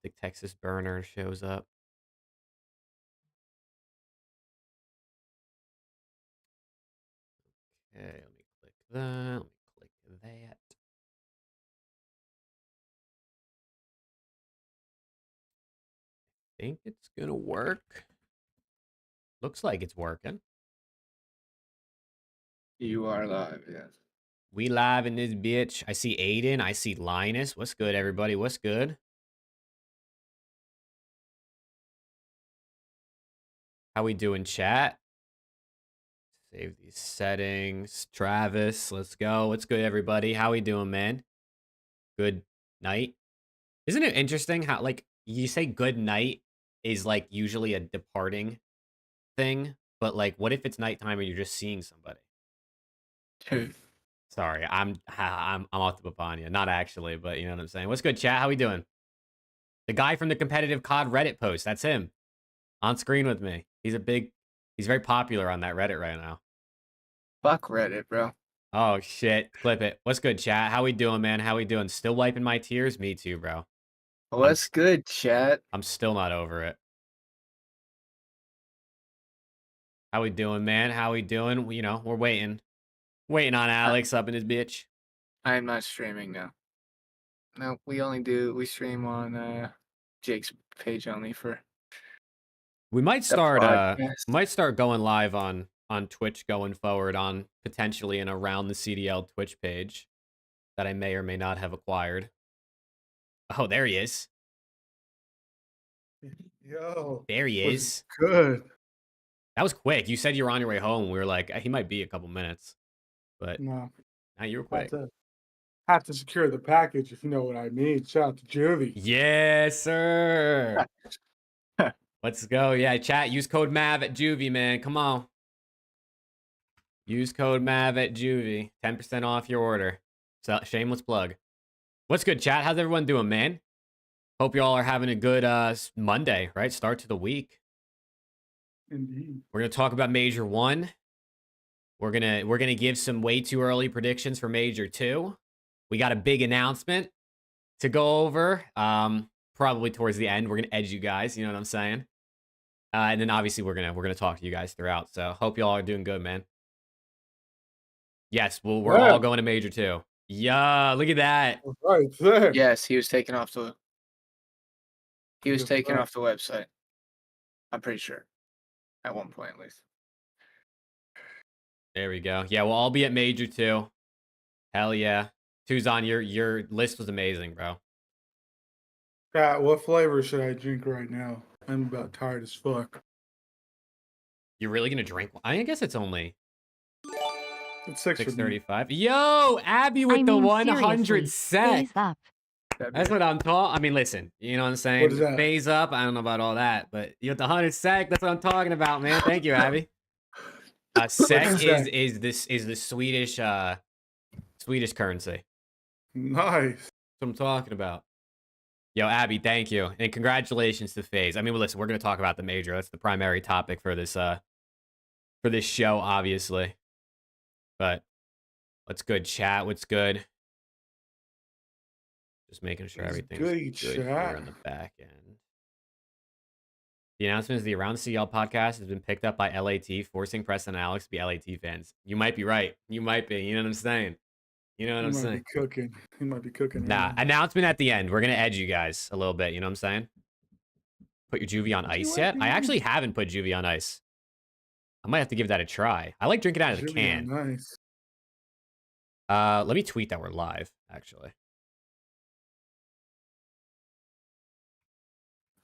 Optic Texas burner shows up. Okay, let me click that. Let me click that. Think it's gonna work. Looks like it's working. You are live, yes. We live in this bitch. I see Aiden. I see Linus. What's good, everybody? What's good? How we doing, chat? Save these settings. Travis, let's go. What's good, everybody? How we doing, man? Good night. Isn't it interesting how, like, you say good night is, like, usually a departing thing, but, like, what if it's nighttime and you're just seeing somebody? Sorry, I'm off the Papania. Not actually, but you know what I'm saying. What's good, chat? How we doing? The guy from the competitive COD Reddit post. That's him. On screen with me. He's very popular on that Reddit right now. Fuck Reddit, bro. Oh shit. Clip it. What's good, chat? How we doing, man? How we doing? Still wiping my tears? Me too, bro. What's good, chat? I'm still not over it. How we doing, man? How we doing? You know, we're waiting. Waiting on Alex up in his bitch. I'm not streaming now. No, we stream on Jake's page only for We might the podcast. start going live on Twitch going forward on potentially an around the CDL Twitch page that I may or may not have acquired. Oh, there he is. Yo. There he is. Good. That was quick. You said you were on your way home. We were like, he might be a couple minutes. But No. now you were quick. Have to secure the package, if you know what I mean. Shout out to Juvie. Yes, sir. Let's go. Yeah, chat. Use code MAV at Juvie, man. Come on. Use code MAV at Juvie. 10% off your order. So, shameless plug. What's good, chat? How's everyone doing, man? Hope you all are having a good Monday, right? Start to the week. Indeed. We're gonna talk about Major 1. We're gonna give some way too early predictions for Major 2. We got a big announcement to go over. Probably towards the end. We're gonna edge you guys. You know what I'm saying? And then obviously we're gonna talk to you guys throughout. So hope you all are doing good, man. Yes, we're all going to Major 2. Yeah, look at that. Right there. Yes, he was taken off the website. I'm pretty sure. At one point at least. There we go. Yeah, we'll all be at Major 2. Hell yeah. Tuzon, your list was amazing, bro. Pat, what flavor should I drink right now? I'm about tired as fuck. You're really gonna drink one? I guess it's only It's 6:35. Yo, Abby with the 100 set. That's what I'm talking. I mean, listen, you know what I'm saying? What is that? Phase up. I don't know about all that, but you with the 100 sec. That's what I'm talking about, man. Thank you, Abby. Sec is the Swedish currency. Nice. That's what I'm talking about. Yo, Abby, thank you, and congratulations to FaZe. I mean, listen, we're gonna talk about the Major. That's the primary topic for this show, obviously. But what's good, chat? What's good? Just making sure everything's good here on the back end. The announcement is the Around the CDL podcast has been picked up by LAT, forcing Preston and Alex to be LAT fans. You might be right. You might be. You know what I'm saying? You know what I'm saying? He might be cooking. Nah, announcement at the end. We're going to edge you guys a little bit. You know what I'm saying? Put your Juvie on ice yet? I actually haven't put Juvie on ice. I might have to give that a try. I like drinking out of the can. Nice. Let me tweet that we're live, actually.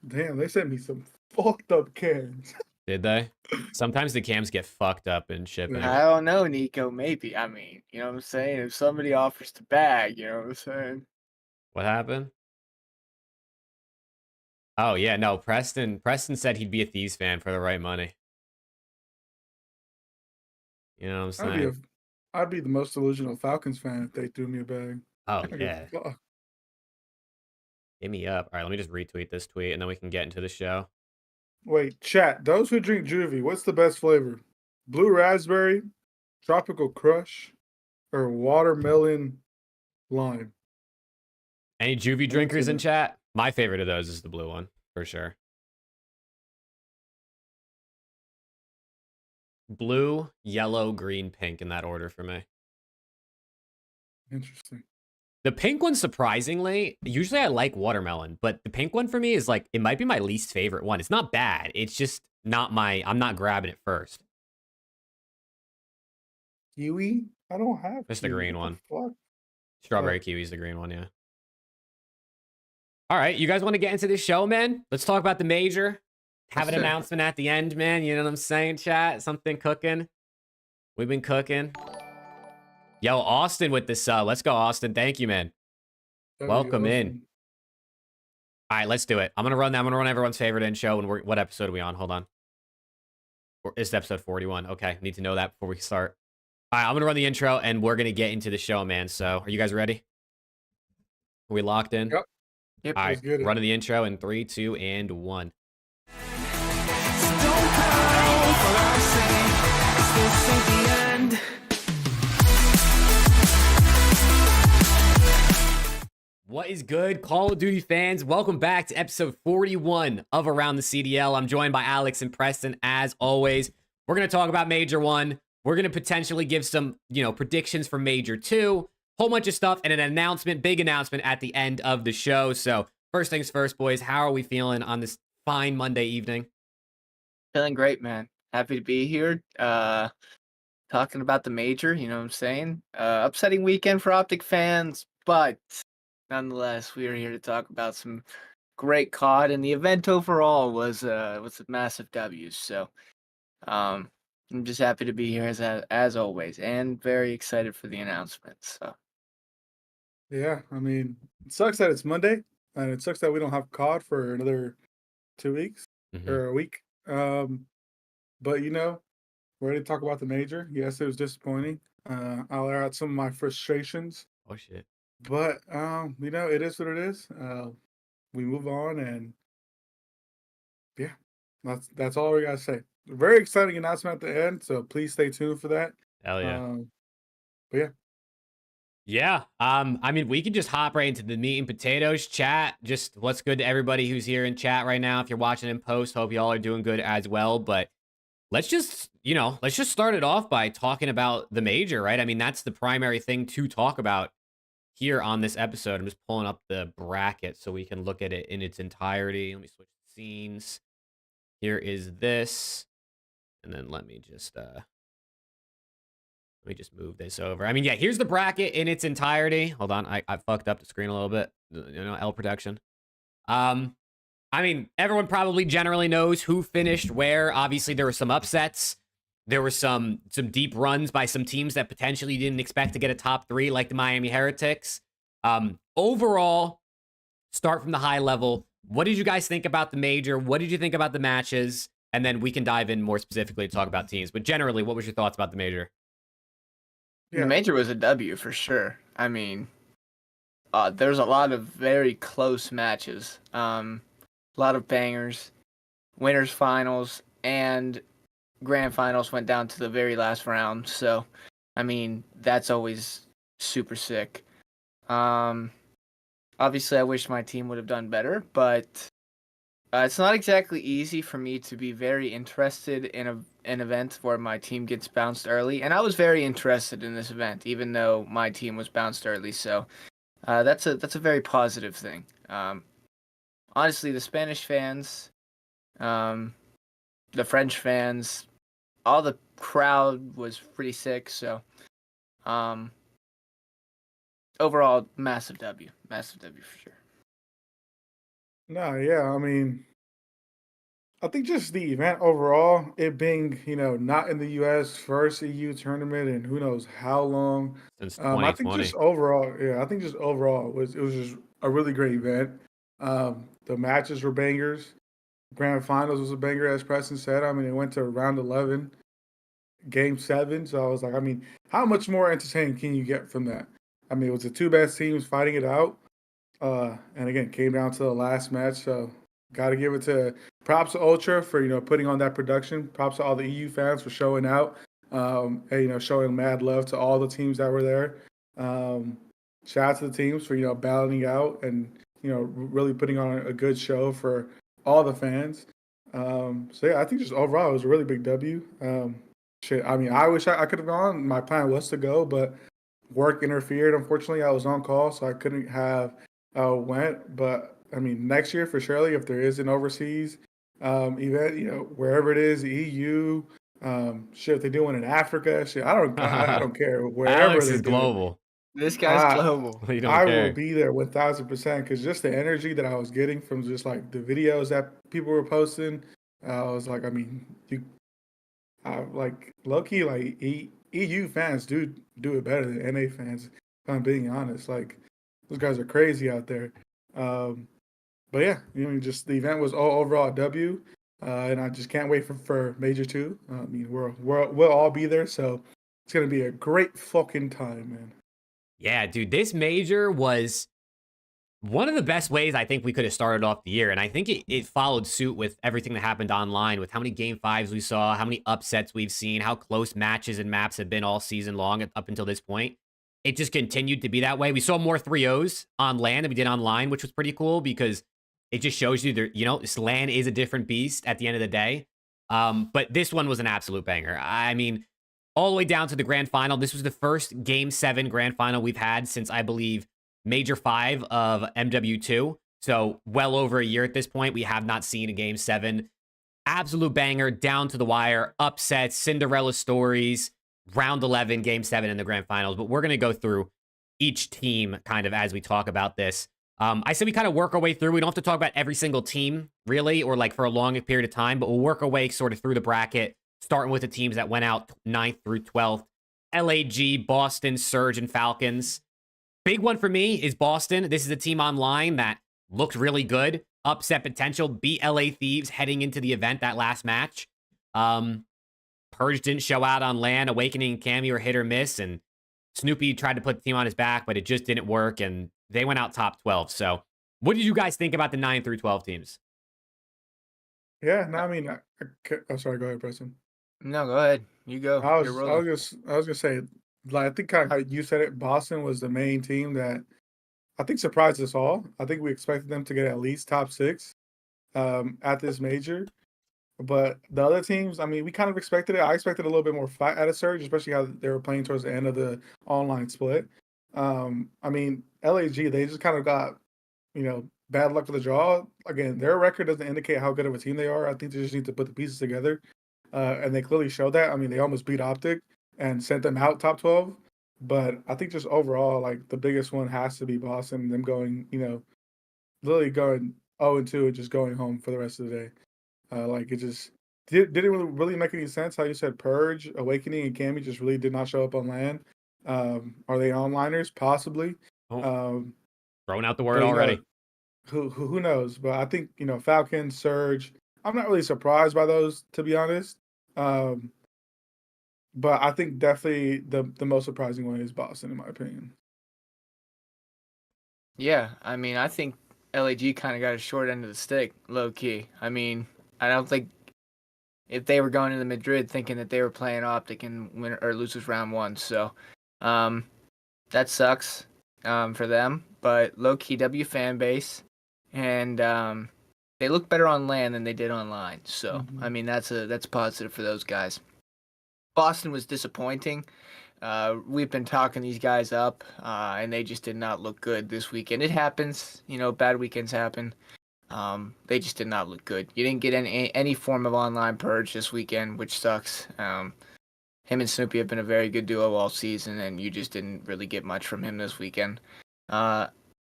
Damn, they sent me some fucked up cans. Did they? Sometimes the cams get fucked up in shipping. I don't know, Nico. Maybe. I mean, you know what I'm saying? If somebody offers to bag, you know what I'm saying? What happened? Oh, yeah, no. Preston said he'd be a Thieves fan for the right money. You know what I'm saying? I'd be the most delusional Falcons fan if they threw me a bag. Oh, yeah. Hit me up. All right, let me just retweet this tweet, and then we can get into the show. Wait, chat. Those who drink Juvie, what's the best flavor? Blue raspberry, tropical crush, or watermelon lime? Any Juvie drinkers in chat? My favorite of those is the blue one, for sure. Blue, yellow, green, pink in that order for me. Interesting. The pink one, surprisingly, usually I like watermelon, but the pink one for me is like, it might be my least favorite one. It's not bad. It's just not I'm not grabbing it first. Kiwi? I don't have Just the kiwi. green What the one. fuck? Strawberry kiwi is the green one, yeah. All right, you guys want to get into this show, man? Let's talk about the major. Have an announcement at the end, man. You know what I'm saying, chat? Something cooking. We've been cooking. Yo, Austin with this. Let's go, Austin. Thank you, man. That'd be Welcome in. awesome. All right, let's do it. I'm gonna run everyone's favorite in show. And what episode are we on? Hold on. It's episode 41. Okay, need to know that before we start. All right, I'm gonna run the intro and we're gonna get into the show, man. So, are you guys ready? Are we locked in? Yep. Yep. All Let's right, get it. running the intro in 3, 2, and 1. What is good, Call of Duty fans? Welcome back to episode 41 of Around the CDL. I'm joined by Alex and Preston, as always. We're going to talk about Major 1. We're going to potentially give some, predictions for Major 2. Whole bunch of stuff and an announcement, big announcement at the end of the show. So, first things first, boys, how are we feeling on this fine Monday evening? Feeling great, man. Happy to be here. Talking about the major, you know what I'm saying? Upsetting weekend for Optic fans, but nonetheless, we are here to talk about some great COD, and the event overall was a massive W. So, I'm just happy to be here as always, and very excited for the announcements. So, Yeah, I mean, it sucks that it's Monday, and it sucks that we don't have COD for another 2 weeks or a week. But we're ready to talk about the major. Yes, it was disappointing. I'll air out some of my frustrations, Oh, shit. but it is what it is. We move on, and yeah, that's all we gotta say. Very exciting announcement at the end, so please stay tuned for that. Hell yeah. But yeah. Yeah. I mean, we can just hop right into the meat and potatoes chat. Just what's good to everybody who's here in chat right now. If you're watching in post, hope y'all are doing good as well. But let's just start it off by talking about the major, right? I mean, that's the primary thing to talk about here on this episode. I'm just pulling up the bracket so we can look at it in its entirety. Let me switch scenes. Here is this. And then let me just move this over. I mean, yeah, here's the bracket in its entirety. Hold on. I fucked up the screen a little bit. L protection. I mean, everyone probably generally knows who finished where. Obviously, there were some upsets. There were some deep runs by some teams that potentially didn't expect to get a top 3, like the Miami Heretics. Overall, start from the high level. What did you guys think about the major? What did you think about the matches? And then we can dive in more specifically to talk about teams. But generally, what was your thoughts about the major? Yeah. The major was a W for sure. I mean, there's a lot of very close matches. A lot of bangers. Winners finals and grand finals went down to the very last round. So, I mean, that's always super sick. Obviously, I wish my team would have done better, but it's not exactly easy for me to be very interested in an event where my team gets bounced early. And I was very interested in this event, even though my team was bounced early. So that's a very positive thing. Honestly, the Spanish fans, the French fans, all the crowd was pretty sick. So overall, massive W for sure. No, yeah, I mean, I think just the event overall, it being, not in the US, first EU tournament and who knows how long. Since I think 2020. just overall, it was just a really great event. The matches were bangers. Grand finals was a banger, as Preston said. I mean, it went to round 11, game 7. So I was like, I mean, how much more entertaining can you get from that? I mean, it was the two best teams fighting it out. And again, came down to the last match. So got to give it to props to Ultra for, putting on that production. Props to all the EU fans for showing out. And, showing mad love to all the teams that were there. Shout out to the teams for, battling out and, really putting on a good show for all the fans. So yeah, I think just overall it was a really big W. Shit, I mean, I wish I could have gone. My plan was to go, but work interfered. Unfortunately, I was on call, so I couldn't have went. But I mean, next year for surely, if there is an overseas event, wherever it is, EU, shit, if they do one in Africa, shit, I don't care wherever Alex they is do it. global. This guy's global. You don't I will care. be there 1000% because just the energy that I was getting from just like the videos that people were posting, I was like, I mean, like low key, like EU fans do it better than NA fans. If I'm being honest, like those guys are crazy out there. But yeah, just the event was all overall a W, and I just can't wait for Major 2. I mean, we'll all be there, so it's gonna be a great fucking time, man. Yeah, dude, this major was one of the best ways I think we could have started off the year. And I think it followed suit with everything that happened online, with how many game fives we saw, how many upsets we've seen, how close matches and maps have been all season long up until this point. It just continued to be that way. We saw more 3-0s on LAN than we did online, which was pretty cool because it just shows you that, this LAN is a different beast at the end of the day. But this one was an absolute banger. I mean, all the way down to the grand final. This was the first Game 7 grand final we've had since, I believe, Major 5 of MW2. So well over a year at this point. We have not seen a Game 7. Absolute banger, down to the wire, upsets, Cinderella stories, round 11, Game 7 in the grand finals. But we're going to go through each team kind of as we talk about this. I said we kind of work our way through. We don't have to talk about every single team, really, or like for a long period of time, but we'll work our way sort of through the bracket, starting with the teams that went out 9th through 12th. LAG, Boston, Surge, and Falcons. Big one for me is Boston. This is a team online that looked really good. Upset potential. Beat LA Thieves heading into the event, that last match. Purge didn't show out on LAN. Awakening and Cammy were hit or miss, and Snoopy tried to put the team on his back, but it just didn't work, and they went out top 12. So what did you guys think about the 9 through 12 teams? Yeah, no, I mean, I'm sorry, go ahead, Preston. No, go ahead. You go. I You're was rolling. gonna say, like, I think kind of how you said it. Boston was the main team that I think surprised us all. I think we expected them to get at least top 6 at this major, but the other teams, I mean, we kind of expected it. I expected a little bit more fight at a Surge, especially how they were playing towards the end of the online split. I mean, LAG, they just kind of got, bad luck with the draw. Again, their record doesn't indicate how good of a team they are. I think they just need to put the pieces together. And they clearly showed that. I mean, they almost beat Optic and sent them out top 12. But I think just overall, like, the biggest one has to be Boston, them going, literally going 0-2 and just going home for the rest of the day. Like, it just didn't really make any sense how you said Purge, Awakening, and Cammy just really did not show up on LAN. Are they onliners? Possibly. Throwing out the word already. Who knows? But I think, Falcon, Surge, I'm not really surprised by those, to be honest. But I think definitely the most surprising one is Boston, in my opinion. Yeah, I mean, I think LAG kind of got a short end of the stick, low key. I mean, I don't think if they were going into Madrid thinking that they were playing Optic and win or lose with round 1, so that sucks for them. But low key W fan base, and they look better on LAN than they did online. So I mean, that's positive for those guys. Boston was disappointing. We've been talking these guys up, and they just did not look good this weekend. It happens, bad weekends happen. They just did not look good. You didn't get any form of online Purge this weekend, which sucks. Him and Snoopy have been a very good duo all season, and you just didn't really get much from him this weekend. And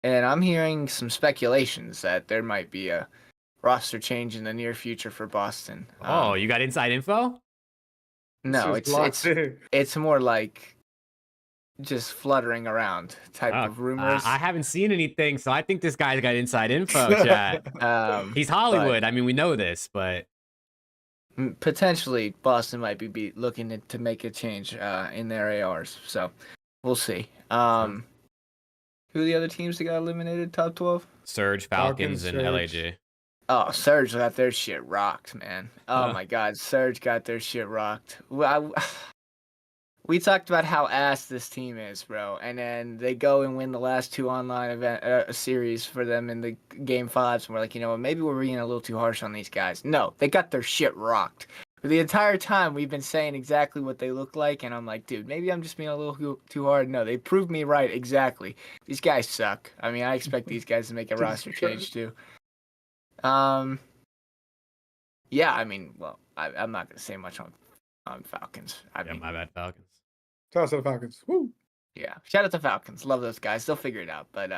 I'm hearing some speculations that there might be a roster change in the near future for Boston. Oh, you got inside info? No, it's more like just fluttering around type of rumors. I haven't seen anything, so I think this guy's got inside info, chat. He's Hollywood. I mean, we know this, but potentially Boston might be looking to make a change in their ARs. So we'll see. Who are the other teams that got eliminated? Top 12? Surge, Falcons, and Surge. LAG. Oh, Surge got their shit rocked, man. Oh my God, Surge got their shit rocked. We talked about how ass this team is, bro, and then they go and win the last 2 online event series for them in the game 5s, and we're like, you know what, maybe we're being a little too harsh on these guys. No, they got their shit rocked. For the entire time, we've been saying exactly what they look like, and I'm like, dude, maybe I'm just being a little too hard. No, they proved me right exactly. These guys suck. I mean, I expect these guys to make a roster change too. Yeah, I mean, well, I'm not gonna say much on Falcons. I mean, my bad, Falcons. Shout out to the Falcons. Woo! Yeah, shout out to Falcons. Love those guys. They'll figure it out. But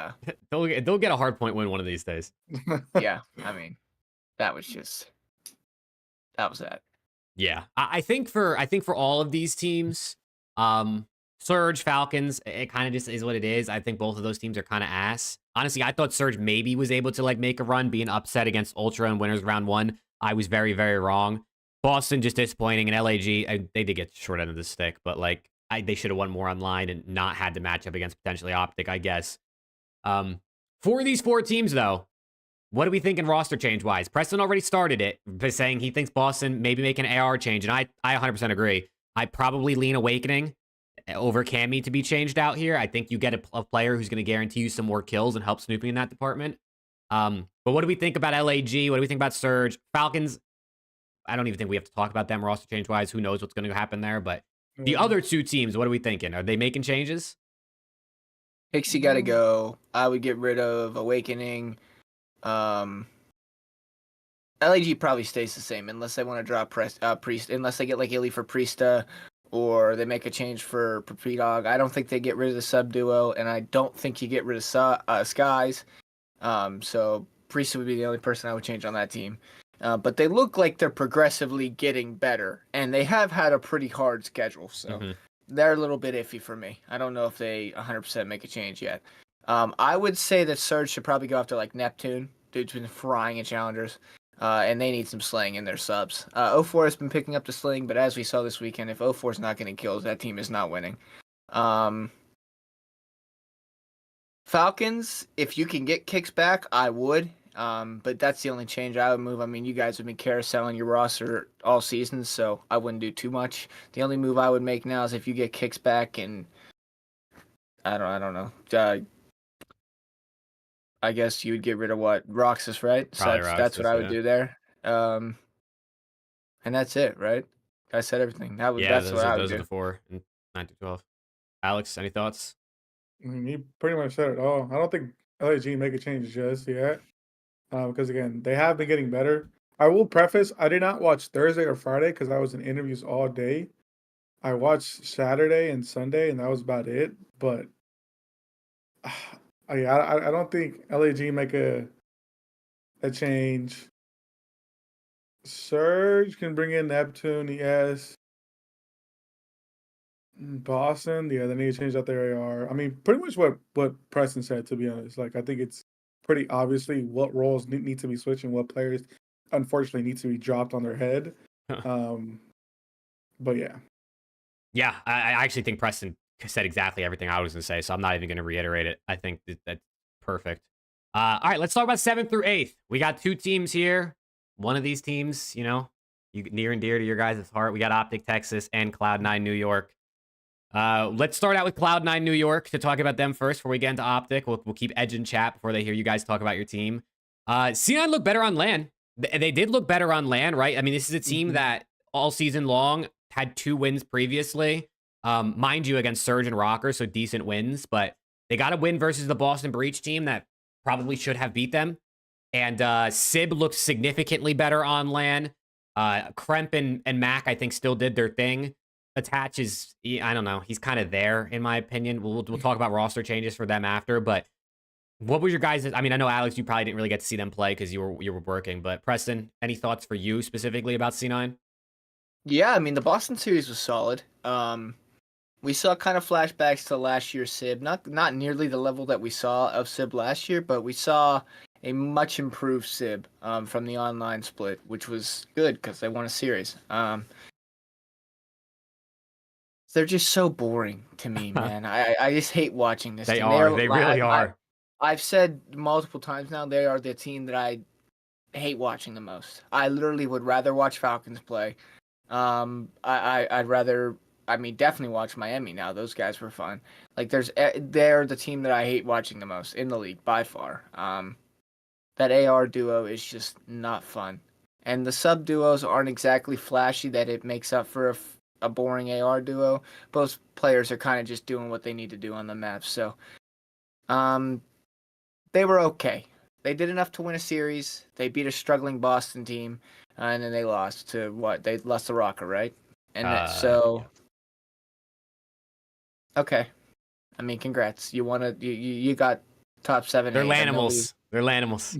they'll get a hard point win one of these days. yeah, I mean, that was that. Yeah, I think for all of these teams, Surge, Falcons, it kind of just is what it is. I think both of those teams are kind of ass. Honestly, I thought Surge maybe was able to like make a run, being upset against Ultra and winners round 1. I was very, very wrong. Boston just disappointing, and LAG, they did get short end of the stick, but like they should have won more online and not had to match up against potentially Optic, I guess. For these 4 teams, though, what are we thinking roster change-wise? Preston already started it by saying he thinks Boston maybe make an AR change, and I 100% agree. I probably lean Awakening over Cammy to be changed out here. I think you get a player who's going to guarantee you some more kills and help Snoopy in that department. But what do we think about LAG? What do we think about Surge? Falcons, I don't even think we have to talk about them roster change-wise. Who knows what's going to happen there, but the other 2 teams, what are we thinking? Are they making changes? Pixie got to go. I would get rid of Awakening. LAG probably stays the same unless they want to drop Priest, unless they get like Illy for Priesta or they make a change for Pre-Dog. I don't think they get rid of the sub duo, and I don't think you get rid of Skies. So Priesta would be the only person I would change on that team. But they look like they're progressively getting better, and they have had a pretty hard schedule, so they're a little bit iffy for me. I don't know if they 100% make a change yet. I would say that Surge should probably go after like Neptune. Dude's been frying in challengers, and they need some slaying in their subs. 04 has been picking up the slaying, but as we saw this weekend, if 04 is not getting kills, that team is not winning. Falcons, if you can get kicks back, I would. But that's the only change I would move. I mean, you guys have been carouseling your roster all season, so I wouldn't do too much. The only move I would make now is if you get kicks back, and I don't know. I guess you would get rid of what? Roxas, right? Probably So that's Roxas, what I would do there. And that's it, right? I said everything. That's what I would do. Those are the 4 in 9 to 12. Alex, any thoughts? I mean, he pretty much said it all. I don't think LAG make a change just yet. Because again, they have been getting better. I will preface, I did not watch Thursday or Friday because I was in interviews all day. I watched Saturday and Sunday, and that was about it. But I don't think LAG make a change. Surge can bring in Neptune, yes. Boston, yeah, they need to change out their AR. I mean, pretty much what Preston said, to be honest. Like, I think it's pretty obviously what roles need to be switched and what players, unfortunately, need to be dropped on their head. But yeah. Yeah, I actually think Preston said exactly everything I was going to say, so I'm not even going to reiterate it. I think that's perfect. All right, let's talk about 7th through 8th. We got 2 teams here. One of these teams, you know, near and dear to your guys' heart. We got Optic Texas and Cloud9 New York. Let's start out with Cloud9 New York to talk about them first before we get into Optic. We'll keep Edge in chat before they hear you guys talk about your team. C9 looked better on LAN. They did look better on LAN, right? I mean, this is a team that all season long had 2 wins previously. Mind you, against Surge and Rocker, so decent wins, but they got a win versus the Boston Breach team that probably should have beat them. And Sib looked significantly better on LAN. Kremp and Mac, I think, still did their thing. Attach is, I don't know, he's kind of there, in my opinion. We'll talk about roster changes for them after, but what was your guys', I mean, I know, Alex, you probably didn't really get to see them play because you were working, but Preston, any thoughts for you specifically about C9? Yeah, I mean, the Boston series was solid. We saw kind of flashbacks to last year's Sib, not nearly the level that we saw of Sib last year, but we saw a much improved Sib from the online split, which was good because they won a series. They're just so boring to me, man. I just hate watching this. They really are. I've said multiple times now, they are the team that I hate watching the most. I literally would rather watch Falcons play. I'd rather I mean, definitely watch Miami now. Those guys were fun. Like, they're the team that I hate watching the most in the league by far. That AR duo is just not fun, and the sub duos aren't exactly flashy that it makes up for a boring AR duo. Both players are kind of just doing what they need to do on the map. So, they were okay. They did enough to win a series. They beat a struggling Boston team, and then they lost to what? They lost to Rocker, right? And so, okay. I mean, congrats. You got top 7, They're 8. Lanimals. They're Lanimals.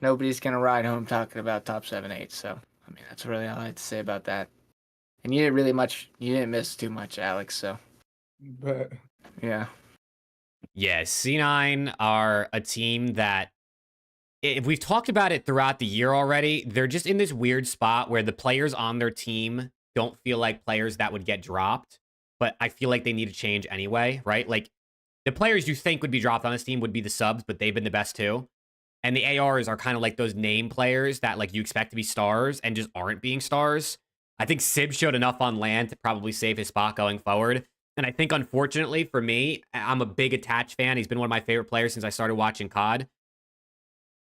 Nobody's gonna ride home talking about top 7, 8. So, I mean, that's really all I had to say about that. And you didn't miss too much, Alex. So, But yeah. Yeah, C9 are a team that, if we've talked about it throughout the year already, they're just in this weird spot where the players on their team don't feel like players that would get dropped, but I feel like they need to change anyway, right? Like, the players you think would be dropped on this team would be the subs, but they've been the best too. And the ARs are kind of like those name players that like you expect to be stars and just aren't being stars. I think Sib showed enough on land to probably save his spot going forward. And I think, unfortunately for me, I'm a big Attach fan. He's been one of my favorite players since I started watching COD.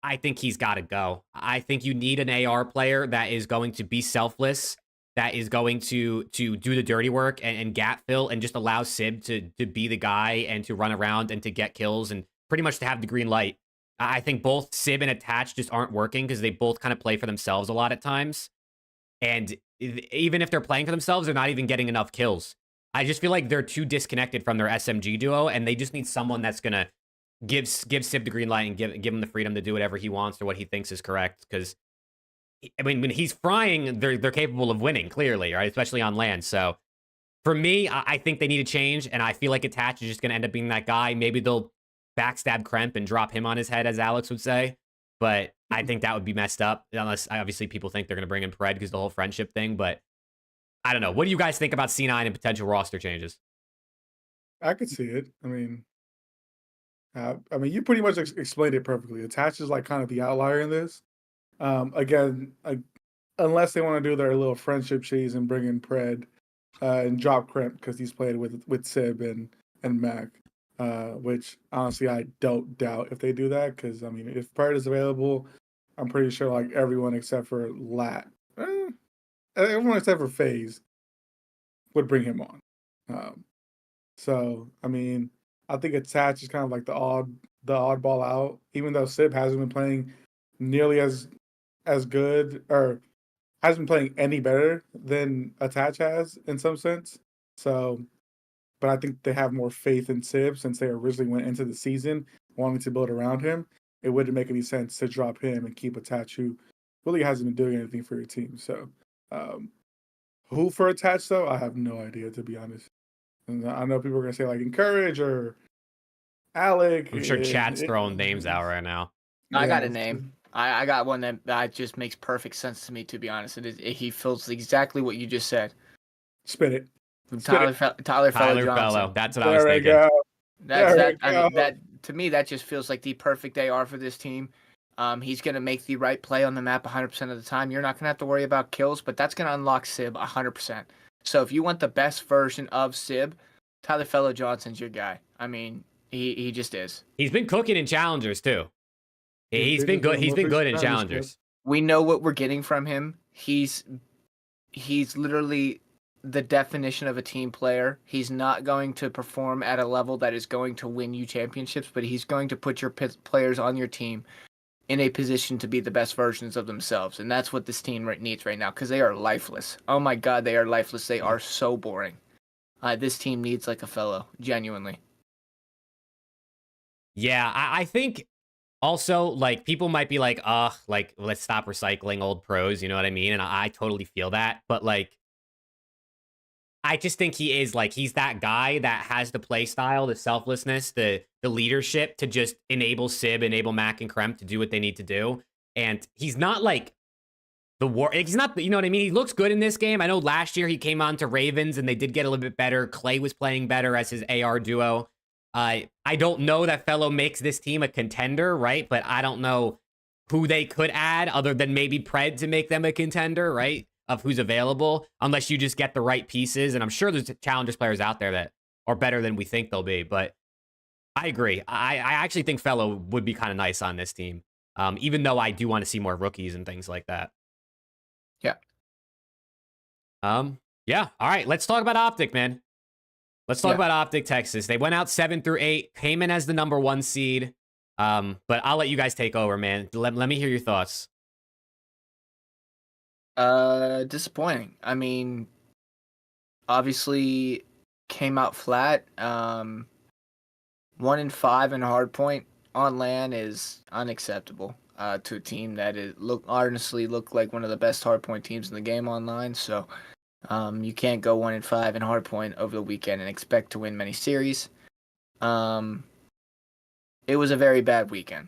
I think he's got to go. I think you need an AR player that is going to be selfless, that is going to do the dirty work and gap fill and just allow Sib to be the guy and to run around and to get kills and pretty much to have the green light. I think both Sib and Attach just aren't working because they both kind of play for themselves a lot at times. And even if they're playing for themselves, they're not even getting enough kills. I just feel like they're too disconnected from their SMG duo, and they just need someone that's going to give Sib the green light and give him the freedom to do whatever he wants or what he thinks is correct. Because, I mean, when he's frying, they're capable of winning, clearly, right? Especially on land. So, for me, I think they need to change, and I feel like Attach is just going to end up being that guy. Maybe they'll backstab Kremp and drop him on his head, as Alex would say. But I think that would be messed up, unless obviously people think they're going to bring in Pred because the whole friendship thing. But I don't know. What do you guys think about C9 and potential roster changes? I could see it. I mean, you pretty much explained it perfectly. Attach is like kind of the outlier in this. Again, unless they want to do their little friendship cheese and bring in Pred and drop Kremp because he's played with Sib and Mac. Which honestly I don't doubt if they do that, because I mean, if Pred is available, I'm pretty sure like everyone except for everyone except for FaZe would bring him on. So I mean, I think Attach is kind of like the oddball out, even though Sib hasn't been playing nearly as good, or hasn't been playing any better than Attach has in some sense. So. But I think they have more faith in Sib since they originally went into the season wanting to build around him. It wouldn't make any sense to drop him and keep Attach, who really hasn't been doing anything for your team. So, who for Attach, though? I have no idea, to be honest. And I know people are going to say, like, Encourage or Alec. I'm sure chat's throwing names out right now. I got a name. I got one that just makes perfect sense to me, to be honest. He fills exactly what you just said. Spit it. Tyler Fellow Johnson. That's what I was thinking. That to me, that just feels like the perfect AR for this team. He's going to make the right play on the map 100% of the time. You're not going to have to worry about kills, but that's going to unlock Sib 100%. So if you want the best version of Sib, Tyler Fellow Johnson's your guy. I mean, he just is. He's been cooking in challengers too. He's been good. He's been good in challengers. We know what we're getting from him. He's literally the definition of a team player. He's not going to perform at a level that is going to win you championships, but he's going to put your players on your team in a position to be the best versions of themselves. And that's what this team needs right now, because they are lifeless. Oh my God, they are lifeless. They are so boring. This team needs like a fellow, genuinely. Yeah, I think also, like, people might be like, like, let's stop recycling old pros, you know what I mean? And I totally feel that. But, like, I just think he is, like, he's that guy that has the play style, the selflessness, the leadership to just enable Sib, enable Mac and Kremp to do what they need to do. And he's not, like, he's not, you know what I mean? He looks good in this game. I know last year he came on to Ravens and they did get a little bit better. Clay was playing better as his AR duo. I don't know that Fellow makes this team a contender, right? But I don't know who they could add other than maybe Pred to make them a contender, right? of who's available unless you just get the right pieces. And I'm sure there's challengers players out there that are better than we think they'll be. But I agree. I actually think Fellow would be kind of nice on this team, even though I do want to see more rookies and things like that. Yeah. Yeah. All right. Let's talk about Optic, man. Let's talk about Optic Texas. They went out 7-8, came in as the number 1 seed. But I'll let you guys take over, man. Let me hear your thoughts. Disappointing. I mean, obviously came out flat. 1-5 in hardpoint on LAN is unacceptable to a team that honestly looked like one of the best hardpoint teams in the game online. So you can't go 1-5 in hardpoint over the weekend and expect to win many series. It was a very bad weekend,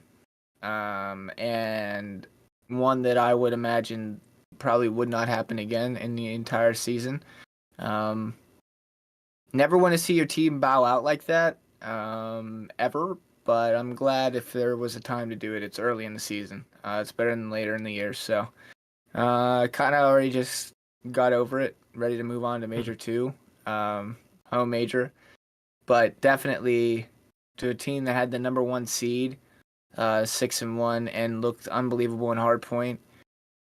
and one that I would imagine probably would not happen again in the entire season. Never want to see your team bow out like that, ever, but I'm glad if there was a time to do it, it's early in the season. It's better than later in the year, so kind of already just got over it, ready to move on to Major 2, home major, but definitely to a team that had the number 1 seed, 6-1, and looked unbelievable in hardpoint,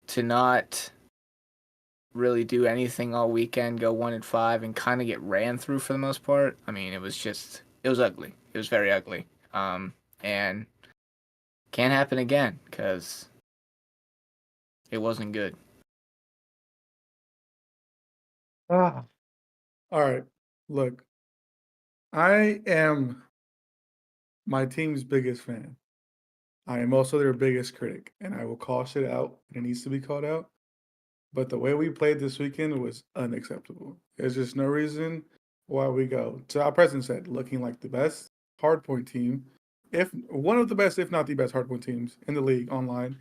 to not really do anything all weekend, go 1-5, and kind of get ran through for the most part. I mean, it was ugly. It was very ugly. And can't happen again because it wasn't good. All right. Look, I am my team's biggest fan. I am also their biggest critic, and I will call shit out when it needs to be called out. But the way we played this weekend was unacceptable. There's just no reason why we go, to our president said, looking like the best hardpoint team, if one of the best, if not the best hardpoint teams in the league online,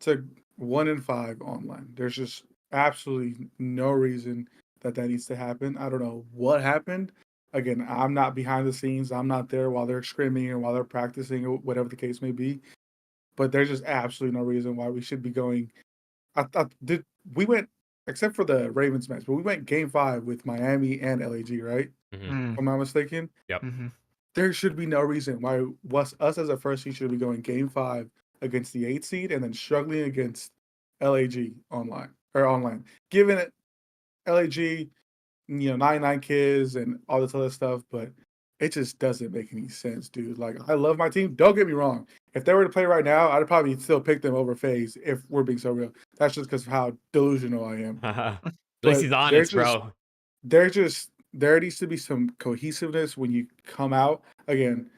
to 1-5 online. There's just absolutely no reason that needs to happen. I don't know what happened. Again, I'm not behind the scenes. I'm not there while they're screaming or while they're practicing or whatever the case may be. But there's just absolutely no reason why we should be going. We went, except for the Ravens match, but we went game 5 with Miami and LAG, right? Mm-hmm. If I'm not mistaken. Yep. Mm-hmm. There should be no reason why us as a first seed should be going game 5 against the 8 seed and then struggling against LAG online. Given it LAG, 99 kids and all this other stuff, but it just doesn't make any sense, dude. Like, I love my team. Don't get me wrong. If they were to play right now, I'd probably still pick them over FaZe if we're being so real. That's just because of how delusional I am. At least he's honest, bro. There needs to be some cohesiveness when you come out. Again,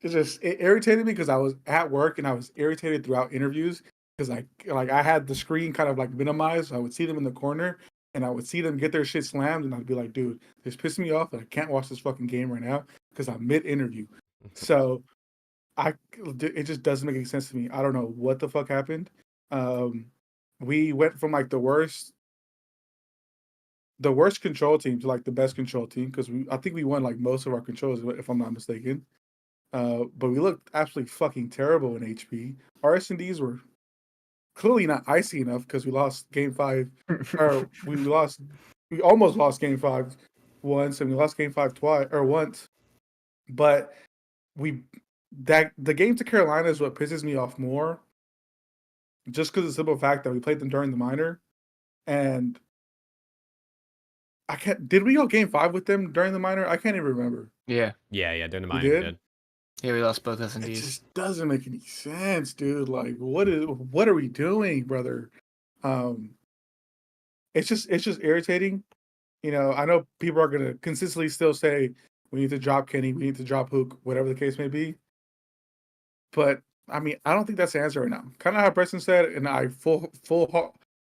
it irritated me because I was at work and I was irritated throughout interviews because I had the screen kind of like minimized. So I would see them in the corner and I would see them get their shit slammed and I'd be like, dude, this pissed me off and I can't watch this fucking game right now because I'm mid-interview. So it just doesn't make any sense to me. I don't know what the fuck happened. We went from like the worst control team to like the best control team because I think we won like most of our controls if I'm not mistaken. But we looked absolutely fucking terrible in HP. Our S&Ds were clearly not icy enough because we lost game 5, or we almost lost game 5 once, and we lost game 5 once. But the game to Carolina is what pisses me off more, just because of the simple fact that we played them during the minor, and did we go game 5 with them during the minor? I can't even remember. Yeah. Yeah, during the minor, We we did? did. Yeah, we lost both It S&Ds. just doesn't make any sense, dude. Like, what are we doing, brother? It's just irritating. I know people are gonna consistently still say we need to drop Kenny, we need to drop Hook, whatever the case may be. But I mean, I don't think that's the answer right now. Kind of how Preston said, and I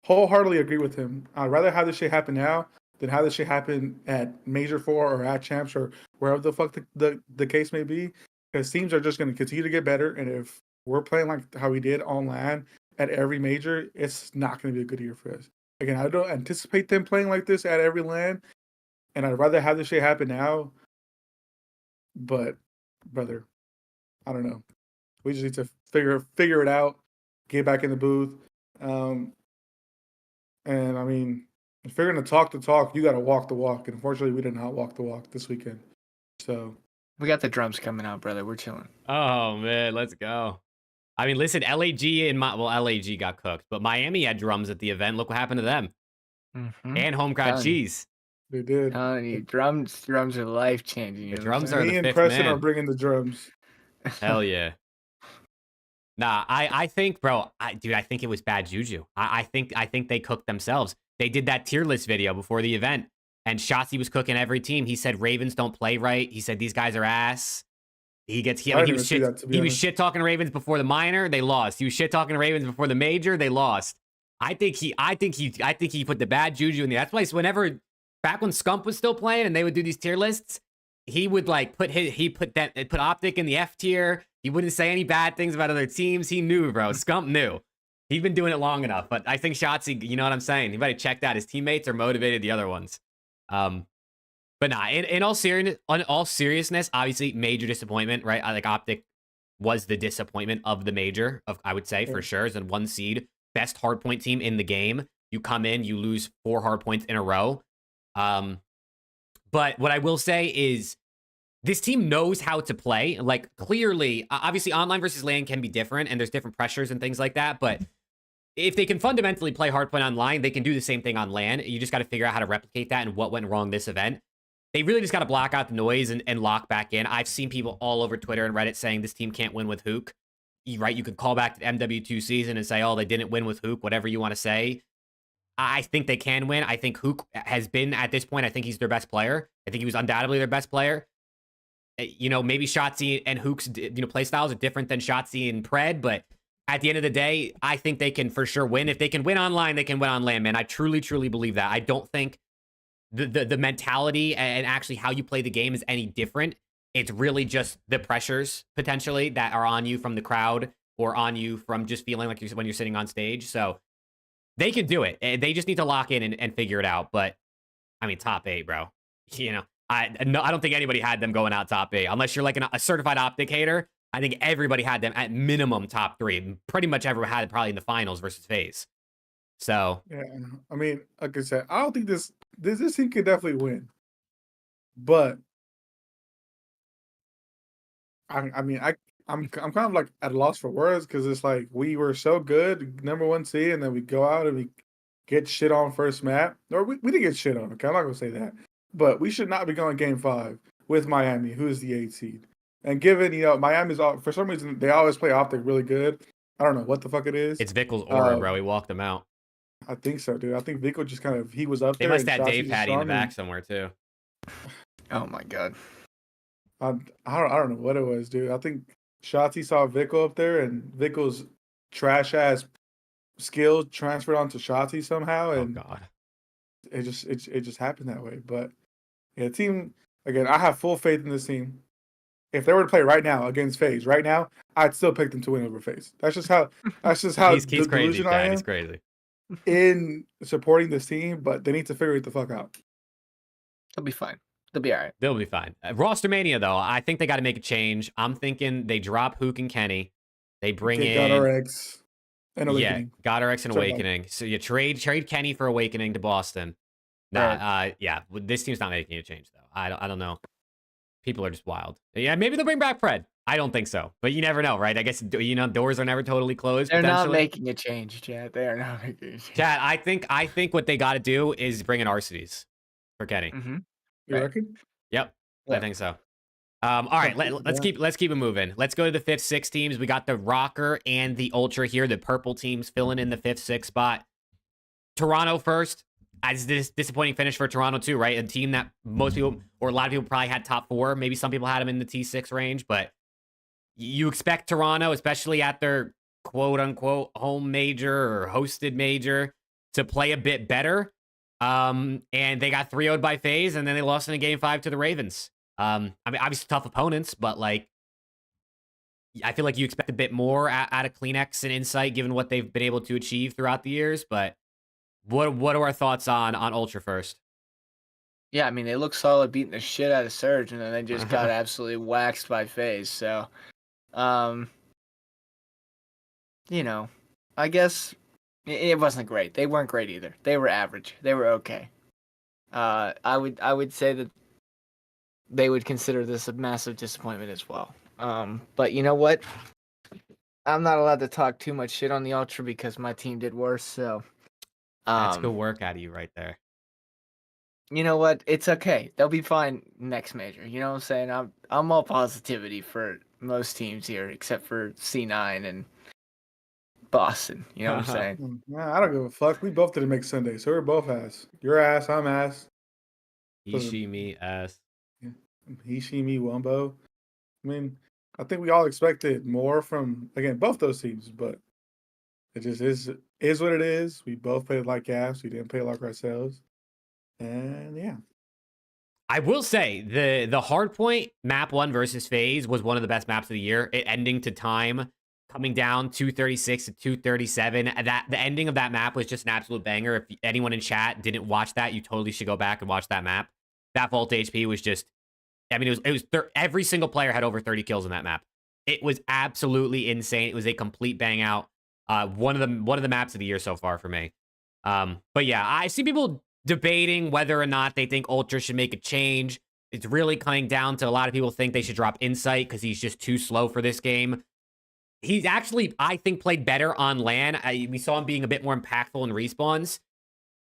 wholeheartedly agree with him. I'd rather have this shit happen now than have this shit happen at Major 4 or at Champs or wherever the fuck the case may be. Because teams are just going to continue to get better, and if we're playing like how we did online at every major, it's not going to be a good year for us. Again, I don't anticipate them playing like this at every LAN, and I'd rather have this shit happen now. But, brother, I don't know. We just need to figure it out, get back in the booth. And I mean, if you're gonna talk the talk, you got to walk the walk. And unfortunately, we did not walk the walk this weekend. So We got the drums coming out, brother. We're chilling. Oh man, let's go. I mean, listen, LAG and LAG got cooked, but Miami had drums at the event. Look what happened to them. And home crowd Telling you. cheese. they did. Telling you, drums are life changing. The drums are Me the and fifth Preston are man. bringing the drums. Hell yeah. Nah, I think, bro, dude, I think it was bad juju. I think they cooked themselves. They did that tier list video before the event, and Shotzi was cooking every team. He said Ravens don't play right. He said these guys are ass. He was shit talking Ravens before the minor, they lost. He was shit talking Ravens before the major, they lost. I think he put the bad juju in there. That's why whenever back when Scump was still playing and they would do these tier lists, he would like put Optic in the F tier. He wouldn't say any bad things about other teams. He knew, bro. Scump knew. He'd been doing it long enough. But I think Shotzi, you know what I'm saying? He might have checked out. His teammates are motivated the other ones. But nah, in all seriousness, obviously major disappointment, right? Like Optic was the disappointment of the major, I would say for sure. As a 1 seed, best hardpoint team in the game. You come in, you lose 4 hardpoints in a row. But what I will say is this team knows how to play. Like clearly, obviously online versus LAN can be different and there's different pressures and things like that. But if they can fundamentally play hardpoint online, they can do the same thing on LAN. You just got to figure out how to replicate that and what went wrong this event. They really just got to block out the noise and lock back in. I've seen people all over Twitter and Reddit saying this team can't win with HAVOK. Right? You could call back to the MW2 season and say, oh, they didn't win with HAVOK, whatever you want to say. I think they can win. I think HAVOK has been, at this point, I think he's their best player. I think he was undoubtedly their best player. You know, maybe Shotzi and HAVOK's, play styles are different than Shotzi and Pred, but at the end of the day, I think they can for sure win. If they can win online, they can win on LAN, man. I truly, truly believe that. I don't think the mentality and actually how you play the game is any different. It's really just the pressures potentially that are on you from the crowd or on you from just feeling like when you're sitting on stage. So they can do it. They just need to lock in and figure it out. But I mean, top 8, bro. You know, I don't think anybody had them going out top 8 unless you're like a certified Optic hater. I think everybody had them at minimum top 3. Pretty much everyone had it probably in the finals versus FAZE. So yeah, I mean, like I said, I don't think this team could definitely win, but I'm kind of like at a loss for words because it's like we were so good, number 1 seed, and then we go out and we get shit on first map. Or we didn't get shit on. Okay, I'm not gonna say that, but we should not be going game 5 with Miami, who is the 8 seed. And given Miami's for some reason they always play Optic really good. I don't know what the fuck it is. It's Vickel's aura, bro. He walked them out. I think so, dude. I think Vickel just kind of, he was up there. They must have Dave Patty in the back somewhere, too. Oh, my God. I don't know what it was, dude. I think Shotzi saw Vickel up there, and Vickel's trash-ass skill transferred onto Shotzi somehow, and oh, God. It just happened that way. But, yeah, the team, again, I have full faith in this team. If they were to play right now against FaZe, right now, I'd still pick them to win over FaZe. That's just how he's crazy, I am. He's crazy. In supporting this team, but they need to figure it the fuck out. They'll be fine. They'll be all right. They'll be fine. Roster Mania, though, I think they got to make a change. I'm thinking they drop HAVOK and Kenny. They bring in GodRx and Awakening. Yeah, GodRx and Awakening. So you trade Kenny for Awakening to Boston. Nah, yeah, this team's not making a change though. I don't know. People are just wild. Yeah, maybe they'll bring back Pred. I don't think so, but you never know, right? I guess doors are never totally closed. They're not making a change, Chad. They are not making a change. Chad, I think what they got to do is bring in Arcides for Kenny. You reckon? Yep, yeah. I think so. All right, let's keep it moving. Let's go to the 5th, 6th teams. We got the Rocker and the Ultra here. The purple teams filling in the 5th, 6th spot. Toronto first. As this disappointing finish for Toronto too, right? A team that most people or a lot of people probably had top 4. Maybe some people had them in the T6 range, but you expect Toronto, especially at their quote unquote home major or hosted major, to play a bit better. And they got 3-0'd by FaZe, and then they lost in a game 5 to the Ravens. I mean, obviously tough opponents, but like, I feel like you expect a bit more out of Kleenex and Insight, given what they've been able to achieve throughout the years. But what are our thoughts on Ultra first? Yeah, I mean, they look solid beating the shit out of Surge, and then they just got absolutely waxed by FaZe. So, I guess It wasn't great. They weren't great either. They were average. They were okay. I would say that they would consider this a massive disappointment as well. But you know what? I'm not allowed to talk too much shit on the Ultra because my team did worse. So That's good work out of you right there. you know what? It's okay. They'll be fine next major. You know what I'm saying? I'm all positivity for most teams here, except for C9 and Boston. You know what I'm saying? Nah, I don't give a fuck. We both didn't make Sunday, so we're both ass. You're ass, I'm ass. Ishimi ass. Yeah. Ishimi, Wumbo. I mean, I think we all expected more from, again, both those teams, but it just is what it is. We both played like ass. We didn't play like ourselves. And yeah. I will say the hardpoint map 1 versus FaZe was one of the best maps of the year. It ending to time, coming down 236 to 237. The ending of that map was just an absolute banger. If anyone in chat didn't watch that, you totally should go back and watch that map. That vault HP was just, I mean, every single player had over 30 kills in that map. It was absolutely insane. It was a complete bang out. One of the maps of the year so far for me. But yeah, I see people debating whether or not they think Ultra should make a change. It's really coming down to a lot of people think they should drop Insight because he's just too slow for this game. He's actually, I think, played better on LAN. We saw him being a bit more impactful in respawns.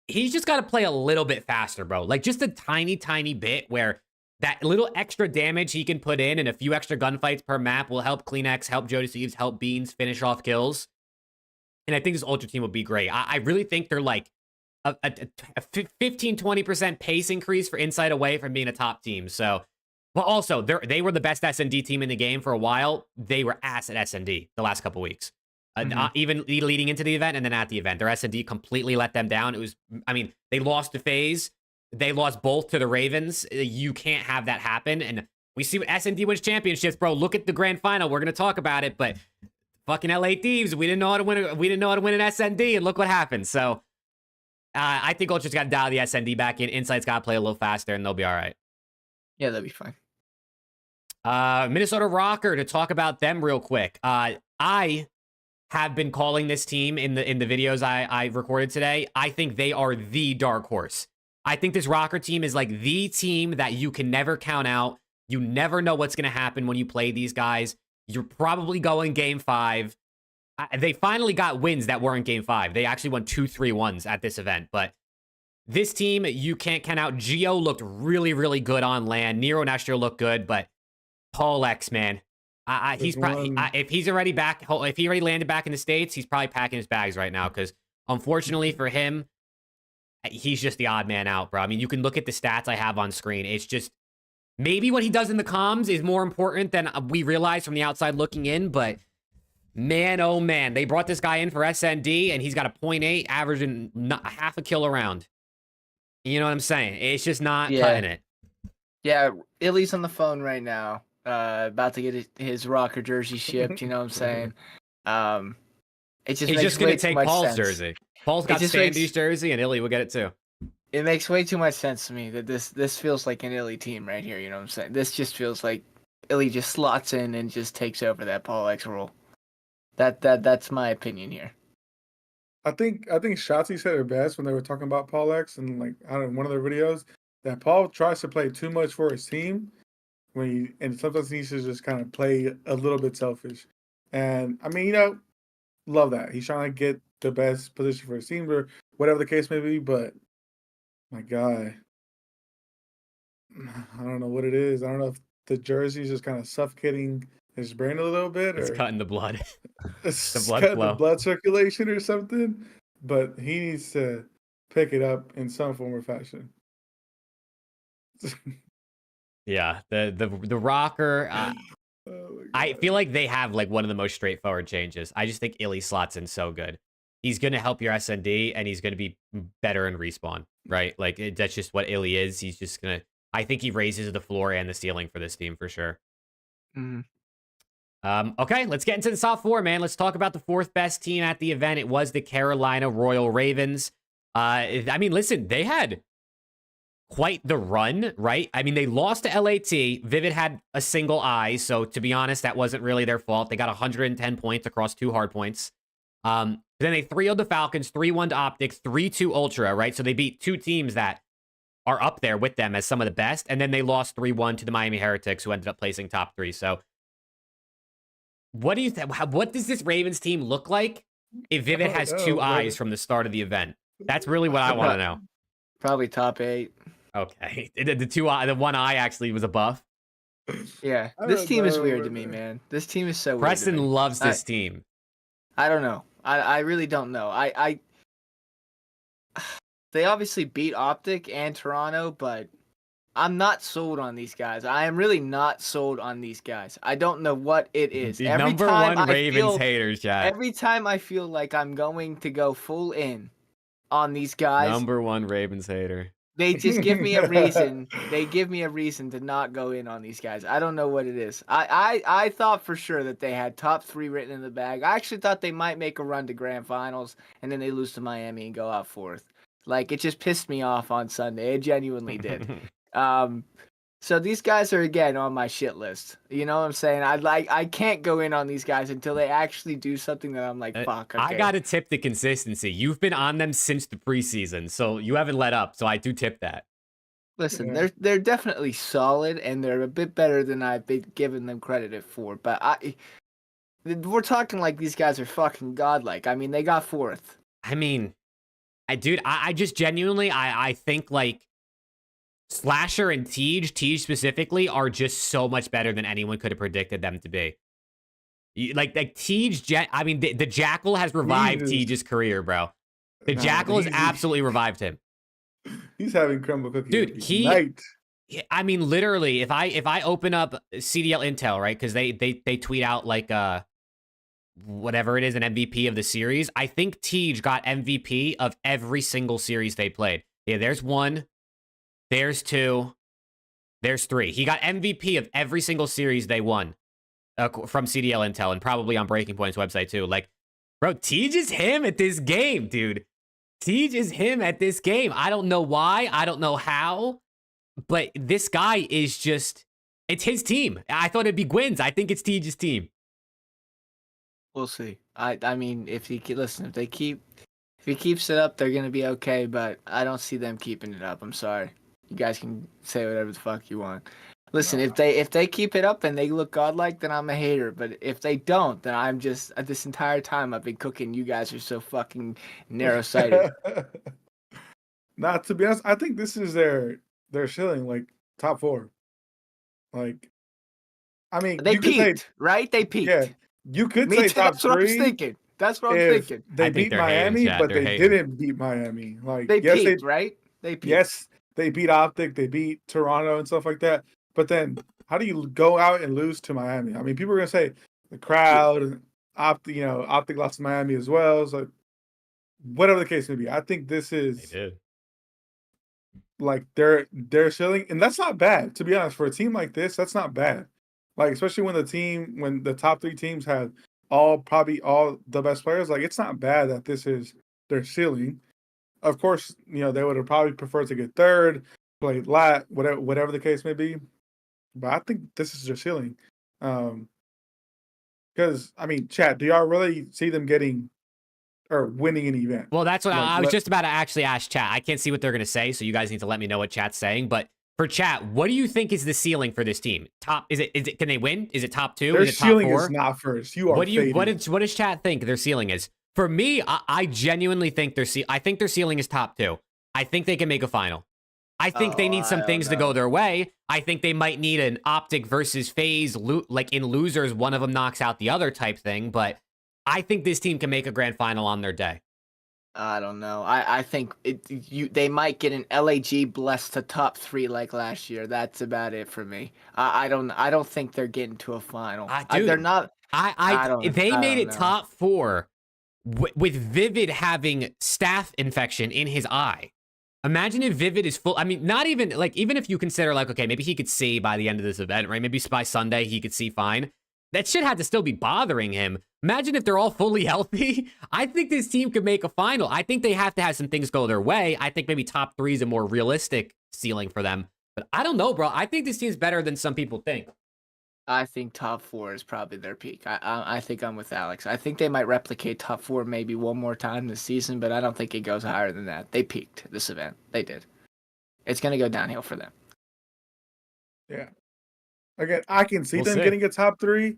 He's just got to play a little bit faster, bro. Like just a tiny, tiny bit where that little extra damage he can put in and a few extra gunfights per map will help CleanX, help Jody Steves, help Beans finish off kills. And I think this Ultra team will be great. I really think they're like a 15-20% pace increase for Insight away from being a top team. So, but also they were the best SND team in the game for a while. They were ass at SND the last couple weeks, even leading into the event and then at the event. Their SND completely let them down. It was, I mean, they lost to FaZe. They lost both to the Ravens. You can't have that happen. And we see what SND wins championships, bro. Look at the grand final. We're gonna talk about it, but fucking LA Thieves, we didn't know how to win. We didn't know how to win an SND, and look what happened. So. I think Ultra's got to dial the SND back in. Insight's got to play a little faster, and they'll be all right. Yeah, they'll be fine. Minnesota Rocker, to talk about them real quick. I have been calling this team in the videos I recorded today. I think they are the dark horse. I think this Rocker team is like the team that you can never count out. You never know what's going to happen when you play these guys. You're probably going game 5. They finally got wins that weren't game 5. They actually won 2-3-1s at this event. But this team, you can't count out. Geo looked really, really good on LAN. Nero Nestro looked good, but Paul X, man, he's probably if he's already back, if he already landed back in the States, he's probably packing his bags right now. Because unfortunately for him, he's just the odd man out, bro. I mean, you can look at the stats I have on screen. It's just maybe what he does in the comms is more important than we realize from the outside looking in, but. Man, oh man, they brought this guy in for SND, and he's got a 0.8, averaging half a kill around. You know what I'm saying? It's just not cutting it. Yeah, Illy's on the phone right now, about to get his Rocker jersey shipped. You know what I'm saying? It just he's just gonna take Paul's jersey. Paul's got Sandy's jersey, and Illy will get it too. It makes way too much sense to me that this feels like an Illy team right here. You know what I'm saying? This just feels like Illy just slots in and just takes over that Paul X role. That's my opinion here. I think Shotzi said it best when they were talking about Paul X and like I don't know, one of their videos that Paul tries to play too much for his team and sometimes he needs to just kind of play a little bit selfish. And I mean, love that. He's trying to get the best position for his team or whatever the case may be, but my guy, I don't know what it is. I don't know if the jersey is just kind of suffocating his brain a little bit, it's or cutting the blood. The blood flow. The blood circulation or something. But he needs to pick it up in some form or fashion. Yeah, the Rocker. I feel like they have like one of the most straightforward changes. I just think Illy slots in so good. He's gonna help your SND, and he's gonna be better in respawn, right? Like that's just what Illy is. He's just gonna. I think he raises the floor and the ceiling for this team for sure. Mm-hmm. Okay, let's get into the top 4, man. Let's talk about the 4th best team at the event. It was the Carolina Royal Ravens. I mean, listen, they had quite the run, right? I mean, they lost to LAT. Vivid had a single eye, so to be honest, that wasn't really their fault. They got 110 points across 2 hard points. Then they 3-0 the Falcons, 3-1 to Optics, 3-2 Ultra, right? So they beat 2 teams that are up there with them as some of the best. And then they lost 3-1 to the Miami Heretics, who ended up placing top 3. So what do you think? What does this Ravens team look like if Vivid has 2 eyes from the start of the event? That's really what I want to know. Probably top 8. Okay. The one eye actually was a buff. Yeah. This team is weird to me, man. This team is so weird. Preston loves this team. I don't know. I really don't know. They obviously beat Optic and Toronto, but I'm not sold on these guys. I am really not sold on these guys. I don't know what it is. The number one Ravens haters, Jack. Every time I feel like I'm going to go full in on these guys. Number one Ravens hater. They just give me a reason. They give me a reason to not go in on these guys. I don't know what it is. I thought for sure that they had top 3 written in the bag. I actually thought they might make a run to grand finals, and then they lose to Miami and go out 4th. Like, it just pissed me off on Sunday. It genuinely did. So these guys are, again, on my shit list. You know what I'm saying? I can't go in on these guys until they actually do something that I'm like, fuck, okay. I got to tip the consistency. You've been on them since the preseason, so you haven't let up, so I do tip that. Listen, they're definitely solid, and they're a bit better than I've been giving them credit for. But we're talking like these guys are fucking godlike. I mean, they got 4th. I mean, I just genuinely, I think, like, Slasher and Tej specifically, are just so much better than anyone could have predicted them to be. Like Tej, I mean, the Jackal has revived Tej's career, bro. The Jackal has absolutely revived him. He's having crumble cookies. Dude, I mean, literally, if I open up CDL Intel, right, because they tweet out, like, whatever it is, an MVP of the series, I think Tej got MVP of every single series they played. Yeah, there's 1. There's 2. There's 3. He got MVP of every single series they won from CDL Intel, and probably on Breaking Point's website too. Like, bro, Tej is him at this game, dude. Tej is him at this game. I don't know why. I don't know how. But this guy is just... It's his team. I thought it'd be Gwyn's. I think it's Tej's team. We'll see. I mean, if he keeps it up, they're gonna be okay. But I don't see them keeping it up. I'm sorry. You guys can say whatever the fuck you want. Listen, if they keep it up and they look godlike, then I'm a hater. But if they don't, then I'm just, this entire time I've been cooking. You guys are so fucking narrow-sighted. Nah, to be honest, I think this is their ceiling, like top 4. Like, I mean, they peaked, right? They peaked. Yeah, you could say top 3. That's what I'm thinking. That's what I'm thinking. They beat Miami, but they didn't beat Miami. Like, they peaked, right? They peaked. Yes. They beat Optic, they beat Toronto and stuff like that. But then, how do you go out and lose to Miami? I mean, people are gonna say the crowd and Optic lost to Miami as well. So, whatever the case may be, I think this is like their ceiling, and that's not bad. To be honest, for a team like this, that's not bad. Like, especially when the top 3 teams have probably all the best players. Like, it's not bad that this is their ceiling. Of course, they would have probably preferred to get 3rd, play lat, whatever the case may be. But I think this is their ceiling. Because, I mean, chat, do y'all really see them getting or winning an event? Well, that's what I was just about to actually ask chat. I can't see what they're going to say, so you guys need to let me know what chat's saying. But for chat, what do you think is the ceiling for this team? Is it? Can they win? Is it top 2? Their is it top ceiling 4? Is not first. You are. What does chat think their ceiling is? For me, I genuinely think their ceiling is top 2. I think they can make a final. I think they need some things to go their way. I think they might need an Optic versus FaZe, like in losers, one of them knocks out the other type thing. But I think this team can make a grand final on their day. I don't know. I think they might get an LAG blessed to top 3 like last year. That's about it for me. I don't think they're getting to a final. Dude, they're not. They made it top 4 with Vivid having staph infection in his eye. Imagine if Vivid is full. I mean, not even like, even if you consider like, okay, maybe he could see by the end of this event, right? Maybe by Sunday he could see fine. That shit had to still be bothering him. Imagine if they're all fully healthy. I think this team could make a final. I think they have to have some things go their way. I think maybe top 3 is a more realistic ceiling for them. But I don't know, bro. I think this team's better than some people think. I think top 4 is probably their peak. I think I'm with Alex. I think they might replicate top 4 maybe one more time this season, but I don't think it goes higher than that. They peaked this event. They did. It's going to go downhill for them. Yeah. Again, I can see We'll them see. getting a top 3.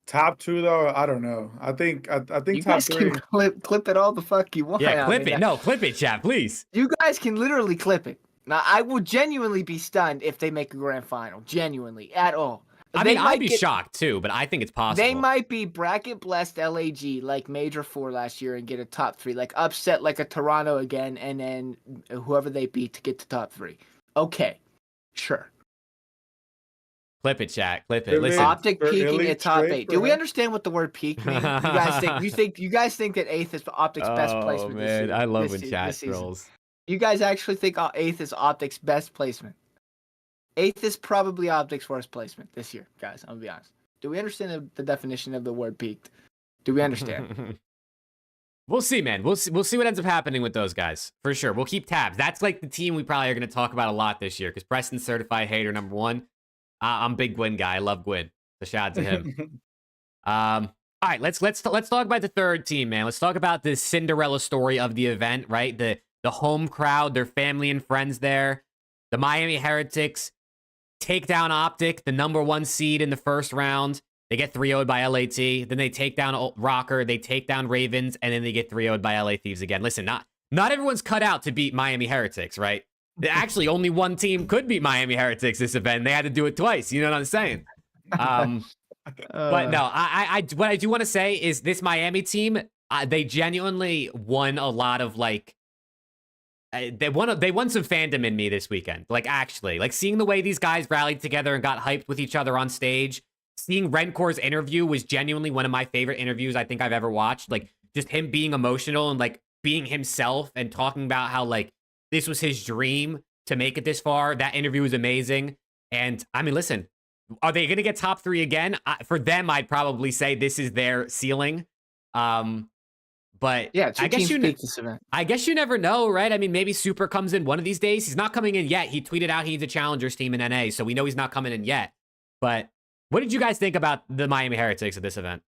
Top 2 though, I don't know. I think You top guys 3. can clip it all the fuck you want. Yeah, I clip mean, it. No, clip it, chat, please. You guys can literally clip it. Now, I would genuinely be stunned if they make a grand final. Genuinely, at all. I mean, I'll be shocked too, but I think it's possible. They might be bracket blessed LAG like Major 4 last year and get a top 3, like upset like a Toronto again, and then whoever they beat to get to top 3. Okay, sure. Clip it, chat. Clip it. Clip it. Listen. Optic for peaking elite at top trade 8. for Do we him. understand what the word peak means? You guys think that 8th is Optic's best placement this man, season? I love this when season- chat this season? trolls. You guys actually think 8th is Optic's best placement? 8th is probably Optic's worst placement this year, guys. I'll be honest. Do we understand the definition of the word peaked? Do we understand? We'll see, man. We'll see what ends up happening with those guys for sure. We'll keep tabs. That's like the team we probably are going to talk about a lot this year because Preston's certified hater #1. I'm a big Gwyn guy. I love Gwyn. So shout out to him. All right, let's talk about the third team, man. Let's talk about the Cinderella story of the event, right? The home crowd, their family and friends there. The Miami Heretics take down Optic, the #1 seed in the first round. They get 3-0'd by LAT. Then they take down Rocker. They take down Ravens, and then they get 3-0'd by LA Thieves again. Listen, not everyone's cut out to beat Miami Heretics, right? Actually, only one team could beat Miami Heretics this event. And they had to do it twice. You know what I'm saying? But no, what I do want to say is this Miami team, they genuinely won a lot of like. They won some fandom in me this weekend. Like actually, like seeing the way these guys rallied together and got hyped with each other on stage. Seeing Renkor's interview was genuinely one of my favorite interviews I think I've ever watched. Like just him being emotional and like being himself and talking about how like this was his dream to make it this far. That interview was amazing. And I mean, listen, are they going to get top 3 again? For them, I'd probably say this is their ceiling. But yeah, I guess this event. I guess you never know, right? I mean, maybe Super comes in one of these days. He's not coming in yet. He tweeted out he needs a challengers team in NA, so we know he's not coming in yet. But what did you guys think about the Miami Heretics at this event?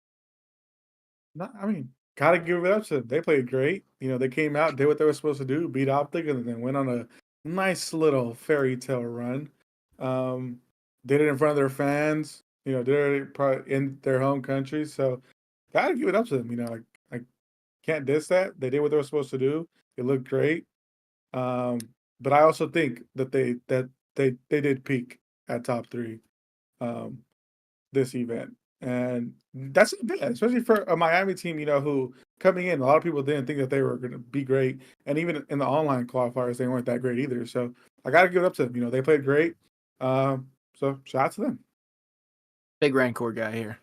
No, I mean, gotta give it up to them. They played great. You know, they came out, did what they were supposed to do, beat Optic, and then went on a nice little fairy tale run. Did it in front of their fans. You know, did it probably in their home country. So, gotta give it up to them. You know, like can't diss that. They did what they were supposed to do. It looked great. But I also think that they did peak at top 3. This event, and that's bad, especially for a Miami team, you know, who coming in, a lot of people didn't think that they were going to be great, and even in the online qualifiers, they weren't that great either. So I got to give it up to them. You know, they played great. So shout out to them. Big Rancor guy here.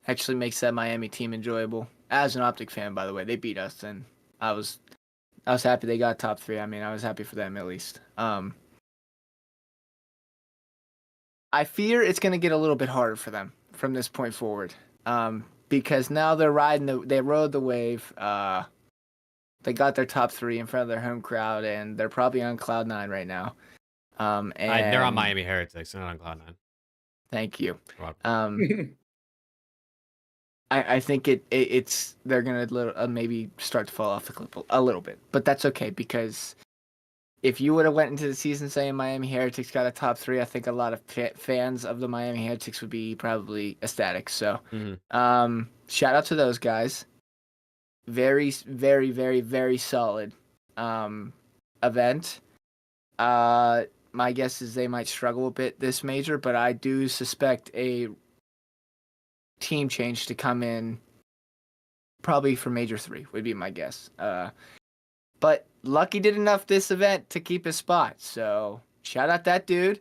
Actually makes that Miami team enjoyable. As an Optic fan, by the way, they beat us, and I was happy they got top 3. I mean, I was happy for them at least. I fear it's going to get a little bit harder for them from this point forward, because now they're they rode the wave. They got their top 3 in front of their home crowd, and they're probably on cloud 9 right now. And they're on Miami Heretics, they're not on cloud 9. Thank you. I think they're gonna maybe start to fall off the cliff a little bit, but that's okay because. If you would have went into the season saying Miami Heretics got a top 3, I think a lot of fans of the Miami Heretics would be probably ecstatic. So, shout out to those guys. Very, very, very, very solid event. My guess is they might struggle a bit this major, but I do suspect a team change to come in probably for major 3 would be my guess. But Lucky did enough this event to keep his spot, so shout out that dude.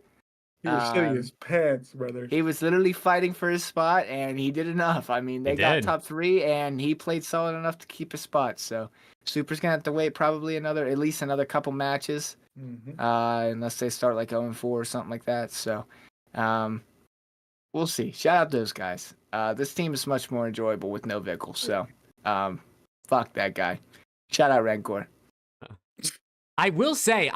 He was shitting his pants, brother. He was literally fighting for his spot, and he did enough. I mean, they got top 3, and he played solid enough to keep his spot. So Super's gonna have to wait probably at least another couple matches, unless they start like 0-4 or something like that. So we'll see. Shout out those guys. This team is much more enjoyable with no Vickle. So fuck that guy. Shout out Rancor. I will say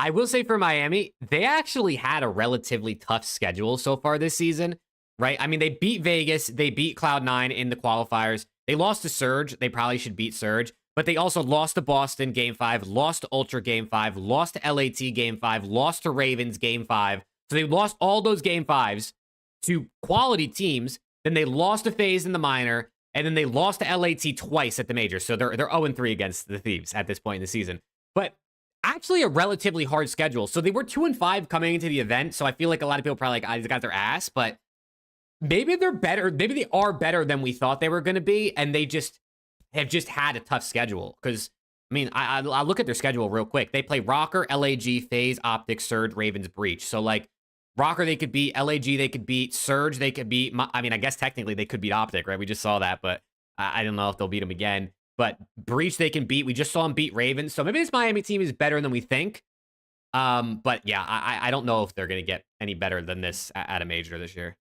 for Miami, they actually had a relatively tough schedule so far this season. right? I mean, they beat Vegas, they beat Cloud9 in the qualifiers. They lost to Surge. They probably should beat Surge. But they also lost to Boston Game 5, lost to Ultra Game 5, lost to LAT Game 5, lost to Ravens Game 5. So they lost all those Game 5s to quality teams. Then they lost to FaZe in the minor, and then they lost to LAT twice at the major. So they're 0-3 against the Thieves at this point in the season. But actually a relatively hard schedule. So they were 2-5 coming into the event. So I feel like a lot of people probably like, they got their ass, but maybe they're better. Maybe they are better than we thought they were going to be. And they just have just had a tough schedule. Because, I mean, I look at their schedule real quick. They play Rocker, LAG, FaZe, OPTIC, Surge, Ravens, Breach. So, like, Rocker they could beat, LAG they could beat, Surge they could beat. I mean, I guess technically they could beat OPTIC, right? We just saw that, but I don't know if they'll beat them again. But Breach they can beat. We just saw them beat Ravens. So maybe this Miami team is better than we think. But yeah, I don't know if they're going to get any better than this at a major this year.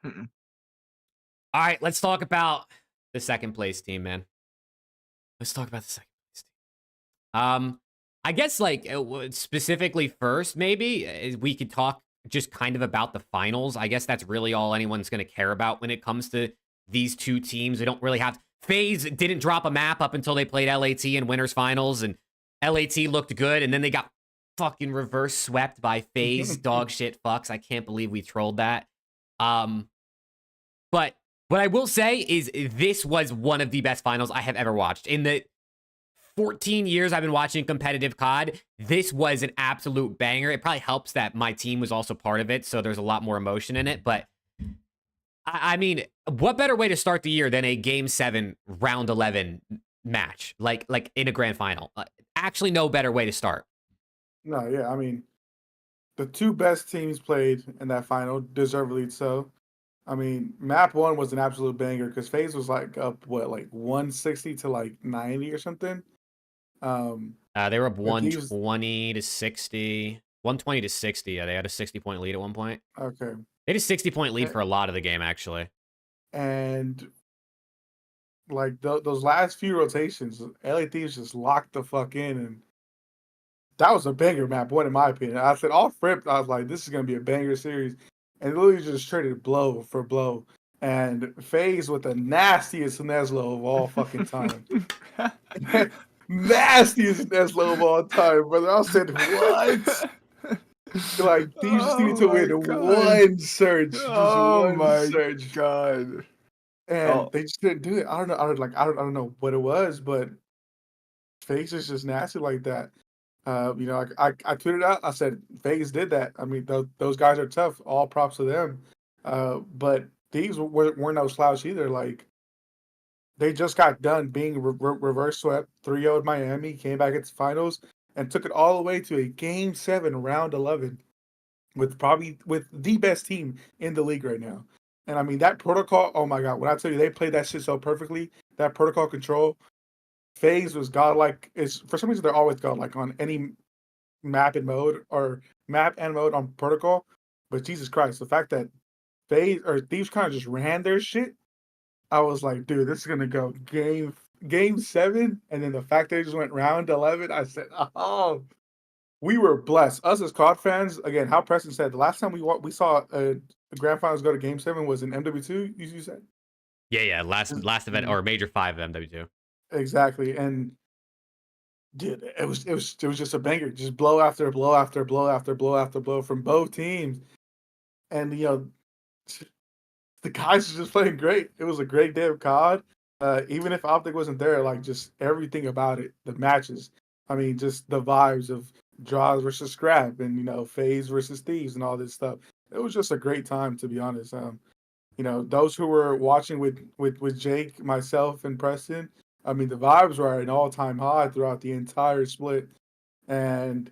Mm-mm. All right, let's talk about the second place team, man. Let's talk about the second place team. I guess like specifically first, maybe we could talk just kind of about the finals. I guess that's really all anyone's going to care about when it comes to these two teams. They don't really have. FaZe didn't drop a map up until they played LAT in winners finals, and LAT looked good, and then they got fucking reverse swept by FaZe dog shit fucks. I can't believe we trolled that. But what I will say is this was one of the best finals I have ever watched. In the 14 years I've been watching competitive COD, this was an absolute banger. It probably helps that my team was also part of it, so there's a lot more emotion in it. But I mean, what better way to start the year than a Game 7 Round 11 match, like in a grand final? Actually, no better way to start. No, yeah, I mean, the two best teams played in that final, deservedly so. I mean, map 1 was an absolute banger because FaZe was like up, what, like 160 to like 90 or something? They were up but these, 120 to 60. 120 to 60. Yeah, they had a 60-point lead at one point. okay. They had a 60-point lead A- for a lot of the game, actually. And like those last few rotations, LA Thieves just locked the fuck in, and that was a banger map 1 in my opinion. I said all fripped, I was like, this is gonna be a banger series. And literally just traded blow for blow. And FaZe with the nastiest Neslo of all fucking time. Nastiest Neslo of all time, brother. I said, what? Like, these just needed to win one surge. Just one surge. God. And they just didn't do it. I don't know. I don't know what it was, but FaZe is just nasty like that. You know, I tweeted out. I said Vegas did that. I mean, those guys are tough. All props to them. But these weren't no slouch either. Like they just got done being reverse swept 3-0 Miami, came back into finals, and took it all the way to a Game 7 Round 11 with the best team in the league right now. And I mean that protocol. Oh my god! When I tell you they played that shit so perfectly, that protocol control. FaZe was godlike. Is for some reason they're always godlike on any map and mode or map and mode on protocol. But Jesus Christ, the fact that FaZe or Thieves kind of just ran their shit, I was like, dude, this is gonna go game 7, and then the fact they just went round 11, I said, oh, we were blessed. Us as COD fans, again, how Preston said, the last time we saw the grand finals go to game 7 was in MW2. You said, Yeah. Last event or Major 5 of MW2. Exactly, and dude, it was just a banger, just blow after blow after blow after blow after blow from both teams, and you know, the guys were just playing great. It was a great day of COD. Even if Optic wasn't there, like just everything about it, the matches. I mean, just the vibes of Draws versus Scrap, and you know, FaZe versus Thieves, and all this stuff. It was just a great time, to be honest. You know, those who were watching with Jake, myself, and Preston. I mean, the vibes were at an all-time high throughout the entire split. And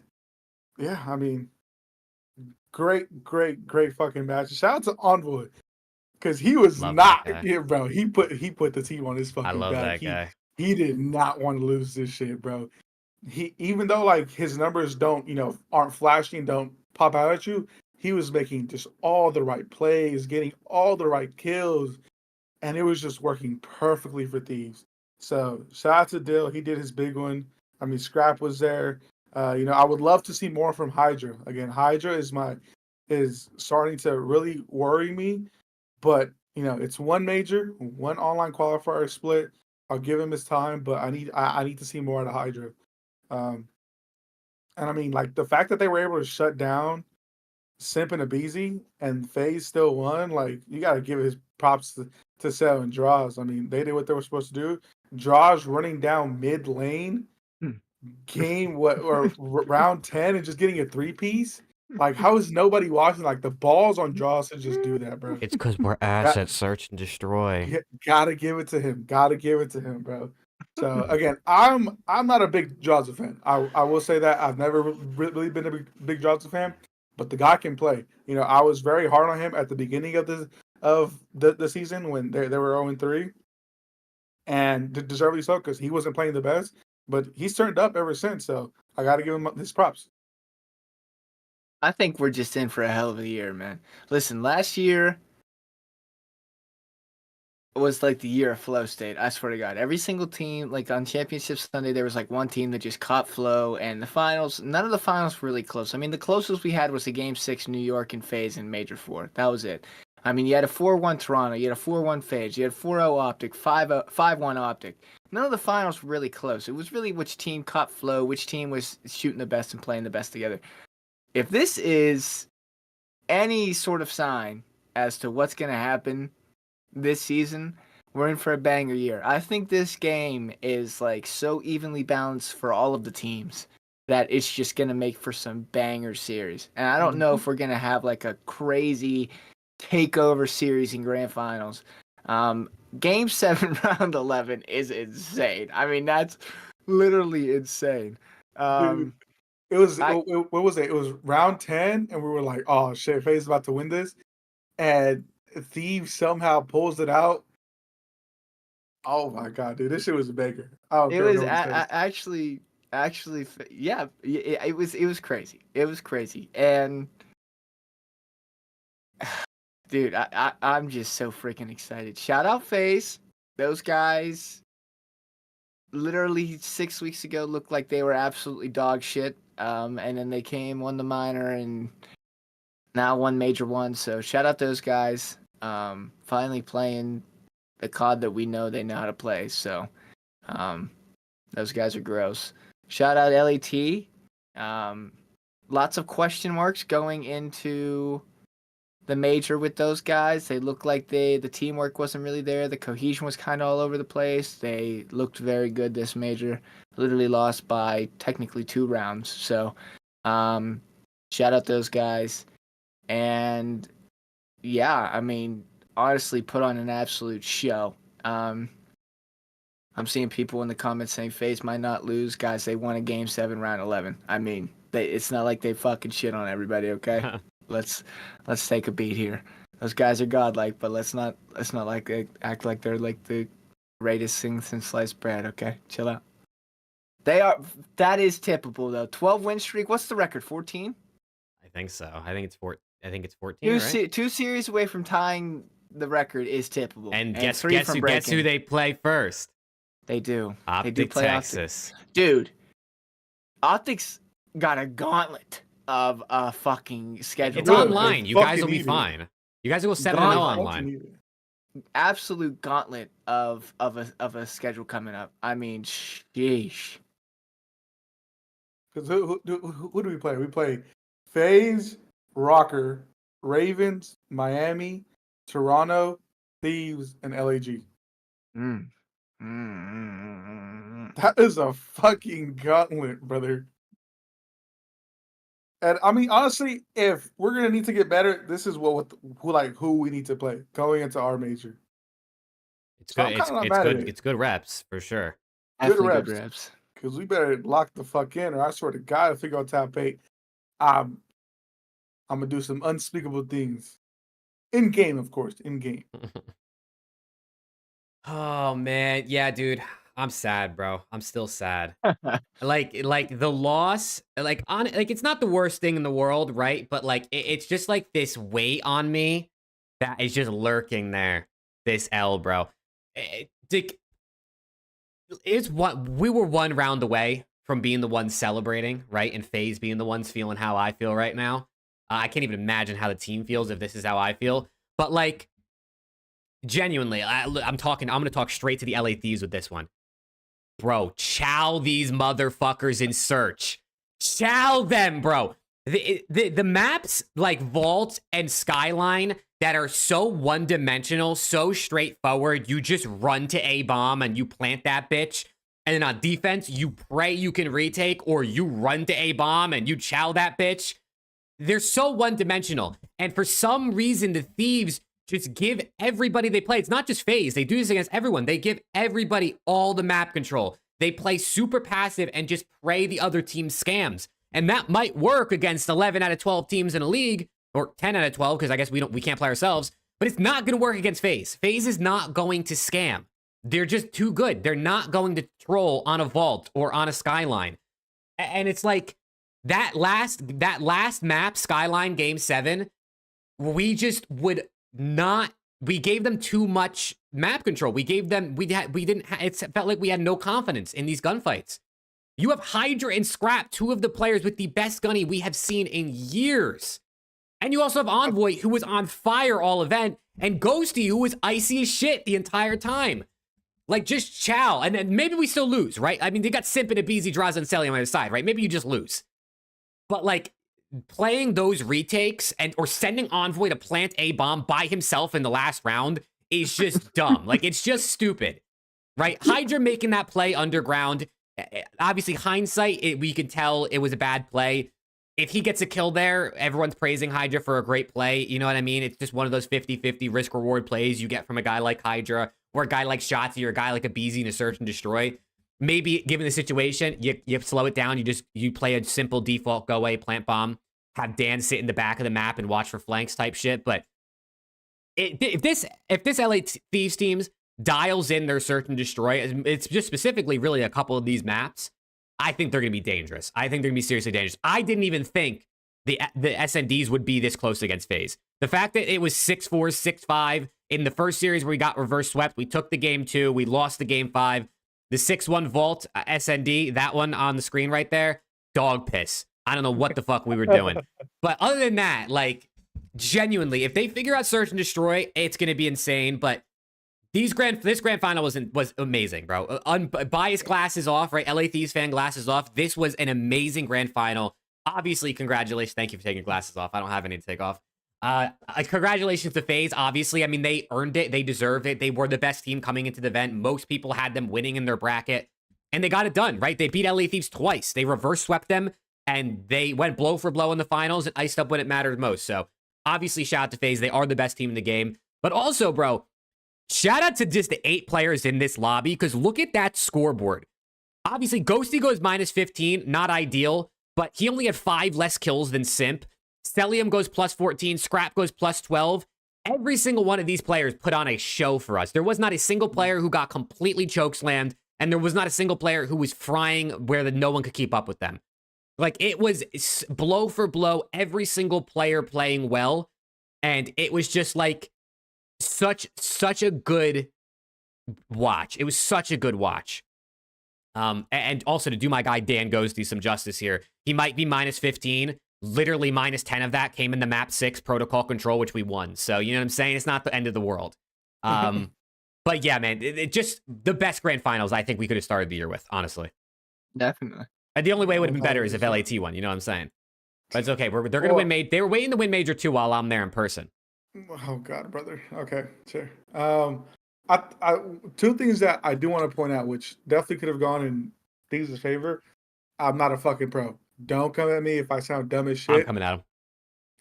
yeah, I mean, great fucking match. Shout out to Envoy. Because he was Love not that guy. here, bro. He put the team on his I fucking love back. that guy. He did not want to lose this shit, bro. He, even though like his numbers aren't flashy and don't pop out at you, he was making just all the right plays, getting all the right kills, and it was just working perfectly for Thieves. So shout out to Dill. He did his big one. I mean, Scrap was there. You know, I would love to see more from Hydra. Again, Hydra is starting to really worry me But it's one major, one online qualifier split. I'll give him his time, but I need to see more out of Hydra. Um, and I mean, like the fact that they were able to shut down Simp and Abizi and FaZe still won, like you got to give his props to Cell and Draws. I mean, they did what they were supposed to do. Draws running down mid lane, game or round 10 and just getting a 3-piece. Like, how is nobody watching? Like the balls on Draws to just do that, bro. It's because we're ass at search and destroy. Gotta give it to him. Gotta give it to him, bro. So again, I'm not a big Johnson fan. I will say that I've never really been a big Johnson fan, but the guy can play. I was very hard on him at the beginning of the season when they were 0-3, and deservedly so because he wasn't playing the best. But he's turned up ever since. So I got to give him his props. I think we're just in for a hell of a year, man. Listen, last year was like the year of flow state. I swear to God, every single team, like on Championship Sunday, there was like one team that just caught flow, and the finals, none of the finals were really close. I mean, the closest we had was the Game 6 New York and FaZe in Major 4. That was it. I mean, you had a 4-1 Toronto, you had a 4-1 FaZe, you had 4-0 OPTIC, 5-1 OPTIC. None of the finals were really close. It was really which team caught flow, which team was shooting the best and playing the best together. If this is any sort of sign as to what's going to happen this season, we're in for a banger year. I think this game is like so evenly balanced for all of the teams that it's just going to make for some banger series. And I don't know if we're going to have like a crazy takeover series in grand finals. Game 7 round 11 is insane. I mean, that's literally insane. Dude, what was it? It was round 10 and we were like, oh shit, FaZe is about to win this. And Thieves somehow pulls it out. Oh my God, dude, this shit was a banger. It was actually, yeah, it was crazy. It was crazy. And dude, I'm just so freaking excited. Shout out FaZe. Those guys literally 6 weeks ago looked like they were absolutely dog shit. And then they won the minor, and now won major 1. So shout out those guys. Finally playing the COD that we know they know how to play. So those guys are gross. Shout out LAT. Lots of question marks going into the major with those guys. They looked like the teamwork wasn't really there. The cohesion was kind of all over the place. They looked very good this major. Literally lost by technically 2 rounds. So shout out those guys. And yeah, I mean, honestly, put on an absolute show. I'm seeing people in the comments saying FaZe might not lose. Guys, they won a Game 7 round 11. I mean, it's not like they fucking shit on everybody, okay? Let's take a beat here. Those guys are godlike, but let's not like act like they're like the greatest thing since sliced bread, okay? Chill out. That is typical though. 12 win streak. What's the record? 14? I think so. I think it's 14, right? 2 series away from tying the record is typical. And guess who they play first? They do. OPTIC, they do play Texas. OPTIC. Dude, OPTIC's got a gauntlet of a fucking schedule. It's online. You guys will be fine. You guys will go 7-0 online. Absolute gauntlet of a schedule coming up. I mean, sheesh. Because who do we play? We play FaZe, Rocker, Ravens, Miami, Toronto, Thieves, and LAG. That is a fucking gauntlet, brother. And I mean, honestly, if we're gonna need to get better, this is who we need to play going into our major. It's good. It's good. It's good reps for sure. Good reps. Because we better lock the fuck in, or I swear to God, if we go top 8, I'm gonna do some unspeakable things. In game, of course. In game. Oh man, yeah, dude. I'm sad, bro. I'm still sad. like the loss, it's not the worst thing in the world, right? But like it's just like this weight on me that is just lurking there. This L, bro. It's what we were 1 round away from being the ones celebrating, right? And FaZe being the ones feeling how I feel right now. I can't even imagine how the team feels if this is how I feel. But like, genuinely, I'm going to talk straight to the LA Thieves with this one. Bro, chow these motherfuckers in search. Chow them, bro. The maps like Vault and Skyline that are so one-dimensional, so straightforward, you just run to A-bomb and you plant that bitch. And then on defense, you pray you can retake, or you run to A-bomb and you chow that bitch. They're so one-dimensional. And for some reason, the Thieves just give everybody they play. It's not just FaZe. They do this against everyone. They give everybody all the map control. They play super passive and just pray the other team scams. And that might work against 11 out of 12 teams in a league, or 10 out of 12, because I guess we can't play ourselves. But it's not going to work against FaZe. FaZe is not going to scam. They're just too good. They're not going to troll on a Vault or on a Skyline. And it's like that last map, Skyline Game 7, we just would not. We gave them too much map control. It felt like we had no confidence in these gunfights. You have Hydra and Scrap, two of the players with the best gunny we have seen in years. And you also have Envoy, who was on fire all event, and Ghosty, who was icy as shit the entire time. Like, just chow. And then maybe we still lose, right? I mean, they got Simp and Abizi, Draza, and Selly on the other side, right? Maybe you just lose. But, like, playing those retakes or sending Envoy to plant a bomb by himself in the last round is just dumb. Like, it's just stupid, right? Hydra making that play underground. Obviously, hindsight, we can tell it was a bad play. If he gets a kill there, everyone's praising Hydra for a great play. You know what I mean? It's just one of those 50-50 risk-reward plays you get from a guy like Hydra, or a guy like Shotzi, or a guy like Abizi in a search and destroy. Maybe, given the situation, you slow it down. You play a simple default go away, plant bomb, have Dan sit in the back of the map and watch for flanks type shit. But if this LA Thieves teams dials in their search and destroy, it's just specifically really a couple of these maps, I think they're going to be dangerous. I think they're going to be seriously dangerous. I didn't even think the SNDs would be this close against FaZe. The fact that it was 6-4, 6-5 in the first series where we got reverse swept, we took the game 2, we lost the game 5. The 6-1 Vault SND, that one on the screen right there, dog piss. I don't know what the fuck we were doing. But other than that, like, genuinely, if they figure out search and destroy, it's going to be insane. But this grand final was amazing, bro. Unbiased glasses off, right? LA Thieves fan glasses off. This was an amazing grand final. Obviously, congratulations. Thank you for taking glasses off. I don't have any to take off. Congratulations to FaZe. Obviously, I mean, they earned it. They deserved it. They were the best team coming into the event. Most people had them winning in their bracket, and they got it done, right? They beat LA Thieves twice. They reverse swept them, and they went blow for blow in the finals and iced up when it mattered most. So, obviously, shout out to FaZe. They are the best team in the game. But also, bro, shout out to just the 8 players in this lobby, because look at that scoreboard. Obviously, Ghosty goes -15, not ideal, but he only had 5 less kills than Simp. Stellium goes +14, Scrap goes +12. Every single one of these players put on a show for us. There was not a single player who got completely chokeslammed, and there was not a single player who was frying where no one could keep up with them. Like, it was blow for blow, every single player playing well, and it was just like such a good watch. It was such a good watch. And also to do my guy Dan Ghosty some justice here, he might be -15. Literally -10 of that came in the map 6 protocol control, which we won. So, you know what I'm saying? It's not the end of the world. But yeah, man, it just the best grand finals I think we could have started the year with, honestly. Definitely. And the only way it would have been better is if LAT won, you know what I'm saying? But it's okay. They're going to win major. They were waiting to win major 2 while I'm there in person. Oh God, brother. Okay, sure. I 2 things that I do want to point out, which definitely could have gone in Thieves' favor. I'm not a fucking pro. Don't come at me if I sound dumb as shit. I'm coming at him.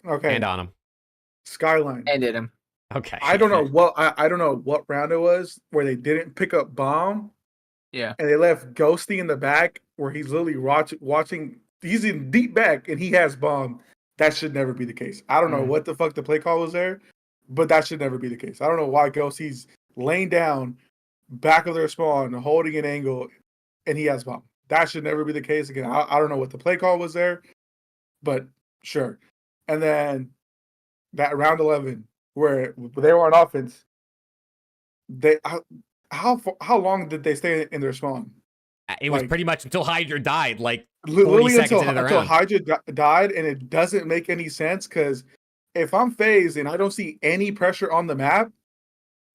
Okay. And on him. Skyline. And did him. Okay. I don't know what round it was where they didn't pick up bomb. Yeah. And they left Ghosty in the back where he's literally watching. He's in deep back and he has bomb. That should never be the case. I don't know what the fuck the play call was there, but that should never be the case. I don't know why Ghosty's laying down back of their spawn, holding an angle, and he has bomb. That should never be the case. Again, I don't know what the play call was there, but sure. And then that round 11 where they were on offense, how long did they stay in their spawn? It was pretty much until Hydra died, like 40 literally seconds into the until round. Hydra died, and it doesn't make any sense because if I'm FaZe and I don't see any pressure on the map,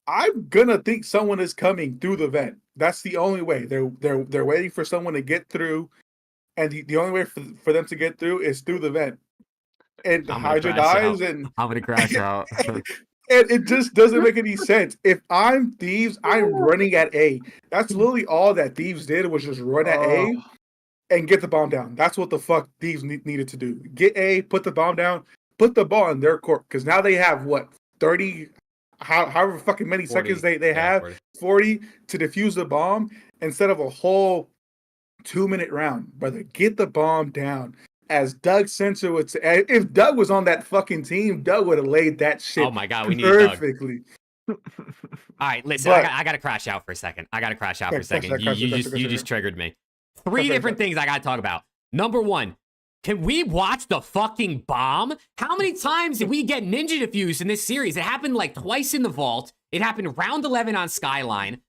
I'm gonna think someone is coming through the vent. That's the only way. They're waiting for someone to get through, and the only way for them to get through is through the vent. And I'm gonna Hydra crash out. dies, and I'm gonna crash out. and it just doesn't make any sense. If I'm Thieves, I'm running at A. That's literally all that Thieves did was just run at A and get the bomb down. That's what the fuck Thieves needed to do. Get A, put the bomb down, put the ball in their court. Because now they have, what, 30, however fucking many 40, seconds they have, 40 to defuse the bomb instead of a whole 2-minute round. Brother, get the bomb down. As Doug Sensor would say, if Doug was on that fucking team, Doug would have laid that shit Oh my god, we need perfectly. Doug. All right, listen, But- I gotta crash out for a second. Crash You just triggered me. Three different things I gotta talk about. Number one, can we watch the fucking bomb? How many times did we get ninja diffused in this series? It happened like twice in the vault. It happened round 11 on Skyline.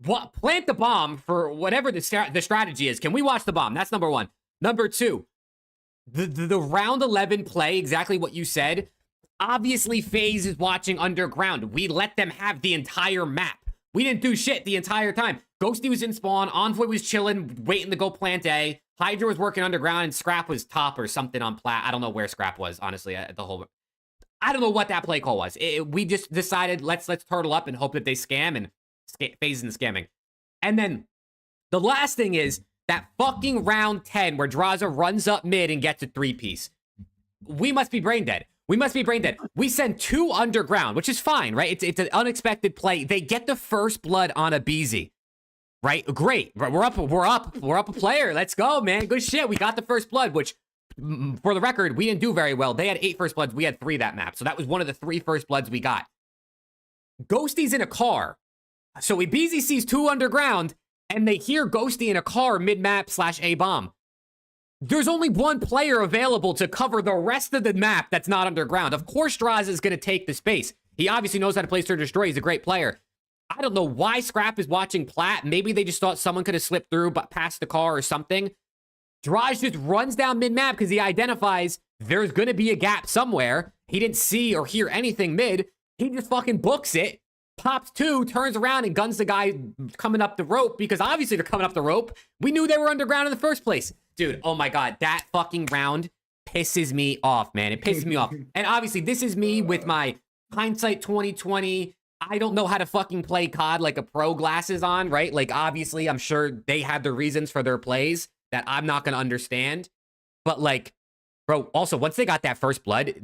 What? Plant the bomb for whatever the strategy is. Can we watch the bomb? That's number one. Number two, the round 11 play, exactly what you said. Obviously, FaZe is watching underground. We let them have the entire map. We didn't do shit the entire time. Ghosty was in spawn. Envoy was chilling, waiting to go plant A. Hydra was working underground, and Scrap was top or something on plat. I don't know where Scrap was, honestly, at the whole... I don't know what that play call was. We just decided, let's turtle up and hope that they scam, and FaZe in scamming. And then the last thing is that fucking round 10 where Draza runs up mid and gets a 3-piece. We must be brain dead. We send 2 underground, which is fine, right? It's an unexpected play. They get the first blood on a BZ, right? Great. We're up a player. Let's go, man. Good shit. We got the first blood, which, for the record, we didn't do very well. They had 8 first bloods. We had 3 that map. So that was one of the 3 first bloods we got. Ghosty's in a car. So we BZ sees 2 underground, and they hear Ghosty in a car mid-map /A bomb. There's only 1 player available to cover the rest of the map that's not underground. Of course, Draza is going to take the space. He obviously knows how to play Search and Destroy. He's a great player. I don't know why Scrap is watching Plat. Maybe they just thought someone could have slipped through but past the car or something. Draj just runs down mid-map because he identifies there's going to be a gap somewhere. He didn't see or hear anything mid. He just fucking books it, pops 2, turns around and guns the guy coming up the rope because obviously they're coming up the rope. We knew they were underground in the first place. Dude, oh my god, that fucking round pisses me off, man. It pisses me off. And obviously, this is me with my hindsight 2020. I don't know how to fucking play COD like a pro glasses on, right? Like, obviously, I'm sure they had their reasons for their plays that I'm not going to understand. But, like, bro, also, once they got that first blood,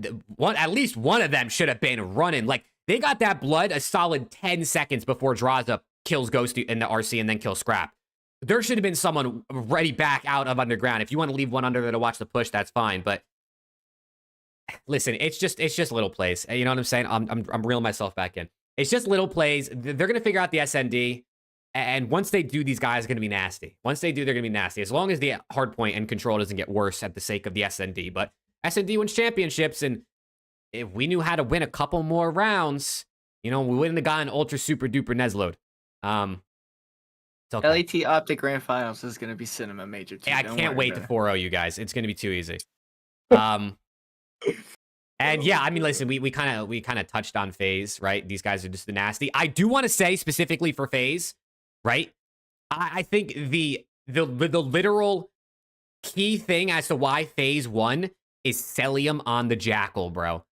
at least one of them should have been running. Like, they got that blood a solid 10 seconds before Draza kills Ghosty in the RC and then kills Scrap. There should have been someone ready back out of underground. If you want to leave one under there to watch the push, that's fine. But listen, it's just little plays. You know what I'm saying? I'm reeling myself back in. It's just little plays. They're gonna figure out the SND, and once they do, these guys are gonna be nasty. Once they do, they're gonna be nasty. As long as the hard point and control doesn't get worse at the sake of the SND. But SND wins championships, and if we knew how to win a couple more rounds, you know, we wouldn't have gotten ultra super duper Nesload. Okay. LAT Optic Grand Finals is going to be cinema major too. Yeah, I can't wait to 4-0 you guys. It's going to be too easy. And yeah, I mean, listen, we kind of touched on FaZe, right? These guys are just the nasty. I do want to say specifically for FaZe, right? I think the literal key thing as to why FaZe won is Celium on the Jackal, bro.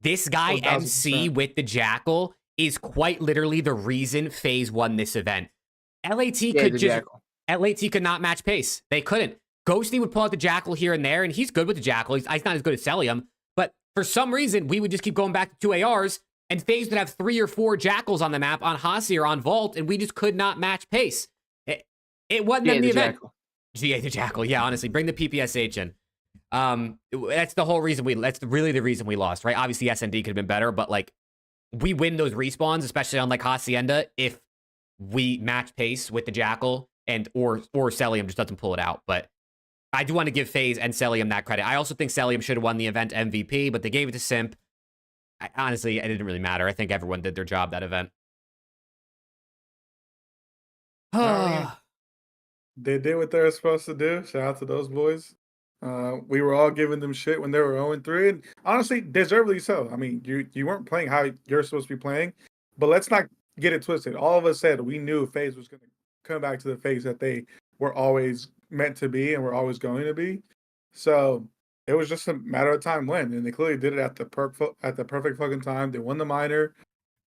This guy 1000%. MC with the Jackal is quite literally the reason FaZe won this event. LAT could not match pace. They couldn't. Ghosty would pull out the Jackal here and there, and he's good with the Jackal. He's not as good as Celium, but for some reason, we would just keep going back to 2 ARs, and FaZe would have 3 or 4 Jackals on the map, on Hasi or on Vault, and we just could not match pace. It wasn't in the event. GA the Jackal. Yeah, honestly, bring the PPSH in. That's the whole reason that's really the reason we lost, right? Obviously, SND could have been better, but like, we win those respawns, especially on like Hacienda, if we match pace with the Jackal and or Celium just doesn't pull it out. But I do want to give FaZe and Celium that credit. I also think Celium should have won the event MVP, but they gave it to Simp. Honestly, it didn't really matter. I think everyone did their job that event. They did what they were supposed to do. Shout out to those boys. We were all giving them shit when they were 0-3, and honestly, deservedly so. I mean, you weren't playing how you're supposed to be playing, But let's not get it twisted. All of us said we knew FaZe was going to come back to the FaZe that they were always meant to be and were always going to be. So it was just a matter of time when, and they clearly did it at the perfect fucking time. They won the minor.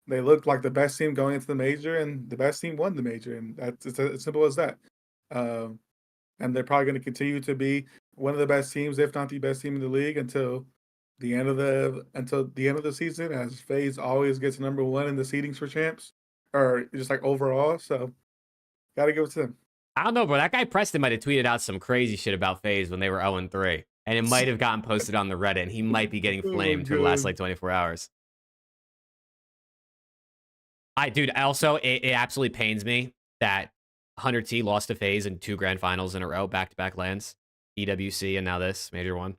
They looked like the best team going into the major, and the best team won the major, and that's it's as simple as that. And they're probably going to continue to be one of the best teams, if not the best team in the league, until the end of the season, as FaZe always gets number one in the seedings for champs, or just like overall. So, gotta give it to them. I don't know, bro. That guy Preston might have tweeted out some crazy shit about FaZe when they were 0-3. And it might have gotten posted on the Reddit, and he might be getting flamed for the last, like, 24 hours. Dude, also, it absolutely pains me that 100T lost to FaZe in 2 grand finals in a row, back-to-back lands. EWC, and now this, Major 1. It's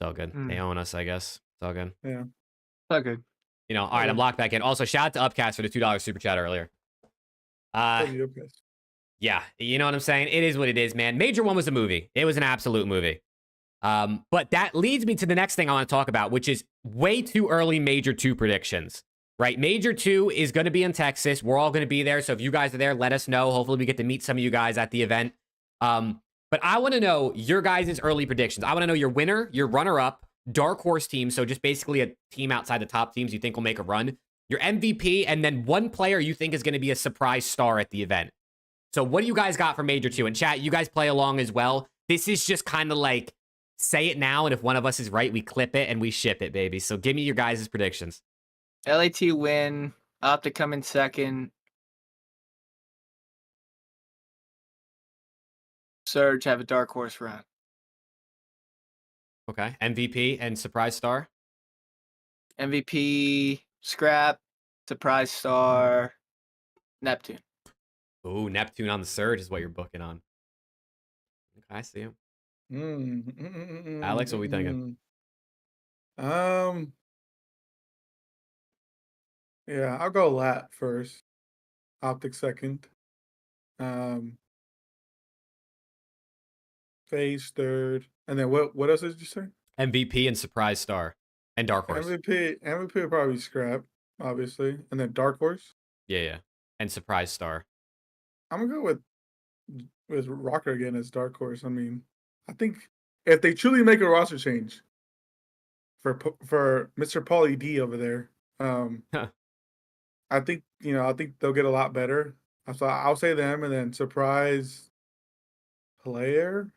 all good. They own us, I guess. It's all good. Yeah. All good. You know, all right, I'm locked back in. Also, shout out to Upcast for the $2 super chat earlier. Yeah, you know what I'm saying? It is what it is, man. Major 1 was a movie. It was an absolute movie. But that leads me to the next thing I want to talk about, which is way too early Major 2 predictions, right? Major 2 is going to be in Texas. We're all going to be there. So if you guys are there, let us know. Hopefully we get to meet some of you guys at the event. But I want to know your guys' early predictions. I want to know your winner, your runner-up, dark horse team, so just basically a team outside the top teams you think will make a run, your MVP, and then one player you think is going to be a surprise star at the event. So what do you guys got for Major 2? And chat, you guys play along as well. This is just kind of like, say it now, and if one of us is right, we clip it and we ship it, baby. So give me your guys' predictions. LAT win. OPTIC come in second. Surge have a dark horse run. Okay. MVP and surprise star? MVP, Scrap, surprise star, Neptune. Ooh, Neptune on the surge is what you're booking on. Okay, I see him. Alex, what are we thinking? Yeah, I'll go Lat first. OPTIC second. FaZe third. And then what else did you say? MVP and surprise star. And dark horse. MVP would probably be Scrap, obviously. And then dark horse. Yeah. And surprise star. I'm gonna go with Rocker again as dark horse. I mean, I think if they truly make a roster change for Mr. Paulie D over there, I think they'll get a lot better. So I'll say them, and then surprise player.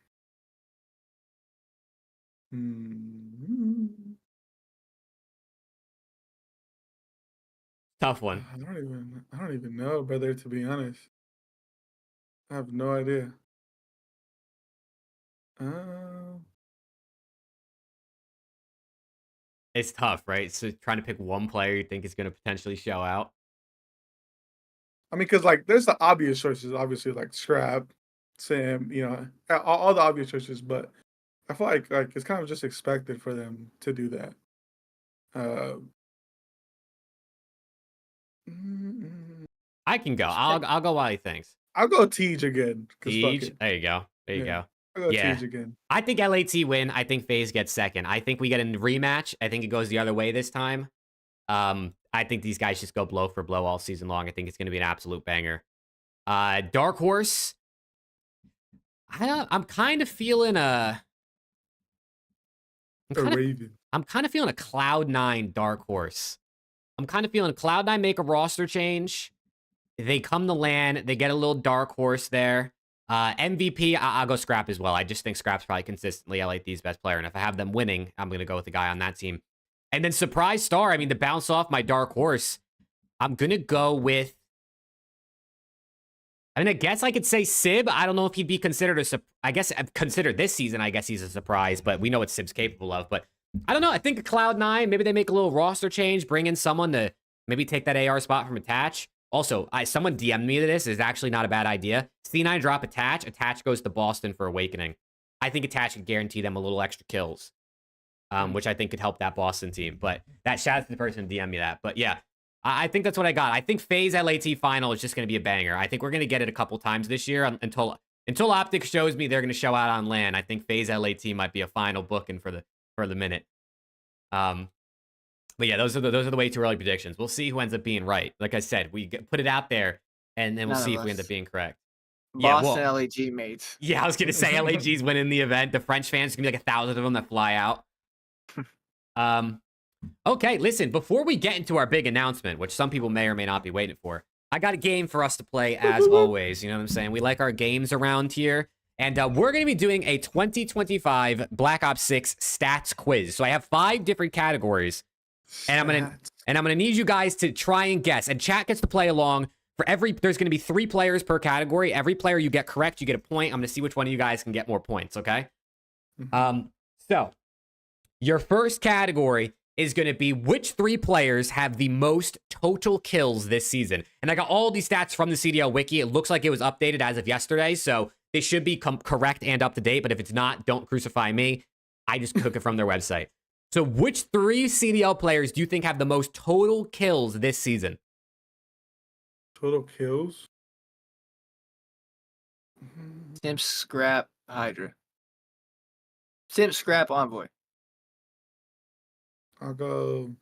Tough one. I don't even know, brother, to be honest. I have no idea. It's tough, right? So trying to pick one player you think is going to potentially show out. I mean, because like there's the obvious choices, obviously like Scrap, Sam, all the obvious choices, but I feel like it's kind of just expected for them to do that. I can go. I'll go while he thinks. I'll go Tej again. Tej? There you go. There you go. I'll go Tej again. I think LAT win. I think FaZe gets second. I think we get a rematch. I think it goes the other way this time. I think these guys just go blow for blow all season long. I think it's going to be an absolute banger. Dark Horse. I'm kind of feeling I'm kind of feeling a Cloud9 Dark Horse. I'm kind of feeling Cloud9 make a roster change. They come to LAN. They get a little Dark Horse there. MVP, I'll go Scrap as well. I just think Scrap's probably consistently LAT's best player. And if I have them winning, I'm going to go with the guy on that team. And then surprise star, I mean, to bounce off my Dark Horse, I'm going to go with... I mean, I guess I could say Sib. I don't know if he'd be considered I guess considered this season, I guess he's a surprise, but we know what Sib's capable of. But I don't know. I think a Cloud9, maybe they make a little roster change, bring in someone to maybe take that AR spot from Attach. Also, someone DM'd me to this. Is actually not a bad idea. C9 drop Attach. Attach goes to Boston for Awakening. I think Attach could guarantee them a little extra kills, which I think could help that Boston team. But that shout out to the person who DM'd me that. But yeah, I think that's what I got. I think FaZe LAT final is just going to be a banger. I think we're going to get it a couple times this year until OPTIC shows me they're going to show out on LAN. I think FaZe LAT might be a final booking for the minute. But yeah, those are the way too early predictions. We'll see who ends up being right. Like I said, put it out there, and then we'll None see of if we end us. up being correct. Yeah, Boston well, LAG mates. yeah, I was gonna say LAG's winning the event. The French fans gonna be like 1,000 of them that fly out. Okay, listen. Before we get into our big announcement, which some people may or may not be waiting for, I got a game for us to play as always. You know what I'm saying? We like our games around here. And we're going to be doing a 2025 Black Ops 6 stats quiz. So I have 5 different categories, and I'm gonna need you guys to try and guess. And chat gets to play along. There's going to be 3 players per category. Every player you get correct, you get a point. I'm going to see which one of you guys can get more points. Okay. So your first category is going to be which 3 players have the most total kills this season. And I got all these stats from the CDL wiki. It looks like it was updated as of yesterday, so they should be correct and up to date. But if it's not, don't crucify me. I just took it from their website. So which 3 CDL players do you think have the most total kills this season? Total kills? Simp, Scrap, Hydra. Simp, Scrap, Envoy. I'll go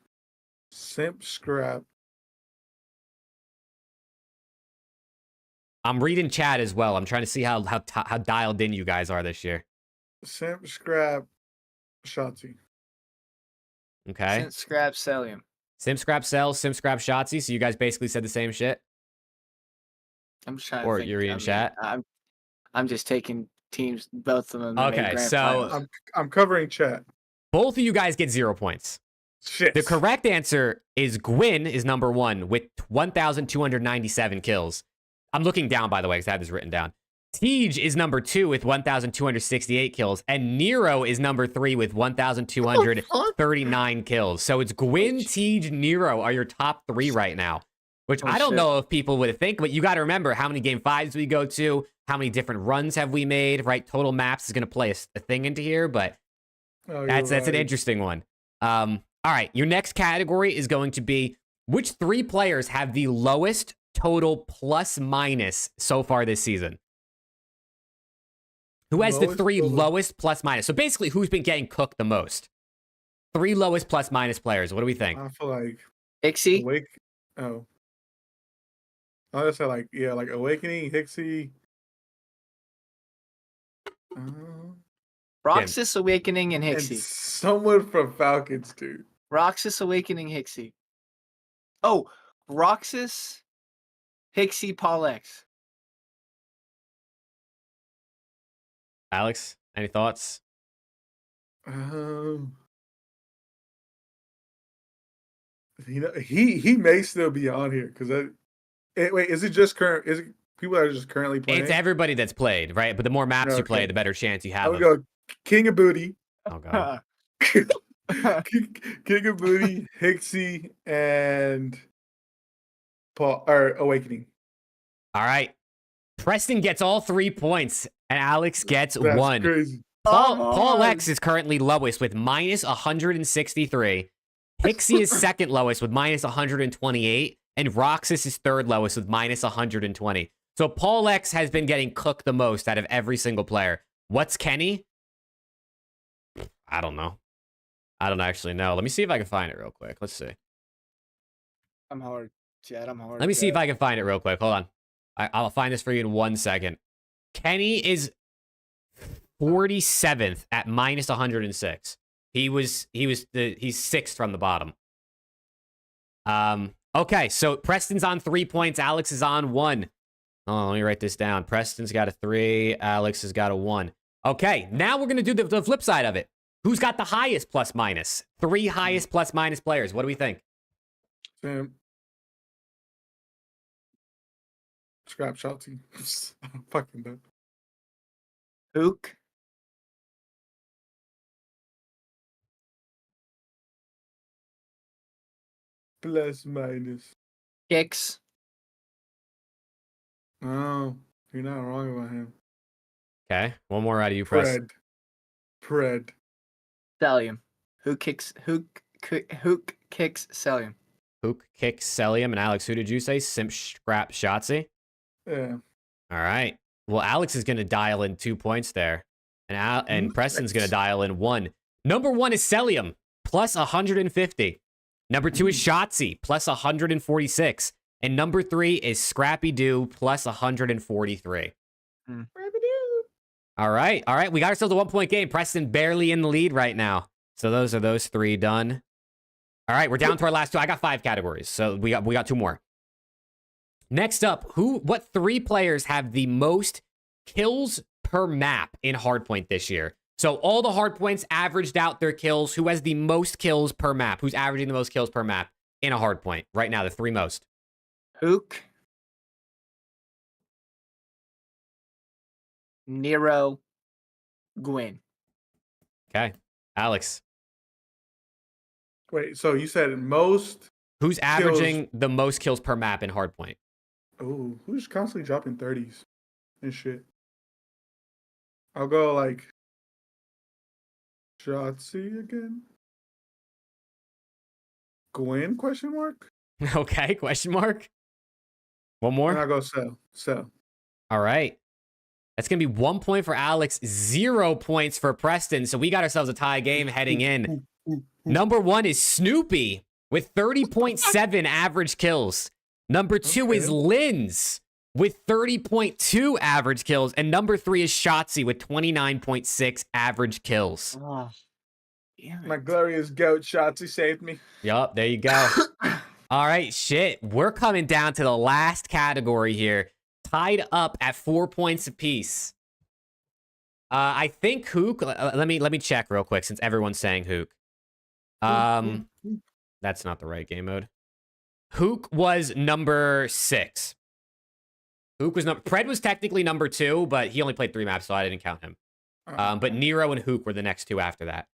Simp, Scrap. I'm reading chat as well. I'm trying to see how dialed in you guys are this year. Simp, Scrap, Shotzi. Okay. Simp, Scrap, Celium. Simp, Scrap, Cell, Simp, Scrap, Shotzi. So you guys basically said the same shit? I'm just trying Or to think. you're reading chat? I'm just taking teams, both of them. Okay, so I'm covering chat. both of you guys get 0 points. Shit. The correct answer is Gwyn is number 1 with 1,297 kills. I'm looking down, by the way, because I have this written down. Tej is number 2 with 1,268 kills, and Nero is number 3 with 1,239 kills. So it's Gwyn, Tej, Nero are your top 3 right now, which I don't know if people would think, but you got to remember how many game 5s we go to, how many different runs have we made, right? Total maps is going to play a thing into here, but that's an interesting one. All right, your next category is going to be which 3 players have the lowest total plus minus so far this season? Who has the 3 lowest plus minus? So basically, who's been getting cooked the most? 3 lowest plus minus players. What do we think? I feel like Ixie. Oh. I would say like Awakening, Hixie. Roxas, Awakening, and And Hixie. someone from Falcons, dude. Roxas, Awakening, Hixie. Oh, Roxas, Hixie, Paul X. Alex, any thoughts? He may still be on here because wait, is it just current? Is it people that are just currently playing? It's everybody that's played, right? But the more maps you play, the better chance you have. I would go King of Booty. Oh god. King of Booty, Hixie, and Paul or Awakening. All right. Preston gets all 3 points, and Alex gets That's 1. Crazy. Paul X is currently lowest with minus 163. Hixie is second lowest with minus 128, and Roxas is third lowest with minus 120. So Paul X has been getting cooked the most out of every single player. What's Kenny? I don't know. I don't actually know. Let me see if I can find it real quick. Let's see. I'm hard. Chad, I'm hard. Let me see if I can find it real quick. Hold on. I'll find this for you in 1 second. Kenny is 47th at minus 106. He's 6th from the bottom. Okay, so Preston's on 3 points. Alex is on 1. Oh, let me write this down. Preston's got a 3. Alex has got a 1. Okay, now we're gonna do the flip side of it. Who's got the highest plus minus? 3 highest plus minus players. What do we think? Scrap Shotzi. Fucking done. Hook. Plus minus. Kicks. Oh, you're not wrong about him. Okay, one more out of you, Preston. Pred. Celium. Who kicks Celium? Hook kicks Celium, and Alex, who did you say? Simp Scrap Shotzi? Yeah. All right. Well, Alex is going to dial in 2 points there, and Preston's going to dial in 1. Number 1 is Celium, plus 150. Number 2 is Shotzi, plus 146. And number 3 is Scrappy Doo, plus 143. All right. All right. We got ourselves a 1-point game. Preston barely in the lead right now. So those are those 3 done. All right. We're down to our last 2. I got 5 categories. So we got 2 more. Next up, what 3 players have the most kills per map in Hardpoint this year? So all the Hardpoints averaged out their kills. Who has the most kills per map? Who's averaging the most kills per map in a Hardpoint right now? The 3 most. HAVOK, Nero, Gwyn. Okay. Alex. Wait, so you said most? Who's averaging the most kills per map in Hardpoint? Oh, who's constantly dropping 30s and shit? I'll go like Shotzi again. Gwyn, question mark? Okay, question mark. One more? And I'll go Cell. All right. That's going to be 1 point for Alex, 0 points for Preston. So we got ourselves a tie game heading in. Number 1 is Snoopy with 30.7 average kills. Number 2 is Linz with 30.2 average kills. And number 3 is Shotzi with 29.6 average kills. Oh, My glorious goat Shotzi saved me. Yup, there you go. All right, shit. We're coming down to the last category here. Tied up at 4 points apiece. I think Hook. Let me check real quick since everyone's saying Hook. That's not the right game mode. Hook was number 6. Hook was Pred was technically number 2, but he only played 3 maps, so I didn't count him. But Nero and Hook were the next 2 after that.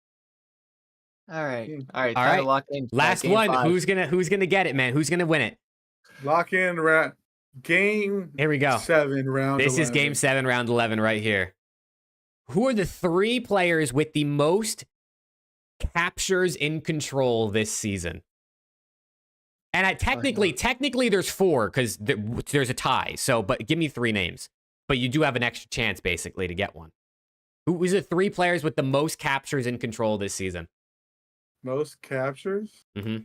All right. All right. Lock in. Last one. 5. Who's gonna get it, man? Who's gonna win it? Lock in game. Here we go. 7 round. This 11. is game 7, round 11 right here. Who are the 3 players with the most captures in control this season? And technically there's 4 because there's a tie. So, but give me 3 names. But you do have an extra chance basically to get one. Who was the 3 players with the most captures in control this season? Most captures? Mm-hmm.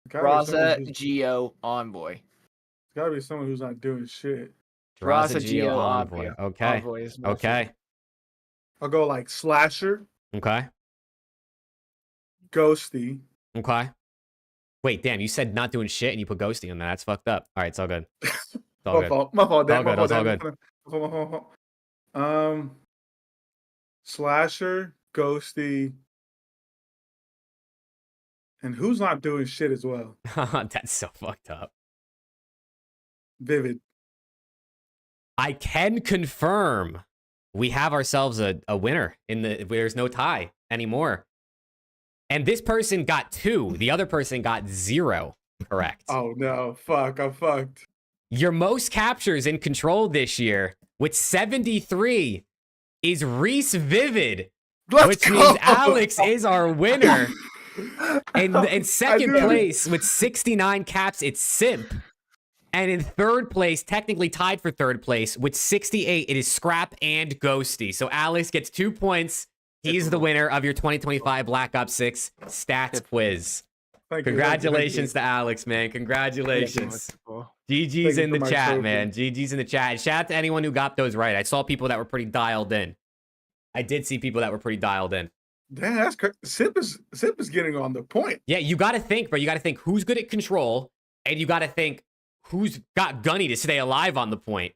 Raza, Geo, Envoy. It's gotta be someone who's not doing shit. Raza, Geo, Envoy. Okay. Envoy is Okay. I'll go like Slasher, Okay. Ghosty. Okay. Wait, damn, you said not doing shit and you put Ghosty on that. That's fucked up. All right, it's all good. It's all My good. fault. My fault. All My good, fault. it's all good. Slasher, Ghosty, and who's not doing shit as well? That's so fucked up. Vivid. I can confirm we have ourselves a winner there's no tie anymore. And this person got 2. The other person got 0 correct. Oh no, fuck, I'm fucked. Your most captures in control this year with 73 is Reese Vivid, which means Alex is our winner. And in second place with 69 caps, it's Simp. And in third place, technically tied for third place, with 68, it is Scrap and Ghosty. So Alex gets 2 points. He's the winner of your 2025 Black Ops 6 stats quiz. Congratulations to Alex, man. Congratulations. GG's in the chat, man. GG's in the chat. And shout out to anyone who got those right. I saw people that were pretty dialed in. I did see people that were pretty dialed in. Damn, that's Simp is getting on the point. Yeah, you got to think, bro. You got to think who's good at control, and you got to think who's got Gunny to stay alive on the point.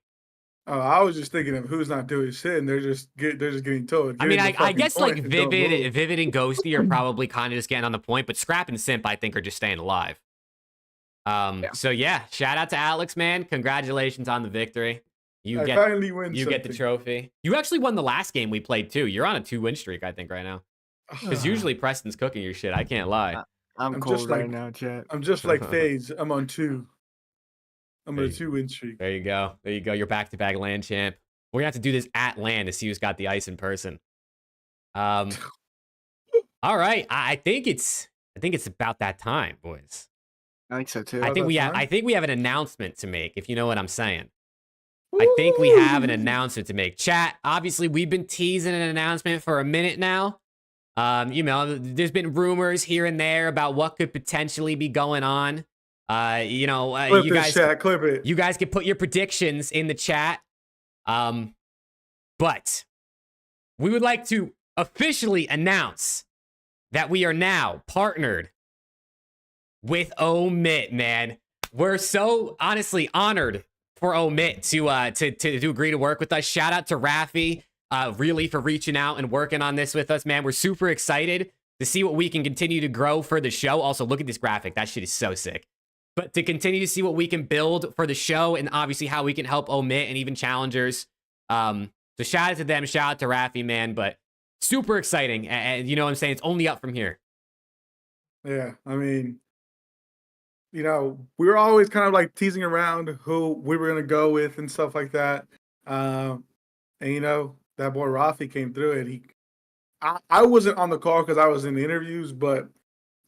Oh, I was just thinking of who's not doing shit, and they're just getting told. I mean, I guess like Vivid and Ghosty are probably kind of just getting on the point, but Scrap and Simp, I think, are just staying alive. So yeah, shout out to Alex, man. Congratulations on the victory. You get the trophy. You actually won the last game we played too. You're on a 2-win streak, I think, right now. Because usually Preston's cooking your shit. I can't lie. I'm cold right now, chat. I'm just like FAZE. I'm on 2. I'm on a 2-win streak. There you go. There you go. You're back-to-back LAN champ. We're gonna have to do this at LAN to see who's got the ice in person. All right. I think it's about that time, boys. I think so too. I think we have an announcement to make, if you know what I'm saying. I think we have an announcement to make. Chat, obviously, we've been teasing an announcement for a minute now. You know, there's been rumors here and there about what could potentially be going on. You know, Clip this chat, clip it. you guys can put your predictions in the chat. But we would like to officially announce that we are now partnered with Omit, man. We're so honestly honored for Omit to agree to work with us. Shout out to Rafi, really for reaching out and working on this with us, man. We're super excited to see what we can continue to grow for the show. Also, look at this graphic. That shit is so sick. But to continue to see what we can build for the show and obviously how we can help Omit and even challengers. So shout out to them. Shout out to Rafi, man. But super exciting. And you know what I'm saying? It's only up from here. Yeah, I mean, you know, we were always kind of like teasing around who we were going to go with and stuff like that. And, you know, that boy Rafi came through it. I wasn't on the call because I was in the interviews, but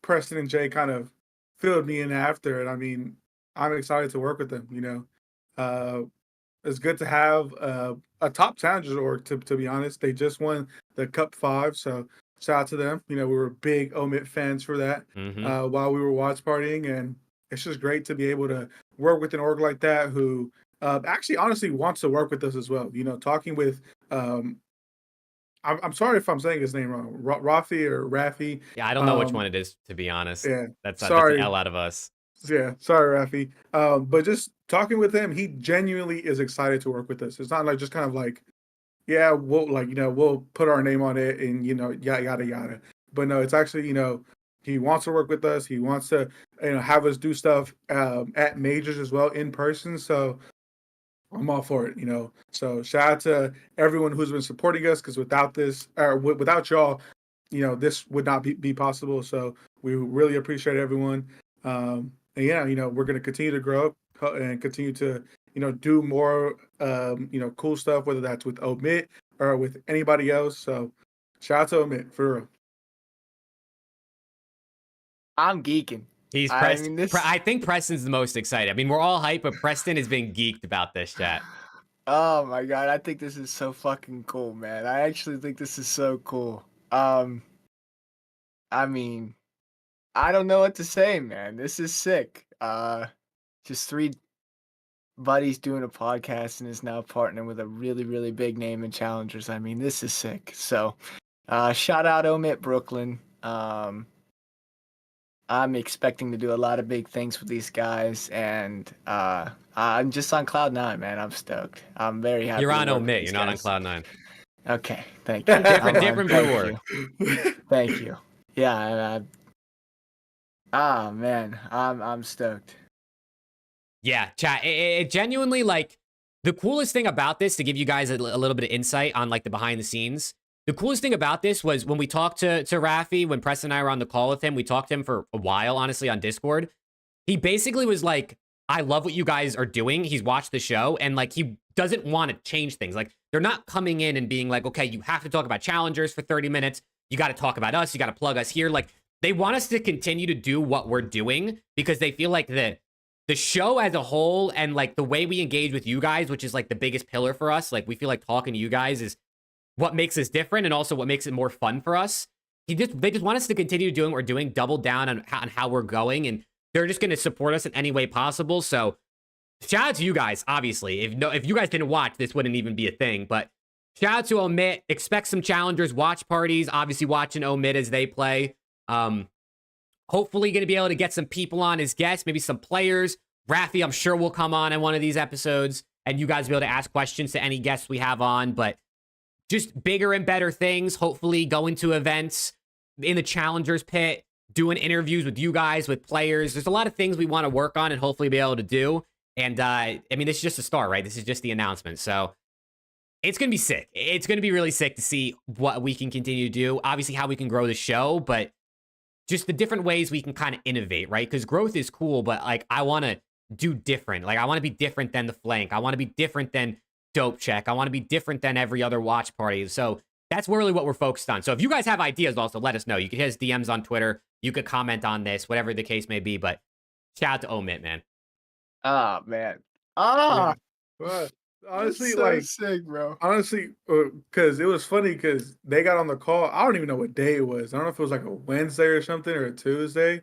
Preston and Jay kind of filled me in after. And I mean, I'm excited to work with them, you know. It's good to have a top challengers org, to be honest. They just won the Cup 5, so shout out to them. You know, we were big Omit fans for that while we were watch partying, and it's just great to be able to work with an org like that who actually honestly wants to work with us as well. You know, talking with I'm sorry if I'm saying his name wrong, Rafi or Rafi. Yeah, I don't know which one it is, to be honest. Yeah, that's sorry. That's an L out of us. Yeah, sorry, Rafi. But just talking with him, he genuinely is excited to work with us. It's not like just kind of like, yeah, we'll like, you know, we'll put our name on it and, you know, yada, yada, yada. But no, it's actually, you know, he wants to work with us. He wants to, you know, have us do stuff at majors as well in person. So I'm all for it, you know. So shout out to everyone who's been supporting us, because without this, or without y'all, you know, this would not be possible. So we really appreciate everyone. And yeah, you know, we're going to continue to grow and continue to, you know, do more, you know, cool stuff, whether that's with Omit or with anybody else. So shout out to Omit, for real. I'm geeking. He's Preston. I think Preston's the most excited. I mean, we're all hyped, but Preston has been geeked about this chat. Oh my god, I think this is so fucking cool, man. I actually think this is so cool. I mean, I don't know what to say, man. This is sick. Just 3 buddies doing a podcast and is now partnering with a really, really big name in challengers. I mean, this is sick. So, shout out Omit Brooklyn. I'm expecting to do a lot of big things with these guys, and I'm just on cloud 9, man. I'm stoked. I'm very happy. You're on Omit. You're not on cloud 9. Okay, thank you. different blue org. Thank you. Yeah. Man, I'm stoked. Yeah, chat. It genuinely, like, the coolest thing about this, to give you guys a little bit of insight on like the behind the scenes. The coolest thing about this was when we talked to Rafi, when Preston and I were on the call with him, we talked to him for a while, honestly, on Discord. He basically was like, I love what you guys are doing. He's watched the show, and like, he doesn't want to change things. Like, they're not coming in and being like, okay, you have to talk about challengers for 30 minutes. You got to talk about us. You got to plug us here. Like, they want us to continue to do what we're doing because they feel like the show as a whole and like the way we engage with you guys, which is like the biggest pillar for us. Like, we feel like talking to you guys is what makes us different and also what makes it more fun for us. They just want us to continue doing what we're doing, double down on how we're going, and they're just going to support us in any way possible. So shout out to you guys, obviously. If you guys didn't watch, this wouldn't even be a thing. But shout out to Omit. Expect some challengers, watch parties, obviously watching Omit as they play. Hopefully going to be able to get some people on as guests, maybe some players. Rafi, I'm sure, will come on in one of these episodes, and you guys will be able to ask questions to any guests we have on. But just bigger and better things, hopefully going to events in the challengers pit, doing interviews with you guys, with players. There's a lot of things we want to work on and hopefully be able to do. And I mean, this is just a start, right? This is just the announcement. So it's going to be sick. It's going to be really sick to see what we can continue to do. Obviously, how we can grow the show, but just the different ways we can kind of innovate, right? Because growth is cool, but like, I want to do different. Like, I want to be different than the flank. I want to be different than Dope Check. I want to be different than every other watch party. So that's really what we're focused on. So if you guys have ideas, also let us know. You can hit us DMs on Twitter. You could comment on this, whatever the case may be. But shout out to Omit, man. Oh, man. What? Honestly, That's so like sick, bro. honestly, because it was funny because they got on the call. I don't even know what day it was. I don't know if it was like a Wednesday or something or a Tuesday. I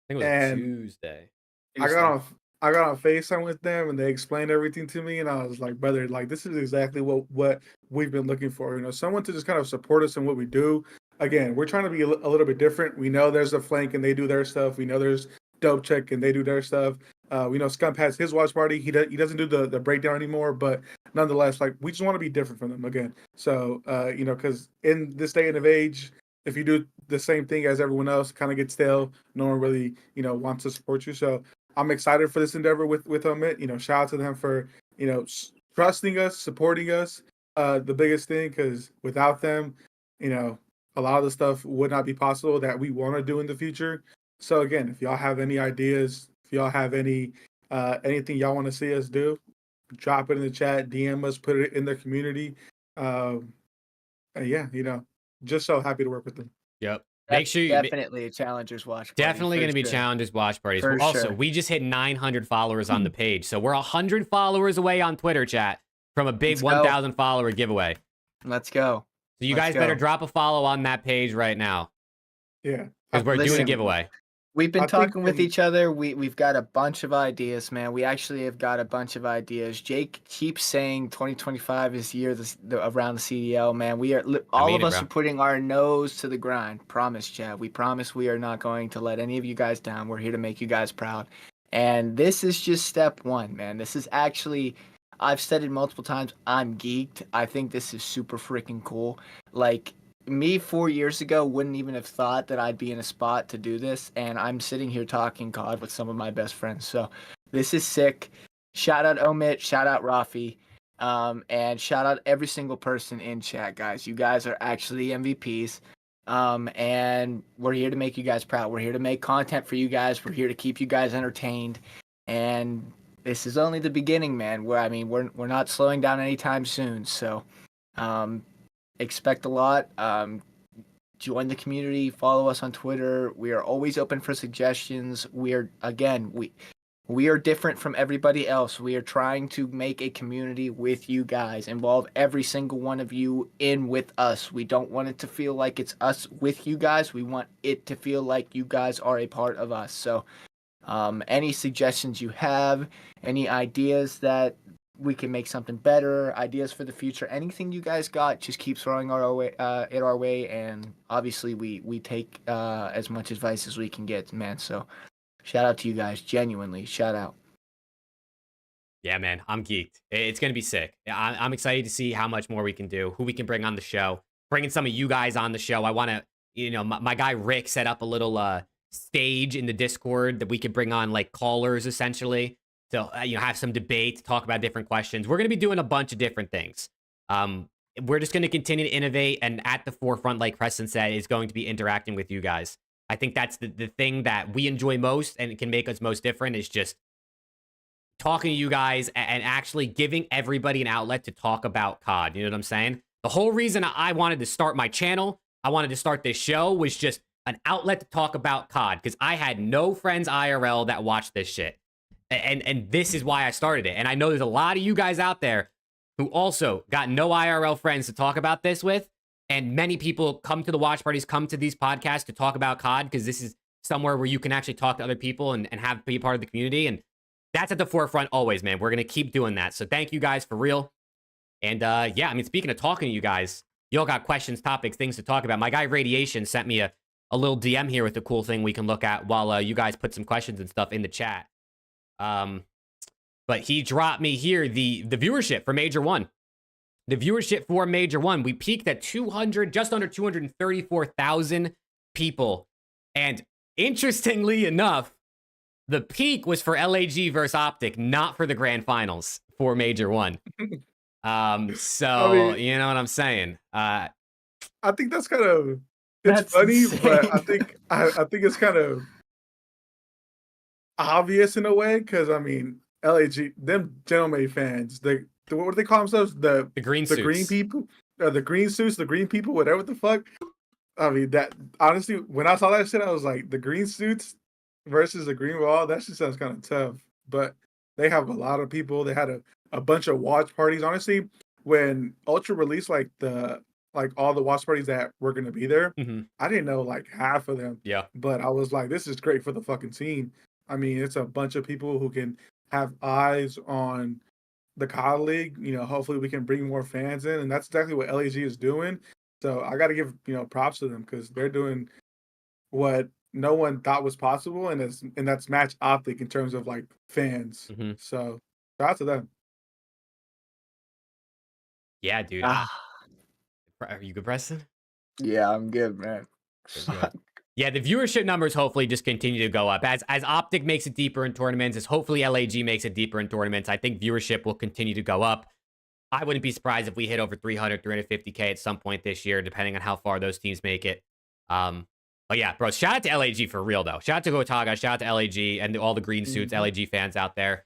think it was a And Tuesday. I got Tuesday. on I got on FaceTime with them and they explained everything to me and I was like, brother, like this is exactly what we've been looking for. You know, someone to just kind of support us in what we do. Again, we're trying to be a little bit different. We know there's a flank and they do their stuff. We know there's dope check and they do their stuff. We know Scump has his watch party. He doesn't do the breakdown anymore, but nonetheless, like we just want to be different from them again. So you know, because in this day and of age, if you do the same thing as everyone else, kind of gets stale. No one really, you know, wants to support you. So I'm excited for this endeavor with Omit. You know, shout out to them for, you know, trusting us, supporting us. The biggest thing, because without them, you know, a lot of the stuff would not be possible that we want to do in the future. So again, if y'all have any ideas, if y'all have any anything y'all want to see us do, drop it in the chat, DM us, put it in the community. And yeah, you know, just so happy to work with them. Yep. Make sure you definitely a challengers watch party. definitely going to be sure. challengers watch parties. For Also, sure. we just hit 900 followers on the page, so we're 100 followers away on Twitter, chat, from a big 1,000 follower giveaway. Let's go. So you guys better drop a follow on that page right now. Yeah, because we're doing a giveaway. We've been talking with each other. We've got a bunch of ideas, man. We actually have got a bunch of ideas. Jake keeps saying 2025 is the year around the CDL, man. We are all of us are putting our nose to the grind. Promise, Chad. We promise we are not going to let any of you guys down. We're here to make you guys proud. And this is just step one, man. This is actually, I've said it multiple times, I'm geeked. I think this is super freaking cool. Like, me 4 years ago wouldn't even have thought that I'd be in a spot to do this, and I'm sitting here talking COD with some of my best friends. So this is sick. Shout out Omit, shout out Rafi, and shout out every single person in chat, guys. You guys are actually MVPs, and we're here to make you guys proud. We're here to make content for you guys. We're here to keep you guys entertained, and this is only the beginning, man. We're not slowing down anytime soon. So, expect a lot. Join the community, follow us on Twitter. We are always open for suggestions. We are different from everybody else. We are trying to make a community with you guys, involve every single one of you in with us. We don't want it to feel like it's us with you guys. We want it to feel like you guys are a part of us. So any suggestions you have, any ideas that we can make something better, ideas for the future, anything you guys got, just keep throwing it our way, and obviously we take as much advice as we can get, man. So shout out to you guys, genuinely, shout out. Yeah, man, I'm geeked. It's gonna be sick. I'm excited to see how much more we can do, who we can bring on the show, bringing some of you guys on the show. I want to, you know, my guy Rick set up a little stage in the Discord that we could bring on like callers essentially. So, you know, have some debate, talk about different questions. We're going to be doing a bunch of different things. We're just going to continue to innovate, and at the forefront, like Preston said, is going to be interacting with you guys. I think that's the thing that we enjoy most and it can make us most different, is just talking to you guys and actually giving everybody an outlet to talk about COD. You know what I'm saying? The whole reason I wanted to start my channel, I wanted to start this show, was just an outlet to talk about COD, because I had no friends IRL that watched this shit. And this is why I started it. And I know there's a lot of you guys out there who also got no IRL friends to talk about this with. And many people come to the watch parties, come to these podcasts to talk about COD, because this is somewhere where you can actually talk to other people and be part of the community. And that's at the forefront always, man. We're going to keep doing that. So thank you guys for real. And yeah, I mean, speaking of talking to you guys, you all got questions, topics, things to talk about. My guy Radiation sent me a little DM here with a cool thing we can look at while you guys put some questions and stuff in the chat. But he dropped me here the viewership for Major 1. The viewership for Major 1, we peaked at just under 234,000 people. And interestingly enough, the peak was for LAG versus OPTIC, not for the grand finals for Major 1. So, I mean, you know what I'm saying? I think that's kind of, it's funny, insane. But I think it's kind of obvious in a way, because I mean, LAG, them gentleman fans, what do they call themselves? The green suits. Green people, the green suits, the green people, whatever the fuck. I mean, that honestly, when I saw that shit, I was like, the green suits versus the green wall. That shit sounds kind of tough. But they have a lot of people. They had a bunch of watch parties. Honestly, when Ultra released all the watch parties that were gonna be there, I didn't know like half of them. Yeah. But I was like, this is great for the fucking scene. I mean, it's a bunch of people who can have eyes on the COD League. Hopefully we can bring more fans in, and that's exactly what LAG is doing. So I got to give props to them because they're doing what no one thought was possible, and that's match optic in terms of like fans. So shout out to them. Yeah, dude. Ah, Are you good, Preston? yeah, I'm good, man. Good. Yeah, the viewership numbers hopefully just continue to go up. As Optic makes it deeper in tournaments, as hopefully LAG makes it deeper in tournaments, I think viewership will continue to go up. I wouldn't be surprised if we hit over 300, 350K at some point this year, depending on how far those teams make it. But yeah, bro, shout out to LAG for real, though. Shout out to Gotaga, shout out to LAG, and all the green suits, LAG fans out there.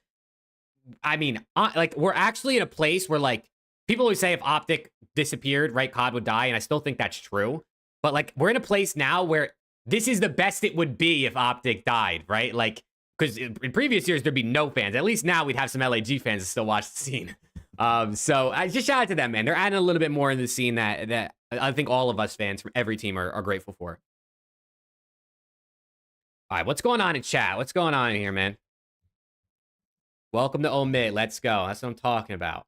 I mean, like, we're actually in a place where, like, people always say if Optic disappeared, right, COD would die, and I still think that's true. But, like, we're in a place now where this is the best it would be if Optic died, right? Like, because in previous years, there'd be no fans. At least now we'd have some LAG fans that still watch the scene. So I just shout out to them, man. They're adding a little bit more in the scene that I think all of us fans from every team are grateful for. All right, what's going on in chat? What's going on in here, man? Welcome to Omid. Let's go. That's what I'm talking about.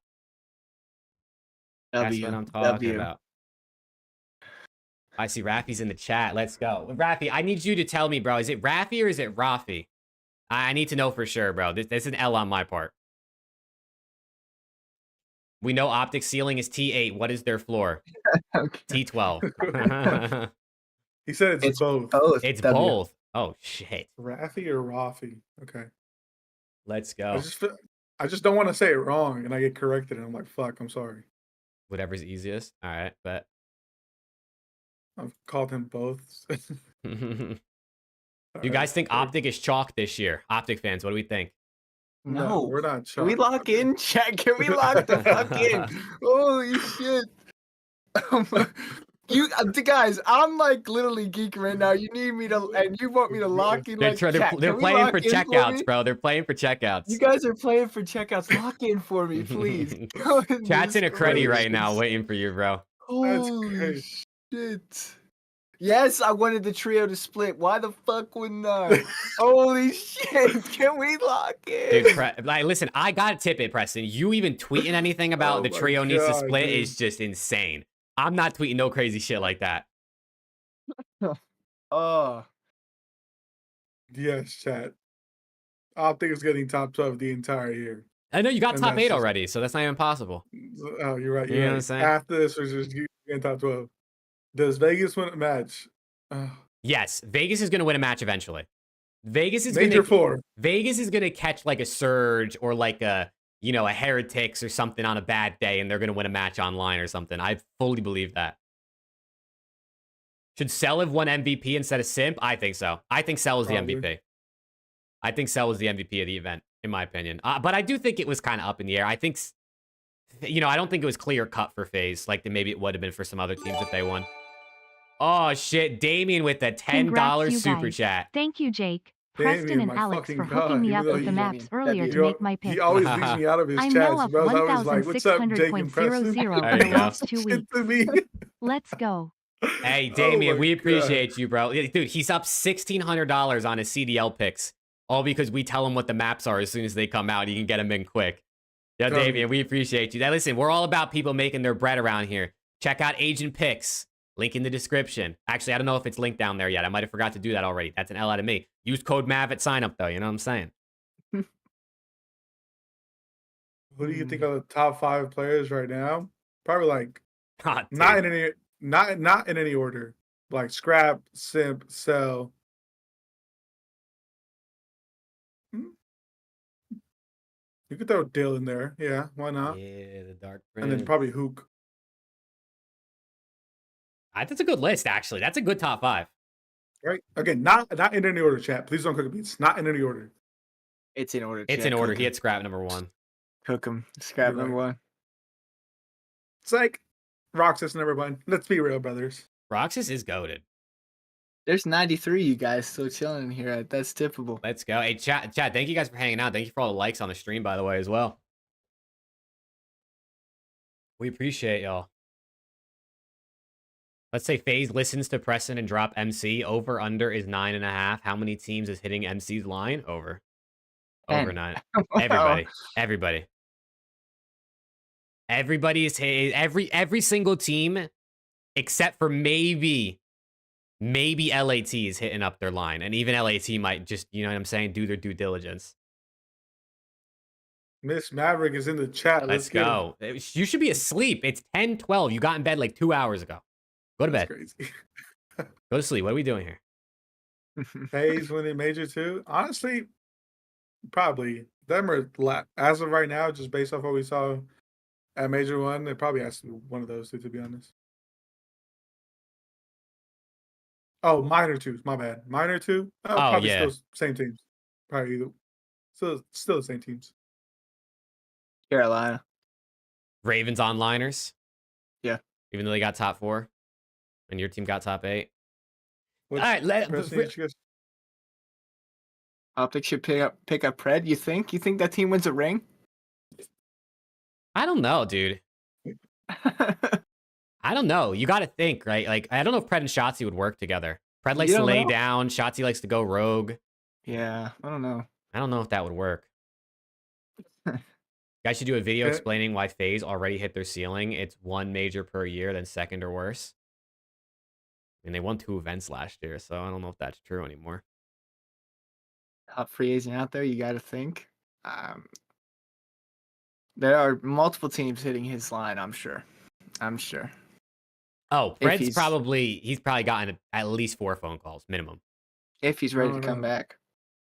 That's what I'm talking about. I see Rafi's in the chat. Let's go. Rafi, I need you to tell me, bro. Is it Rafi or is it Rafi? I need to know for sure, bro. This is an L on my part. We know Optic ceiling is T8. What is their floor? Okay. T12. He said it's both. It's both. Oh, shit. Rafi or Rafi? Okay. Let's go. I just don't want to say it wrong, and I get corrected, and I'm like, fuck, I'm sorry. Whatever's easiest. All right, but I've called him both. Do you guys think Optic is chalk this year? Optic fans, what do we think? No, we're not chalk. Can we lock in? Chat, can we lock the fuck in? Holy shit. Guys, I'm like literally geeking right now. You need me to, and you want me to lock in? They're playing for checkouts, bro. They're playing for checkouts. You guys are playing for checkouts. Lock in for me, please. Chat's in a credit right now, waiting for you, bro. Holy shit. Yes, I wanted the trio to split. Why the fuck wouldn't I? Holy shit. Can we lock in? Dude, listen, I gotta tip it, Preston. You even tweeting anything about the trio needs to split is just insane. I'm not tweeting no crazy shit like that. Oh. Yes, chat. Optic is getting top 12 the entire year. I know you got top 8 already, so that's not even possible. Oh, you're right. You know what I'm saying? After this, we're just getting top 12. Does Vegas win a match? Yes, Vegas is going to win a match eventually. Vegas is Major four. Vegas is going to catch like a Surge or like a Heretics or something on a bad day, and they're going to win a match online or something. I fully believe that. Should Cell have won MVP instead of Simp? I think so. I think Cell is the MVP. I think Cell was the MVP of the event, in my opinion. But I do think it was kind of up in the air. I think, I don't think it was clear cut for FaZe, like maybe it would have been for some other teams if they won. Oh, shit. Damien with the $10 super chat. Thank you, Jake. Preston and Alex for hooking me up with the maps earlier to make my pick. He always leaves me out of his chats. I'm now up bro. 1,600.00 in the last 2 weeks. Let's go. Hey, Damien, we appreciate you, bro. Dude, he's up $1,600 on his CDL picks, all because we tell him what the maps are as soon as they come out. You can get them in quick. Yeah, Damien, we appreciate you. Now, listen, we're all about people making their bread around here. Check out Agent Picks. Link in the description. Actually, I don't know if it's linked down there yet. I might have forgot to do that already. That's an L out of me. Use code MAV at sign up, though. You know what I'm saying? Who do you think are the top 5 players right now? Probably like not in any order. Like Scrap, Simp, Cell. You could throw Dill in there. Yeah, why not? Yeah, the Dark Prince. And then probably Hook. That's a good list, actually. That's a good top 5. Right? Again, not in any order, chat. Please don't cook me. It's not in any order. It's in order. It's in order. He had Scrap number 1. Cook him. Scrap number 1. It's like Roxas number 1. Let's be real, brothers. Roxas is goated. There's 93 you guys still chilling here. That's tippable. Let's go. Hey, chat, thank you guys for hanging out. Thank you for all the likes on the stream, by the way, as well. We appreciate y'all. Let's say FaZe listens to Preston and drop MC. Over under is 9.5. How many teams is hitting MC's line? Over. Over 9. Everybody. Everybody. Everybody is hitting. Every single team, except for maybe LAT is hitting up their line. And even LAT might just, you know what I'm saying, do their due diligence. Miss Maverick is in the chat. Let's go. You should be asleep. It's 10:12. You got in bed like 2 hours ago. Go to bed. Crazy. Go to sleep. What are we doing here? FaZe winning Major 2? Honestly, probably. Them are, as of right now, just based off what we saw at Major 1, it probably has to be one of those two, to be honest. Oh, Minor 2s. My bad. Minor 2? Probably yeah. Still same teams. Probably either. Still the same teams. Carolina. Ravens onliners? Yeah. Even though they got top 4? And your team got top 8? All right, OPTIC should pick up Pred, you think? You think that team wins a ring? I don't know, dude. I don't know. You got to think, right? Like, I don't know if Pred and Shotzi would work together. Pred likes to lay down. Shotzi likes to go rogue. Yeah, I don't know. I don't know if that would work. You guys should do a video explaining why FaZe already hit their ceiling. It's 1 major per year, then second or worse. And they won 2 events last year, so I don't know if that's true anymore. Top free agent out there, you got to think. There are multiple teams hitting his line, I'm sure. Oh, Fred's he's probably gotten at least 4 phone calls, minimum. If he's ready to come back.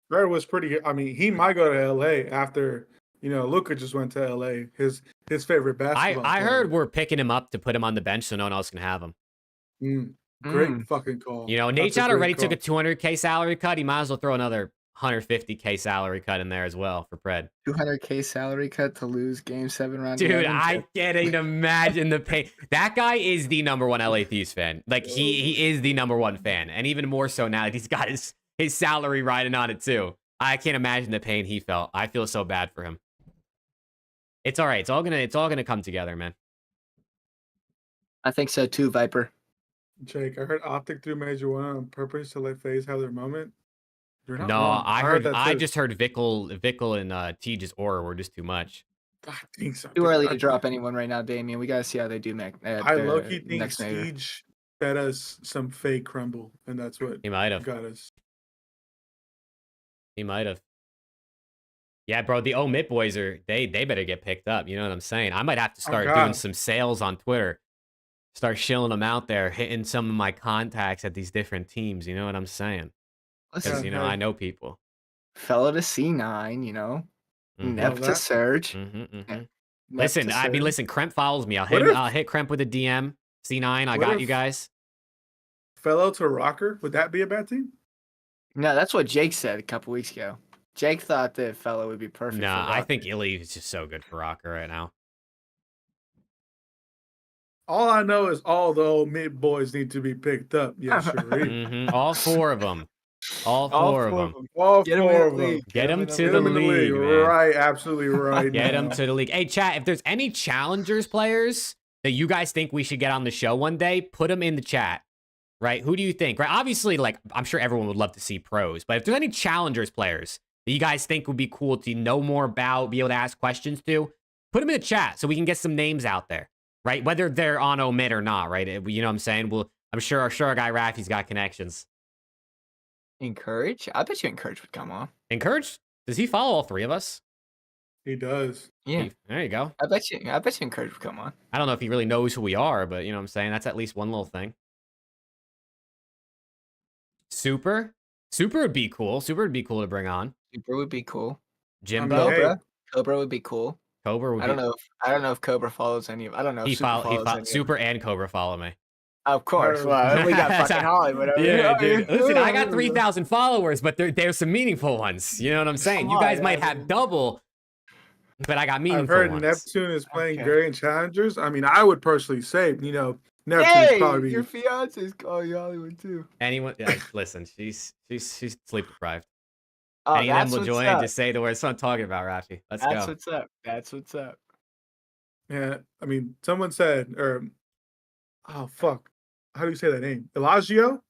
Fred was pretty, I mean, he might go to LA after, you know, Luka just went to LA. His favorite basketball I heard we're picking him up to put him on the bench so no one else can have him. Great fucking call. You know, Nate Shot already took a $200K salary cut. He might as well throw another $150K salary cut in there as well for Pred. $200K salary cut to lose Game 7 round. Dude, I can't even imagine the pain. That guy is the #1 LA Thieves fan. Like, he is the #1 fan. And even more so now that he's got his salary riding on it too. I can't imagine the pain he felt. I feel so bad for him. It's all right. It's all gonna come together, man. I think so too, Viper. Jake, I heard OPTIC threw Major 1 on purpose to let FaZe have their moment. No, wrong. I just heard Vickle and Teja's aura were just too much. I think so. Too early to drop anyone right now, Damien. We gotta see how they do next. I low-key think Siege fed us some fake crumble, and that's what he might have got us. He might have. Yeah, bro, the OMIT boys they better get picked up. You know what I'm saying? I might have to start doing some sales on Twitter. Start shilling them out there, hitting some of my contacts at these different teams. You know what I'm saying? Because, you know, I know people. Fellow to C9, you know. Nep to Surge. Listen, listen, Kremp follows me. I'll hit Kremp with a DM. C9, I got you guys. Fellow to Rocker, would that be a bad team? No, that's what Jake said a couple weeks ago. Jake thought that Fellow would be perfect. Nah, I think Illy is just so good for Rocker right now. All I know is all the old mid boys need to be picked up. Yes, Sharif. All 4 of them. All four of them. All 4 of them. Get them to the league, man. Right, absolutely right. Get them to the league. Hey, chat, if there's any Challengers players that you guys think we should get on the show one day, put them in the chat. Right? Who do you think? Right? Obviously, like, I'm sure everyone would love to see pros, but if there's any Challengers players that you guys think would be cool to know more about, be able to ask questions to, put them in the chat so we can get some names out there. Right? Whether they're on Omit or not, right? You know what I'm saying? I'm sure our guy Rafi's got connections. Encourage? I bet you Encourage would come on. Encourage? Does he follow all 3 of us? He does. Yeah. There you go. I bet you Encourage would come on. I don't know if he really knows who we are, but you know what I'm saying? That's at least one little thing. Super would be cool. Super would be cool to bring on. Super would be cool. Jimbo. Cobra would be cool. Cobra would I don't know if Cobra follows any of. I don't know. If Super and Cobra follow me. Of course. Well, we got fucking Hollywood. Yeah, dude. Listen, I got 3,000 followers, but there's some meaningful ones. You know what I'm saying? You guys might have double, but I got meaningful ones. I've heard Neptune is playing great in Challengers. I mean, I would personally say, you know, Neptune's probably your fiance's calling you Hollywood too. Anyone? Listen, she's sleep deprived. Anyone will join and just say the words. That's what I'm talking about, Rafi. Let's go. That's what's up. Yeah, I mean, someone said, or oh fuck, how do you say that name? Elagio?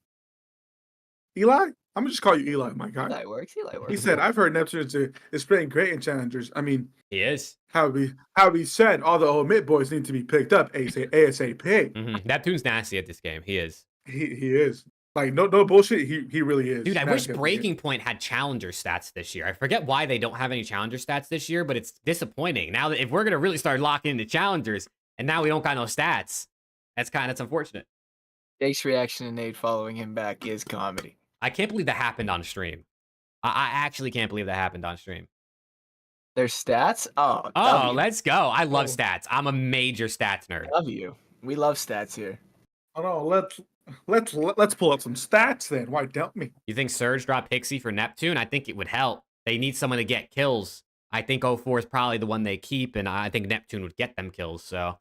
Eli? I'm gonna just call you Eli, my guy. Eli works. He said, "I've heard Neptune is playing great in challengers. I mean, He is. how we said, all the old mid boys need to be picked up ASAP. Neptune's nasty at this game. He is. He is. Like no bullshit. He really is. Dude, I Not wish good for Breaking him. Point had challenger stats this year. I forget why they don't have any challenger stats this year, but it's disappointing. Now that if we're gonna really start locking into challengers, and now we don't got no stats, that's unfortunate. Jake's reaction to Nate following him back is comedy. I can't believe that happened on stream. I actually can't believe that happened on stream. Their stats? Oh, Oh, let's go. I love stats. I'm a major stats nerd. W. We love stats here. Oh no, let's pull up some stats then. Why don't we? You think Surge drop Pixie for Neptune? I think it would help. They need someone to get kills. I think 04 is probably the one they keep, and I think Neptune would get them kills, so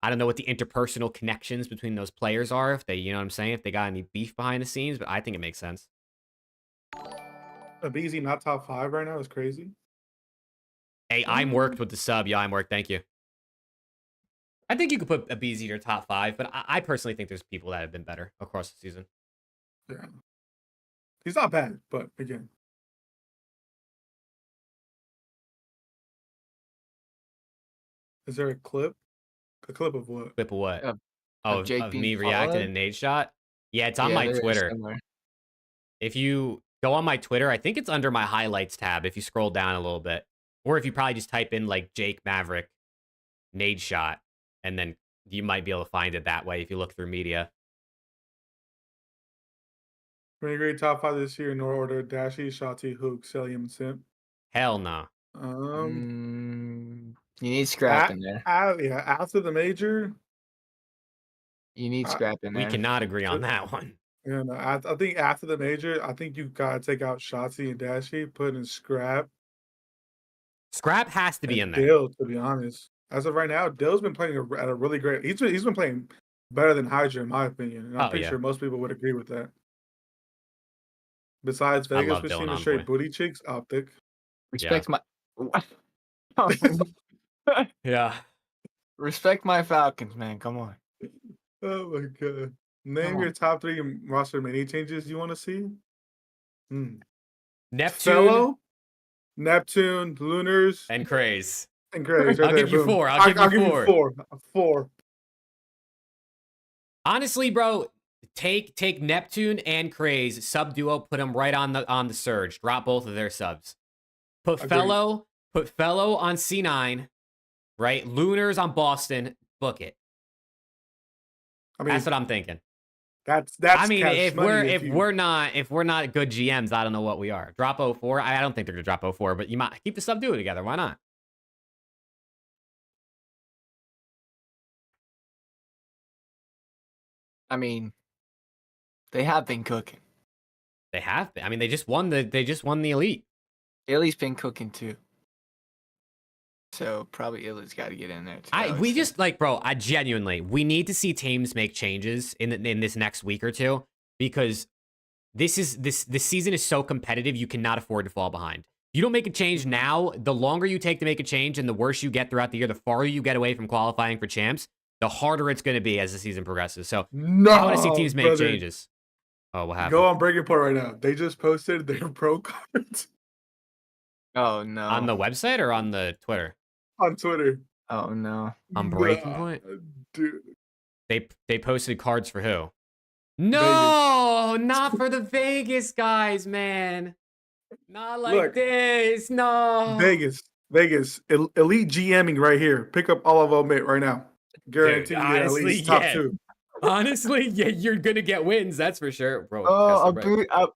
I don't know what the interpersonal connections between those players are, if they, you know what I'm saying, if they got any beef behind the scenes, but I think it makes sense. A BZ not top 5 right now is crazy. Hey, I'm worked with the sub. Yeah, I'm worked. Thank you. I think you could put a BZ in your top 5, but I personally think there's people that have been better across the season. Yeah. He's not bad, but again. Is there a clip? A clip of what? Clip of what? Of Jake of being me reacting followed? to NADESHOT? Yeah, it's on my there is Twitter. somewhere. If you go on my Twitter, I think it's under my highlights tab if you scroll down a little bit. Or if you probably just type in like Jake Maverick NADESHOT, and then you might be able to find it that way if you look through media. Pretty great top 5 this year in order: Dashy, Shotty, Hook, Celium, and Simp. Hell no. You need scrap in there. Yeah, after the major. You need scrap in there. We cannot agree on that one. Yeah, no, I think after the major, I think you gotta take out Shotty and Dashy, put in Scrap. Scrap has to be in there. Dill, to be honest. As of right now, Dill's been playing at a really great. He's been playing better than Hydra, in my opinion. And I'm pretty sure most people would agree with that. Besides Vegas, we've seen the straight booty cheeks, Optic. Respect my. Yeah. Respect my Falcons, man. Come on. Oh my god. Name your top 3 roster mini changes you want to see. Neptune, Lunars, and Craze. And Craze. I'll give you 4. I'll give you 4. 4. Honestly, bro, take Neptune and Craze, sub duo, put them right on the Surge. Drop both of their subs. Put Fellow on C9, right? Lunars on Boston. Book it. I mean, that's what I'm thinking. That's. I mean, if we're not good GMs, I don't know what we are. Drop 04. I don't think they're gonna drop 04, but you might keep the sub duo together. Why not? I mean, they have been cooking. They have been. I mean, they just won the elite. Illy's been cooking too. So probably Illy's got to get in there too. We just like, bro. I genuinely, we need to see teams make changes in this next week or two, because this season is so competitive. You cannot afford to fall behind. You don't make a change now. The longer you take to make a change, and the worse you get throughout the year, the farther you get away from qualifying for champs, the harder it's going to be as the season progresses. So I want to see teams make changes. Oh, what happened? Go on Breaking Point right now. They just posted their pro cards. Oh no! On the website or on the Twitter? On Twitter. Oh no! On Breaking Point, dude. They posted cards for who? No, Vegas. Not for the Vegas guys, man. Not like this. No. Vegas. Elite GMing right here. Pick up all of Omit right now. Guarantee you at least top 2. Honestly, yeah, you're gonna get wins, that's for sure, bro. Oh,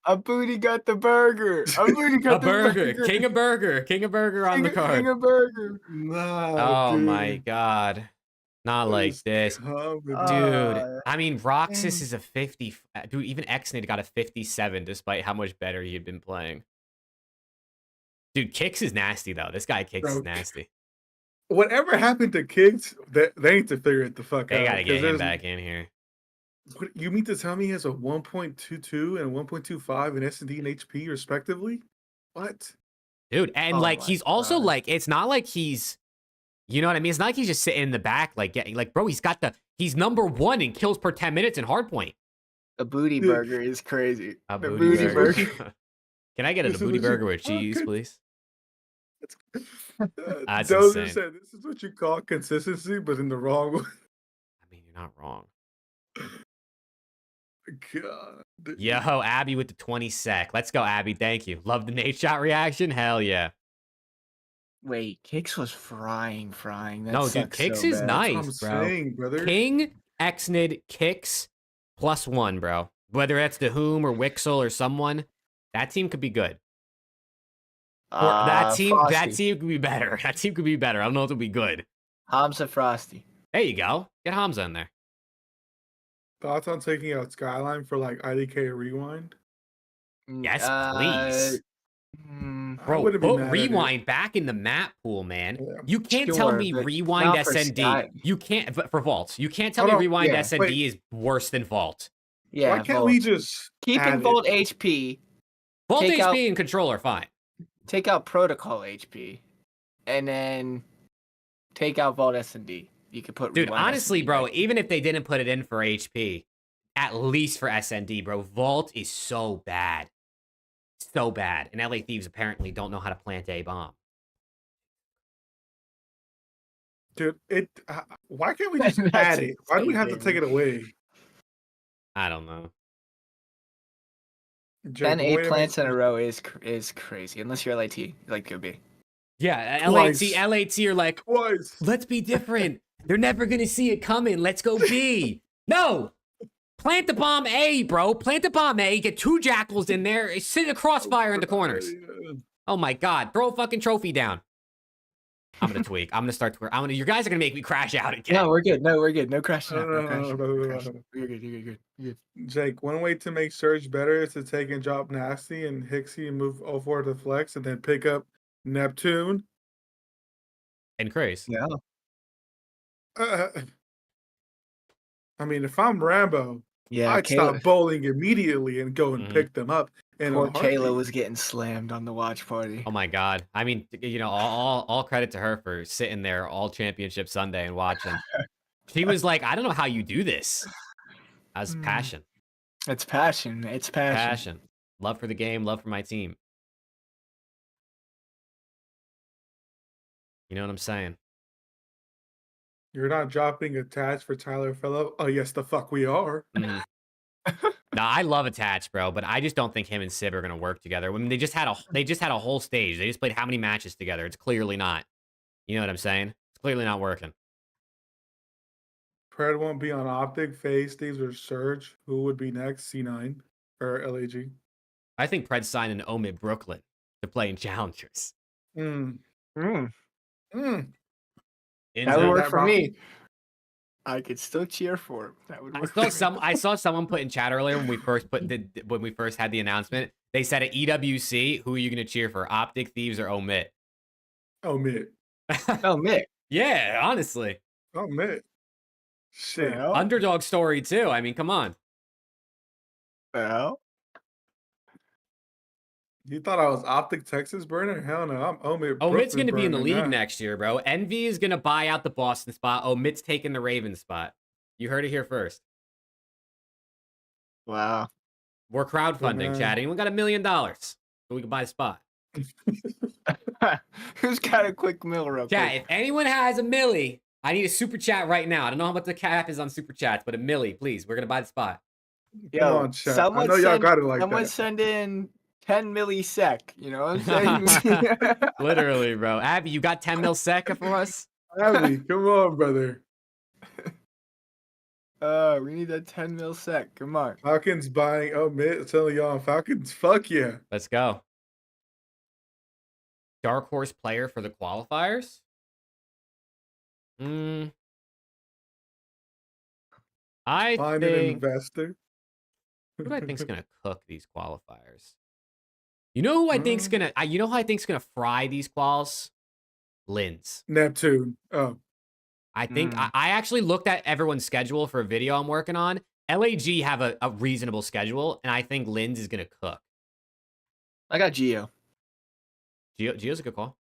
a booty got the burger. A booty got the burger. King of burger on the card. King of burger. Nah, oh my god, not like this, dude. I mean, Roxas is a 50. Dude, even Xnade got a 57, despite how much better he had been playing. Dude, Kicks is nasty though. This guy Kicks is nasty. Whatever happened to Kicks, they need to figure it the fuck out. They gotta get him back in here. What, you mean to tell me he has a 1.22 and 1.25 in S&D and HP respectively? What? Dude, and like he's also like, it's not like he's, You know what I mean? It's not like he's just sitting in the back, like, bro, he's number 1 in kills per 10 minutes in hardpoint. A booty burger is crazy. A The booty burger. burger. Can I get a booty burger with cheese, please? That's Dozer insane. said this is what you call consistency, but in the wrong way. I mean, you're not wrong. God. Yo, Abby with the 20 sec. Let's go, Abby. Thank you. Love the Nate shot reaction. Hell yeah. Wait, Kicks was frying. That No, dude, Kicks is bad. nice, That's what bro. I'm saying, brother. King, Xnid, Kicks, +1, bro. Whether that's the Whom or Wixel or someone, that team could be good. Or that team could be better. That team could be better. I don't know if it'll be good. Hamza Frosty. There you go. Get Hamza in there. Thoughts on taking out Skyline for like IDK Rewind? Yes, please. Bro, put Rewind back in the map pool, man. Yeah. You can't tell me Rewind SND. You can't, for Vault. You can't tell me Rewind SND is worse than Vault. Yeah, why can't we just keeping Vault HP? Vault HP and Controller, fine. Take out Protocol HP, and then take out Vault SND. You could put. Dude, Rewind honestly, SND bro, back. even if they didn't put it in for HP, at least for SND, bro, Vault is so bad. So bad. And LA Thieves apparently don't know how to plant a bomb. Dude, why can't we just add it? Why do we have to take it away? I don't know. 10 8 plants in a row is crazy, unless you're LAT, like QB. Yeah, LAT are like, twice. Let's be different. They're never going to see it coming. Let's go B. No. Plant the bomb A, bro. Plant the bomb A. Get 2 jackals in there. Sit a crossfire in the corners. Oh my God. Throw a fucking trophy down. I'm going to tweak. I'm going to start twerking. You guys are going to make me crash out again. No, we're good. No crashing out. No. You're good. Jake, one way to make Surge better is to take and drop Nasty and Hixie and move 04 to flex and then pick up Neptune. And Craze. Yeah. I mean, if I'm Rambo, I'd stop bowling immediately and go and pick them up. And poor Kayla was getting slammed on the watch party. Oh my God. I mean, you know, all credit to her for sitting there all championship Sunday and watching. She was like, I don't know how you do this. That's passion. It's passion. Passion. Love for the game, love for my team. You know what I'm saying? You're not dropping attach for Tyler Fellow? Oh, yes, the fuck we are. No, I love attach, bro, but I just don't think him and Sib are gonna work together. I mean, they just had a whole stage. They just played how many matches together? It's clearly not. You know what I'm saying? It's clearly not working. Pred won't be on Optic, FaZe, Thieves, or Surge. Who would be next? C9 or LAG? I think Pred's signing Omid Brooklyn to play in Challengers. That would work for me. I could still cheer for him. That would work. I saw someone put in chat earlier when we first had the announcement. They said at EWC, who are you going to cheer for? Optic, Thieves, or Omit? Omit. Omit. Yeah, honestly. Omit. Shit. Well, Underdog story too. I mean, come on. Well. You thought I was Optic Texas burner? Hell no, I'm Omit. Omit's going to be in the league next year, bro. Envy is going to buy out the Boston spot. Omit's taking the Ravens spot. You heard it here first. Wow. We're crowdfunding, chatting. We got $1 million, so we can buy the spot. Who's got a quick mill real quick? Chat, if anyone has a milli, I need a super chat right now. I don't know how much the cap is on super chats, but a milli, please. We're going to buy the spot. Come on, chat. I know y'all got it like that. Someone send in 10 millisec, you know what I'm saying? Literally, bro. Abby, you got 10 mil sec for us? Abby, come on, brother. We need that 10 mil sec. Come on. Falcons buying Omit. Telling y'all Falcons, fuck yeah. Let's go. Dark horse player for the qualifiers? I Find think... an investor. Who do I think's gonna cook these qualifiers? You know who I think's gonna? You know who I think's gonna fry these quals? Linz. Neptune. Oh. I think I actually looked at everyone's schedule for a video I'm working on. LAG have a reasonable schedule, and I think Linz is gonna cook. I got Geo. Geo's a good call.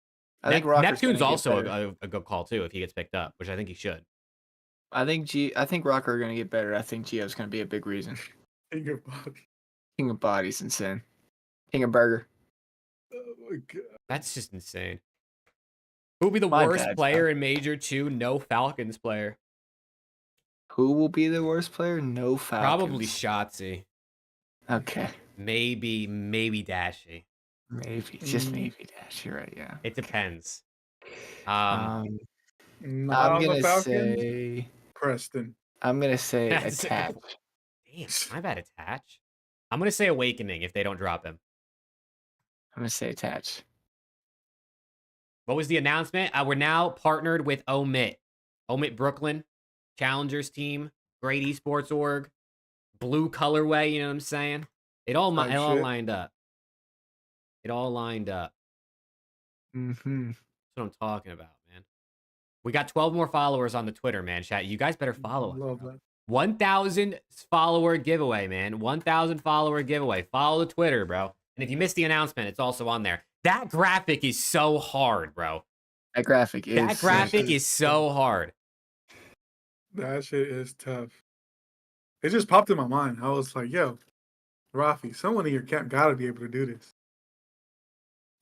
I think Rocker's Neptune's gonna get also better. a good call too if he gets picked up, which I think he should. I think Rocker are gonna get better. I think Gio's gonna be a big reason. King of body. King of Body's insane. King of Burger. Oh my god. That's just insane. Who will be the My worst bad, player John. in Major 2? No Falcons player. Who will be the worst player? No Falcons. Probably Shotzi. Okay. Maybe Dashy. Maybe. Just maybe Dash. You're right, yeah. It depends. Not I'm on the gonna Falcons. say Preston. I'm gonna say That's Attach. Damn, my bad. Attach. I'm gonna say Awakening if they don't drop him. I'm gonna say Attach. What was the announcement? We're now partnered with Omit. Omit Brooklyn, Challengers team, great esports org, blue colorway. You know what I'm saying? It all lined up. It all lined up. Mm-hmm. That's what I'm talking about, man. We got 12 more followers on the Twitter, man. Chat, you guys better follow us. Love that. 1,000 follower giveaway, man. 1,000 follower giveaway. Follow the Twitter, bro. And if you missed the announcement, it's also on there. That graphic is so hard, bro. That graphic is so hard. That shit is tough. It just popped in my mind. I was like, yo, Rafi, someone in your camp gotta be able to do this.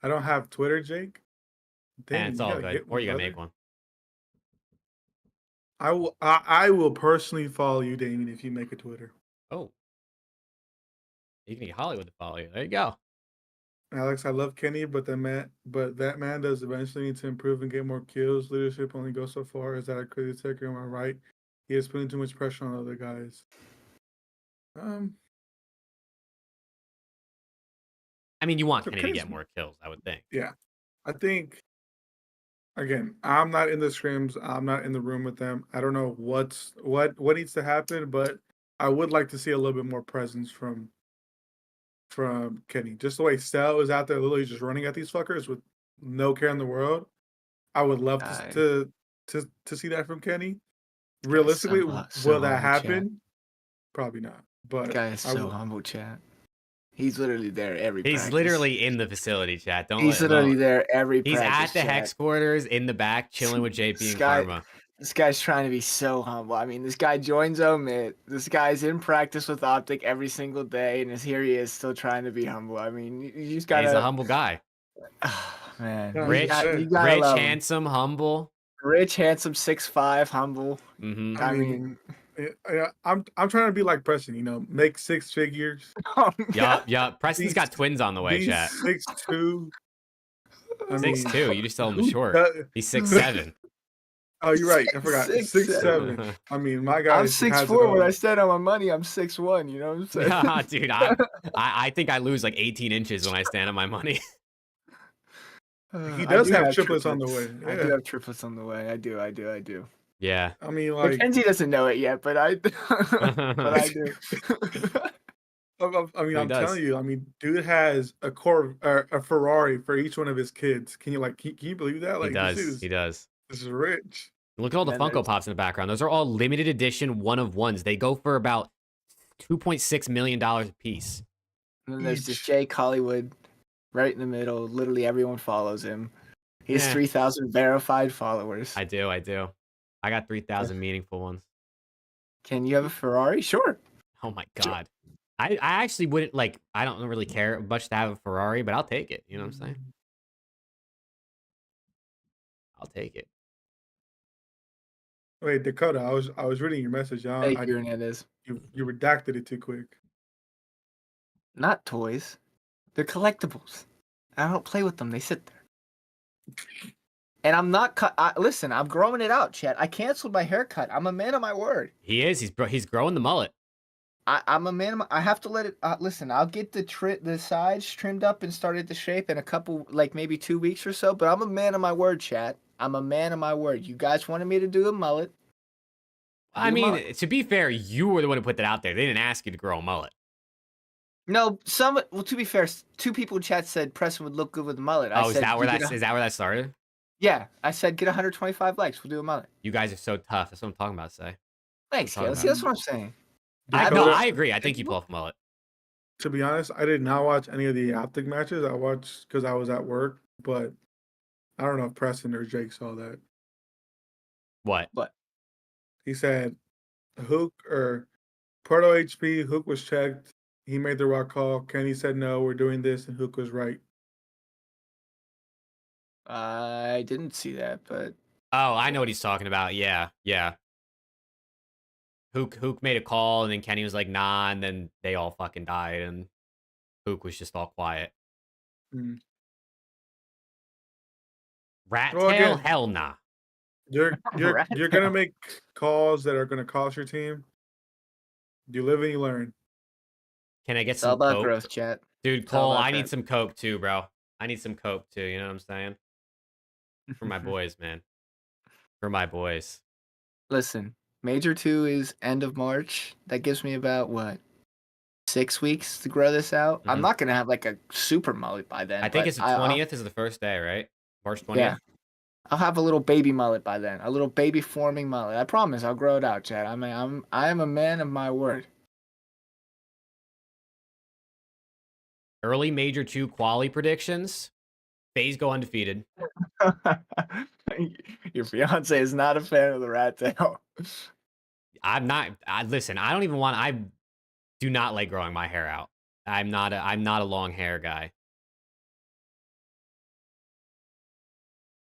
I don't have Twitter, Jake. And it's all good. Or you gotta make one. I will personally follow you, Damien, if you make a Twitter. Oh. You can get Hollywood to follow you. There you go. Alex, I love Kenny, but that man does eventually need to improve and get more kills. Leadership only goes so far. Is that a crazy taker? Am I right? He is putting too much pressure on other guys. I mean, you want Kenny to get more kills, I would think. Yeah. I think, again, I'm not in the scrims. I'm not in the room with them. I don't know what needs to happen, but I would like to see a little bit more presence from Kenny. Just the way Stel is out there literally just running at these fuckers with no care in the world. I would love to see that from Kenny. Realistically, will that happen? Chat. Probably not. But the guy is so humble, chat. He's literally there every practice. He's literally in the facility, chat. He's literally there every practice. He's at the hex quarters in the back chilling with JP and Karma. This guy's trying to be so humble. I mean, this guy joins Omit. This guy's in practice with Optic every single day, and here he is still trying to be humble. I mean, you just gotta... He's a humble guy. Man. Rich, handsome, humble. Rich, handsome, 6'5", humble. Mm-hmm. I mean... I'm trying to be like Preston, you know, make 6 figures. Yup. Preston's got twins on the way, chat. 6'2". 6'2". You just tell him short. He's 6'7". Oh, you're right. I forgot. 6'7". I mean, my guy. I'm 6'4". When I stand on my money, I'm 6'1". You know what I'm saying? Nah, dude, I think I lose like 18 inches when I stand on my money. He does have triplets on the way. Yeah. I do have triplets on the way. I do. Yeah. I mean, like Mackenzie doesn't know it yet, but I do. I mean, I'm telling you. I mean, dude has a Ferrari for each one of his kids. Can you believe that? Like, he does. This is rich. Look at all the Funko Pops in the background. Those are all limited edition one-of-ones. They go for about $2.6 million a piece. And then there's just Jake Hollywood right in the middle. Literally everyone follows him. He has 3,000 verified followers. I do. I got 3,000 meaningful ones. Can you have a Ferrari? Sure. Oh my God. I actually wouldn't I don't really care much to have a Ferrari, but I'll take it. You know what I'm saying? I'll take it. Wait, Dakota, I was reading your message. Thank you, Hernandez. You redacted it too quick. Not toys. They're collectibles. I don't play with them. They sit there. And I'm not listen, I'm growing it out, chat. I canceled my haircut. I'm a man of my word. He is. He's growing the mullet. I'm a man of I have to let it listen, I'll get the sides trimmed up and started to shape in a couple, maybe 2 weeks or so, but I'm a man of my word, chat. I'm a man of my word. You guys wanted me to do a mullet. I mean, to be fair, you were the one who put that out there. They didn't ask you to grow a mullet. No, to be fair, 2 people in chat said Preston would look good with a mullet. Is that where that started? Yeah, I said get 125 likes. We'll do a mullet. You guys are so tough. That's what I'm talking about, Say. Thanks, Caleb. See, that's what I'm saying. I agree. I think you pull off a mullet. To be honest, I did not watch any of the Optic matches. I watched because I was at work, but I don't know if Preston or Jake saw that. What? But He said Hook or Proto HP, Hook was checked. He made the rock call. Kenny said no, we're doing this, and Hook was right. I didn't see that, but Oh, I know what he's talking about. Yeah, yeah. Hook made a call, and then Kenny was like, nah, and then they all fucking died, and Hook was just all quiet. Mm. Rat Well, tail? again, Hell nah. you're Rat gonna tail. make calls that are gonna cost your team. You live and you learn. Can I get it's all some about coke? growth, chat. Dude, It's all Cole, about I need growth. some coke too, bro. I need some coke too, you know what I'm saying? For my boys, man. For my boys. Listen, Major 2 is end of March. That gives me about, what, 6 weeks to grow this out? I'm Mhm. not going to have, like, a super mullet by then. I think but it's the I'll 20th is the first day, right? March 20th? Yeah. I'll have a little baby mullet by then. A little baby forming mullet. I promise I'll grow it out, Chad. I am a man of my word. Early Major 2 quali predictions. FaZe go undefeated. Your fiance is not a fan of the rat tail. I'm not. Listen, I don't even want. I do not like growing my hair out. I'm not a long hair guy.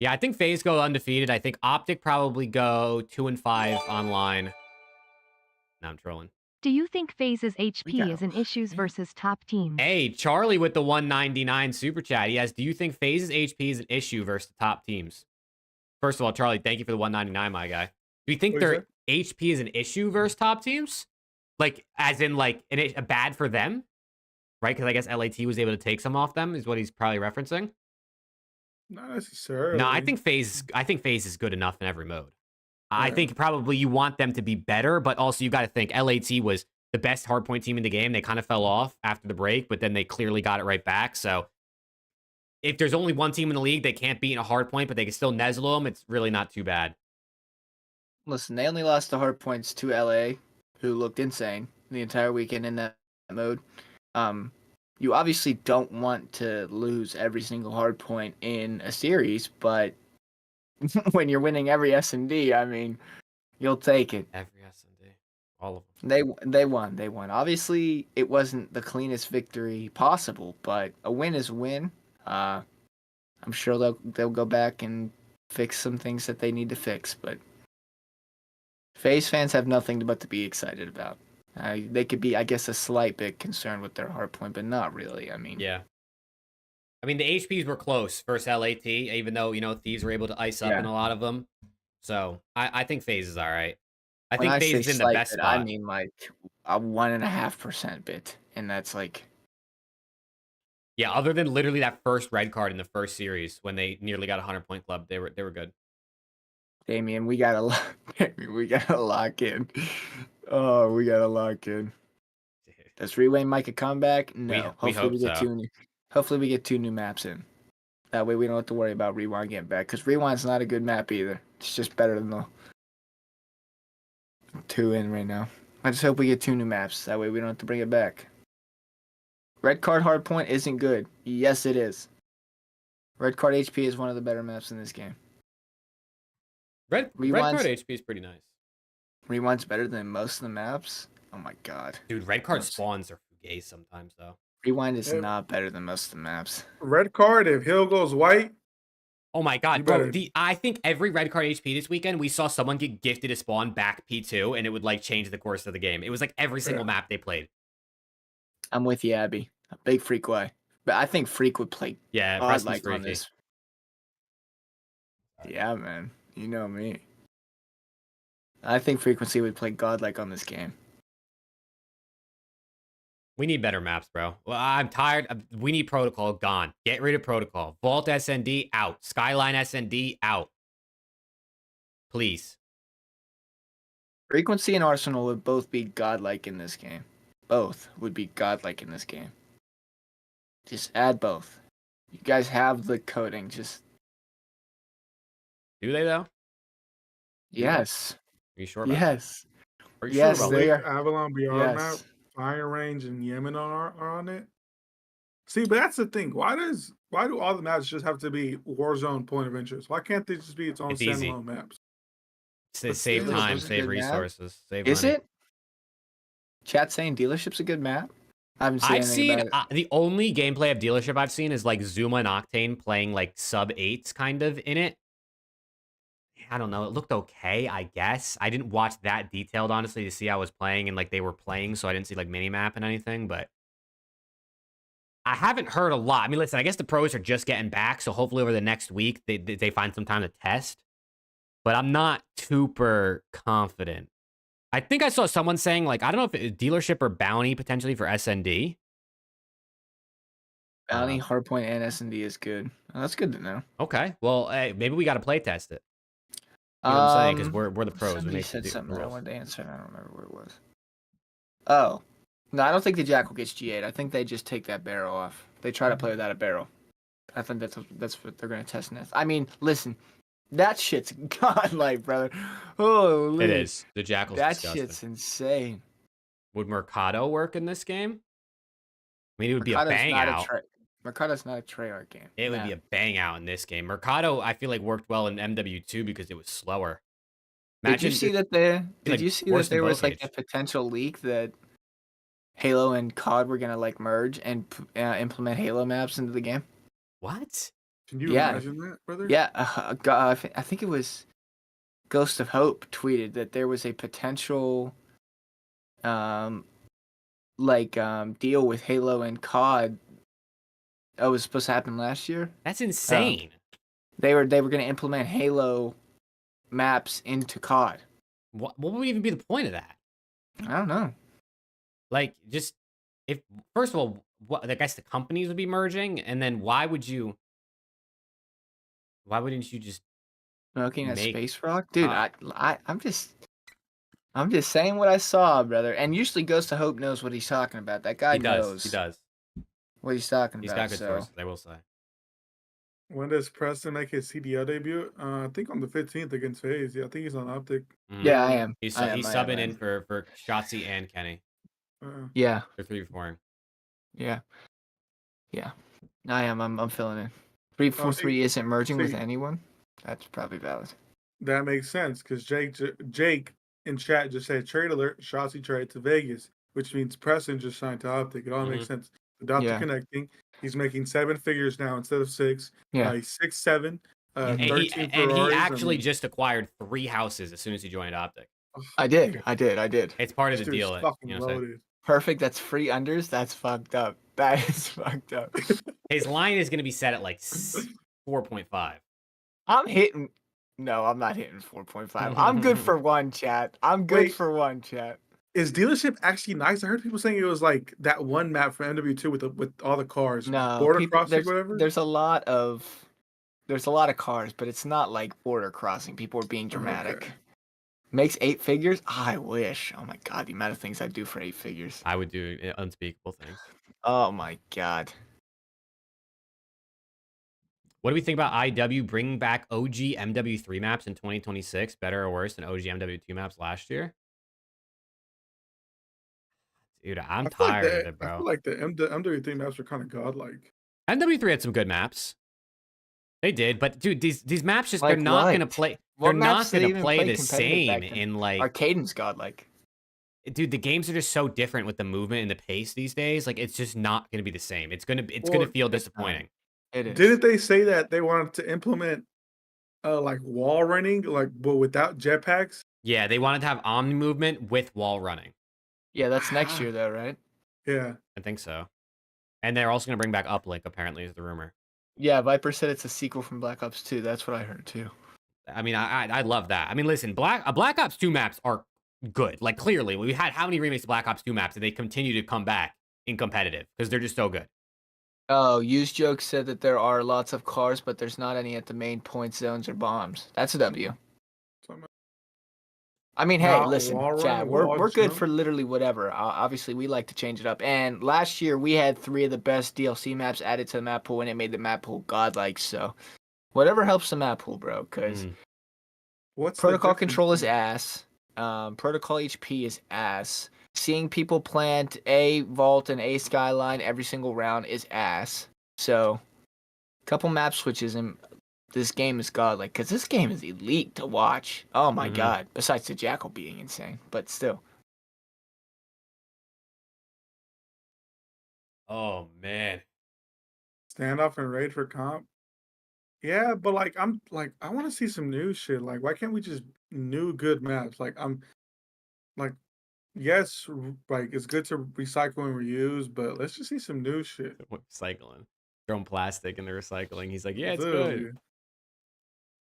Yeah, I think FaZe go undefeated. I think Optic probably go 2-5 online. No, I'm trolling. Do you think FaZe's HP is an issues versus top teams? Hey, Charlie with the 199 super chat. He has, do you think FaZe's HP is an issue versus the top teams? First of all, Charlie, thank you for the 199, my guy. Do you think their HP is an issue versus top teams? Like, as in, like, a bad for them? Right? Because I guess LAT was able to take some off them, is what he's probably referencing. Not necessarily. No, I think FaZe is good enough in every mode. I Yeah. think probably you want them to be better, but also you got to think LAT was the best hardpoint team in the game. They kind of fell off after the break, but then they clearly got it right back. So if there's only one team in the league they can't beat in a hardpoint, but they can still Nezlo them, it's really not too bad. Listen, they only lost the hard points to LA, who looked insane the entire weekend in that mode. You obviously don't want to lose every single hard point in a series, but when you're winning every S&D, I mean, you'll take it. Every S&D. All of them. They won. Obviously, it wasn't the cleanest victory possible, but a win is a win. I'm sure they'll go back and fix some things that they need to fix, but FaZe fans have nothing but to be excited about. They could be, I guess, a slight bit concerned with their hardpoint, but not really. I mean, yeah. I mean, the HPs were close versus LAT, even though, you know, Thieves were able to ice up in a lot of them. So I think FaZe is all right. I think FaZe is in the best spot. I mean like a 1.5% bit, and that's like. Yeah, other than literally that first red card in the first series when they nearly got a 100-point club, they were good. Damien, we gotta lock in. Oh, we gotta lock in. Does Rewind make a comeback? No. Hopefully we get so. Hopefully we get 2 new maps in. That way we don't have to worry about Rewind getting back. Because Rewind's not a good map either. It's just better than the 2 in right now. I just hope we get 2 new maps. That way we don't have to bring it back. Red card hardpoint isn't good. Yes, it is. Red card HP is one of the better maps in this game. Red card HP is pretty nice. Rewind's better than most of the maps. Oh my god. Dude, red card spawns are fugazi sometimes, though. Rewind is not better than most of the maps. Red card, if Hill goes white. Oh my god, bro. I think every red card HP this weekend, we saw someone get gifted a spawn back P2, and it would, like, change the course of the game. It was, like, every single map they played. I'm with you, Abby. A big Freak way. But I think Freak would play like on this. Yeah, man. You know me. I think Frequency would play godlike on this game. We need better maps, bro. Well, I'm tired. We need Protocol gone. Get rid of Protocol. Vault SND out. Skyline SND out. Please. Frequency and Arsenal would both be godlike in this game. Both would be godlike in this game. Just add both. You guys have the coding. Just. Do they, though? Yes. Are you sure about Yes. Are you sure about they are. Avalon BR yes. map, Fire Range, and Yemen are on it. See, but that's the thing. Why do all the maps just have to be Warzone point of interest? Why can't they just be its own It's easy. standalone maps? Save Dealership's time, a save good map. resources, save Is money. it? Chat saying Dealership's a good map. I haven't seen I've anything seen about it. the only gameplay of Dealership I've seen is like Zuma and Octane playing like sub 8s kind of in it. I don't know. It looked okay, I guess. I didn't watch that detailed, honestly, to see how I was playing and like they were playing, so I didn't see like mini map and anything, but I haven't heard a lot. I mean, listen, I guess the pros are just getting back, so hopefully over the next week they find some time to test. But I'm not super confident. I think I saw someone saying like I don't know if it's Dealership or Bounty potentially for SND. Bounty, Hardpoint, and S&D is good. Oh, that's good to know. Okay, well, hey, maybe we got to play test it. You know what I'm saying? Because we're the pros. Somebody We make said something I rules. wanted to answer, and I don't remember what it was. Oh. No, I don't think the Jackal gets G8. I think they just take that barrel off. They try to play without a barrel. I think that's what they're going to test in this. I mean, listen, that shit's godlike, brother. Holy. It is. The Jackal's That disgusting. shit's insane. Would Mercado work in this game? I mean, it would be a Mercado's bang not out. Mercado's not a Treyarch game. It would be a bang out in this game. Mercado, I feel like worked well in MW2 because it was slower. Imagine, did you see that there? Did you see that there was like a potential leak that Halo and COD were gonna like merge and implement Halo maps into the game? What? Can you imagine that, brother? Yeah, I think it was Ghost of Hope tweeted that there was a potential deal with Halo and COD. That was supposed to happen last year. That's insane. They were going to implement Halo maps into COD. What would even be the point of that? I don't know. Like, just if first of all, I guess the companies would be merging, and then why wouldn't you just smoking a space rock, dude? I'm just saying what I saw, brother. And usually Ghost of Hope knows what he's talking about. That guy knows. He does. What he's talking He's about. got good sources, I will say. When does Preston make his CDL debut? I think on the 15th against FaZe. Yeah, I think he's on Optic. Yeah, I am. He's subbing in for Shotzi and Kenny. Yeah. They're 3-4. Yeah. Yeah. I am. I'm filling in. 3-4-3 isn't merging with anyone. That's probably valid. That makes sense because Jake in chat just said trade alert. Shotzi trade to Vegas, which means Preston just signed to Optic. It all makes sense. The dots are connecting. He's making 7 figures now instead of 6. Yeah. He's 6'7". 13 and Ferraris. He actually just acquired 3 houses as soon as he joined Optic. I did. It's part of the deal. Fucking loaded. Perfect. That's free unders. That's fucked up. That is fucked up. His line is going to be set at like 4.5. I'm hitting. No, I'm not hitting 4.5. I'm good for 1, chat. I'm good for 1, chat. Is Dealership actually nice? I heard people saying it was like that one map for MW2 with all the cars. No, Border crossing, whatever. There's a lot of cars, but it's not like border crossing. People are being dramatic. Okay. Makes 8 figures? I wish. Oh my god, the amount of things I'd do for 8 figures. I would do unspeakable things. Oh my god. What do we think about IW bringing back OG MW3 maps in 2026? Better or worse than OG MW2 maps last year? Dude, I'm tired of it, bro. I feel like the MW3 maps are kind of godlike. MW3 had some good maps. They did, but dude, these maps just like they're not gonna play. They're not gonna play the same in like Arcaden's godlike. Dude, the games are just so different with the movement and the pace these days. Like it's just not gonna be the same. It's gonna feel disappointing. It is. Didn't they say that they wanted to implement like wall running, but without jetpacks? Yeah, they wanted to have omni movement with wall running. Yeah, that's next year though, right? Yeah. I think so. And they're also gonna bring back Uplink, apparently, is the rumor. Yeah, Viper said it's a sequel from Black Ops 2. That's what I heard too. I mean, I love that. I mean, listen, Black Ops 2 maps are good. Like clearly, we had how many remakes of Black Ops 2 maps, and they continue to come back in competitive because they're just so good. Oh, Used Joke said that there are lots of cars, but there's not any at the main point zones or bombs. That's a W. I mean, hey, listen, chat, we're good for literally whatever. Obviously, we like to change it up. And last year, we had 3 of the best DLC maps added to the map pool, and it made the map pool godlike. So, whatever helps the map pool, bro. Because Protocol control is ass. Protocol HP is ass. seeing people plant A vault and A skyline every single round is ass. So, couple map switches and this game is godlike, because this game is elite to watch. Oh my god. Besides the Jackal being insane, but still. Oh man. Standoff and raid for comp. Yeah, but like I want to see some new shit. Like, why can't we just new good maps? Like yes, like it's good to recycle and reuse, but let's just see some new shit. Recycling. Throwing plastic in the recycling. He's like, yeah, it's Literally.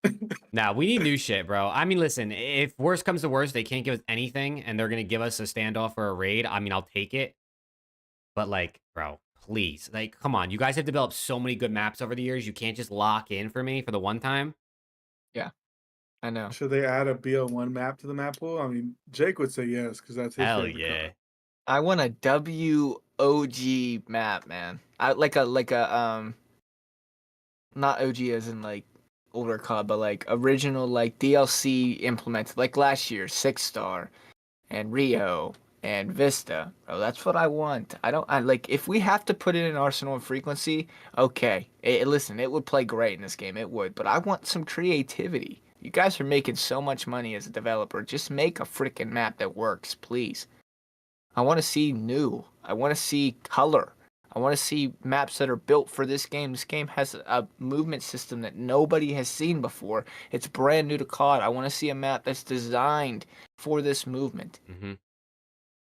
good. Nah, we need new shit, bro. I mean, listen, if worst comes to worst, they can't give us anything and they're gonna give us a standoff or a raid, I mean, I'll take it. But like, bro, please. Like, come on. You guys have developed so many good maps over the years. You can't just lock in for me for the one time. Yeah. I know. Should they add a BO1 map to the map pool? I mean, Jake would say yes, because that's his Hell favorite yeah. color. I want a WOG map, man. I like a not OG as in like older COD, but like original like DLC implemented like last year, 6-star and Rio and Vista. Oh, that's what I want. I like if we have to put it in Arsenal and Frequency, okay. Listen, it would play great in this game, it would, but I want some creativity. You guys are making so much money as a developer. Just make a freaking map that works, please. I want to see new. I want to see color. I want to see maps that are built for this game. This game has a movement system that nobody has seen before. It's brand new to COD. I want to see a map that's designed for this movement.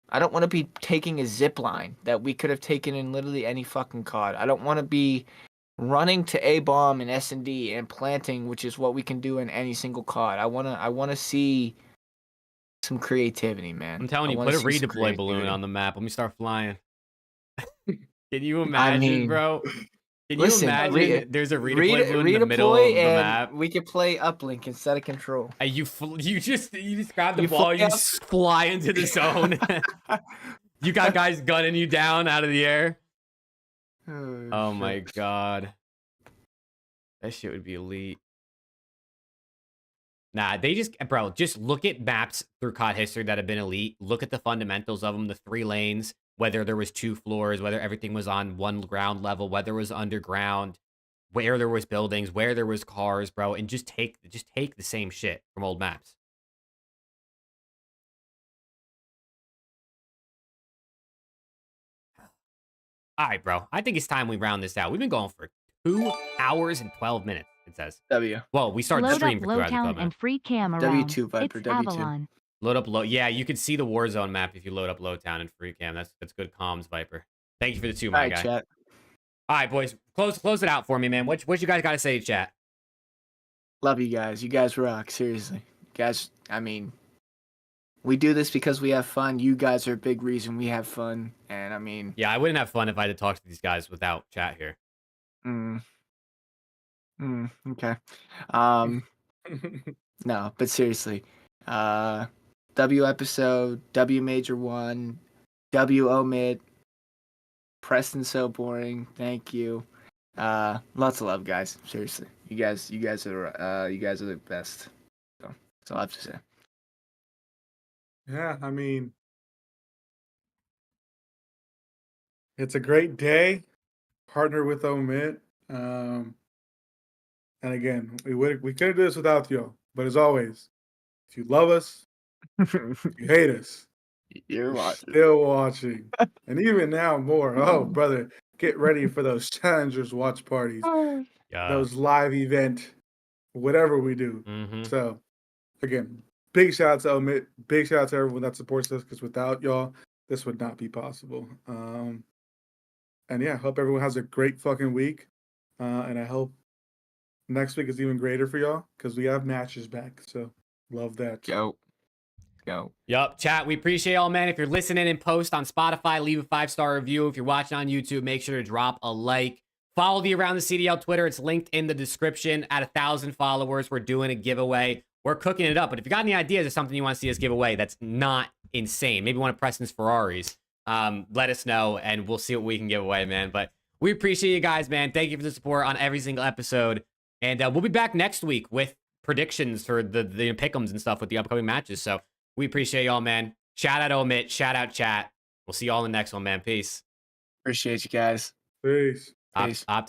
I don't want to be taking a zip line that we could have taken in literally any fucking COD. I don't want to be running to A-bomb and S&D and planting, which is what we can do in any single COD. I want to see some creativity, man. I'm telling you, put a redeploy balloon on the map. Let me start flying. Can you imagine, bro? Can you imagine there's a redeploy balloon in the middle of the map? We could play uplink instead of control. And you just grab the ball, you fly into the zone. You got guys gunning you down out of the air. Oh my god. That shit would be elite. Nah, they just, bro, just look at maps through COD history that have been elite. Look at the fundamentals of them, the 3 lanes, whether there was 2 floors, whether everything was on 1 ground level, whether it was underground, where there was buildings, where there was cars, bro, and just take the same shit from old maps. All right, bro. I think it's time we round this out. We've been going for 2 hours and 12 minutes, it says. W. Well, we started the stream for 2 hours and 12 minutes. And free cam W2, Viper, it's W2. Avalon. Load up low. Yeah, you can see the Warzone map if you load up Lowtown and free cam. That's good comms, Viper. Thank you for the 2, my guy. Chat. All right, boys. Close it out for me, man. What you guys got to say, chat? Love you guys. You guys rock. Seriously. You guys, I mean, we do this because we have fun. You guys are a big reason we have fun. And I mean... Yeah, I wouldn't have fun if I had to talk to these guys without chat here. Okay. No, but seriously. W episode, W major 1, W O mid. Preston so boring. Thank you. Lots of love, guys. Seriously. You guys are the best. So that's all I have to say. Yeah, I mean, it's a great day. Partner with Omid. And again, we couldn't do this without y'all. But as always, if you love us, if you hate us, You're watching. Still watching. And even now more. Oh, brother, get ready for those challengers watch parties. Yeah. Those live event, whatever we do. So, again, big shout out to Omid. Big shout out to everyone that supports us, because without y'all, this would not be possible. And yeah, hope everyone has a great fucking week. And I hope next week is even greater for y'all, because we have matches back. So, love that. Go. Yup, chat. We appreciate y'all, man. If you're listening in post on Spotify, leave a 5-star review. If you're watching on YouTube, make sure to drop a like. Follow the Around the CDL Twitter. It's linked in the description. At 1,000 followers, we're doing a giveaway. We're cooking it up. But if you got any ideas of something you want to see us give away that's not insane, maybe one of Preston's Ferraris, let us know and we'll see what we can give away, man. But we appreciate you guys, man. Thank you for the support on every single episode. And we'll be back next week with predictions for the pick'ems and stuff with the upcoming matches. So we appreciate y'all, man. Shout out Omit. Shout out chat. We'll see you all in the next one, man. Peace. Appreciate you guys. Peace. Peace. OPTIC.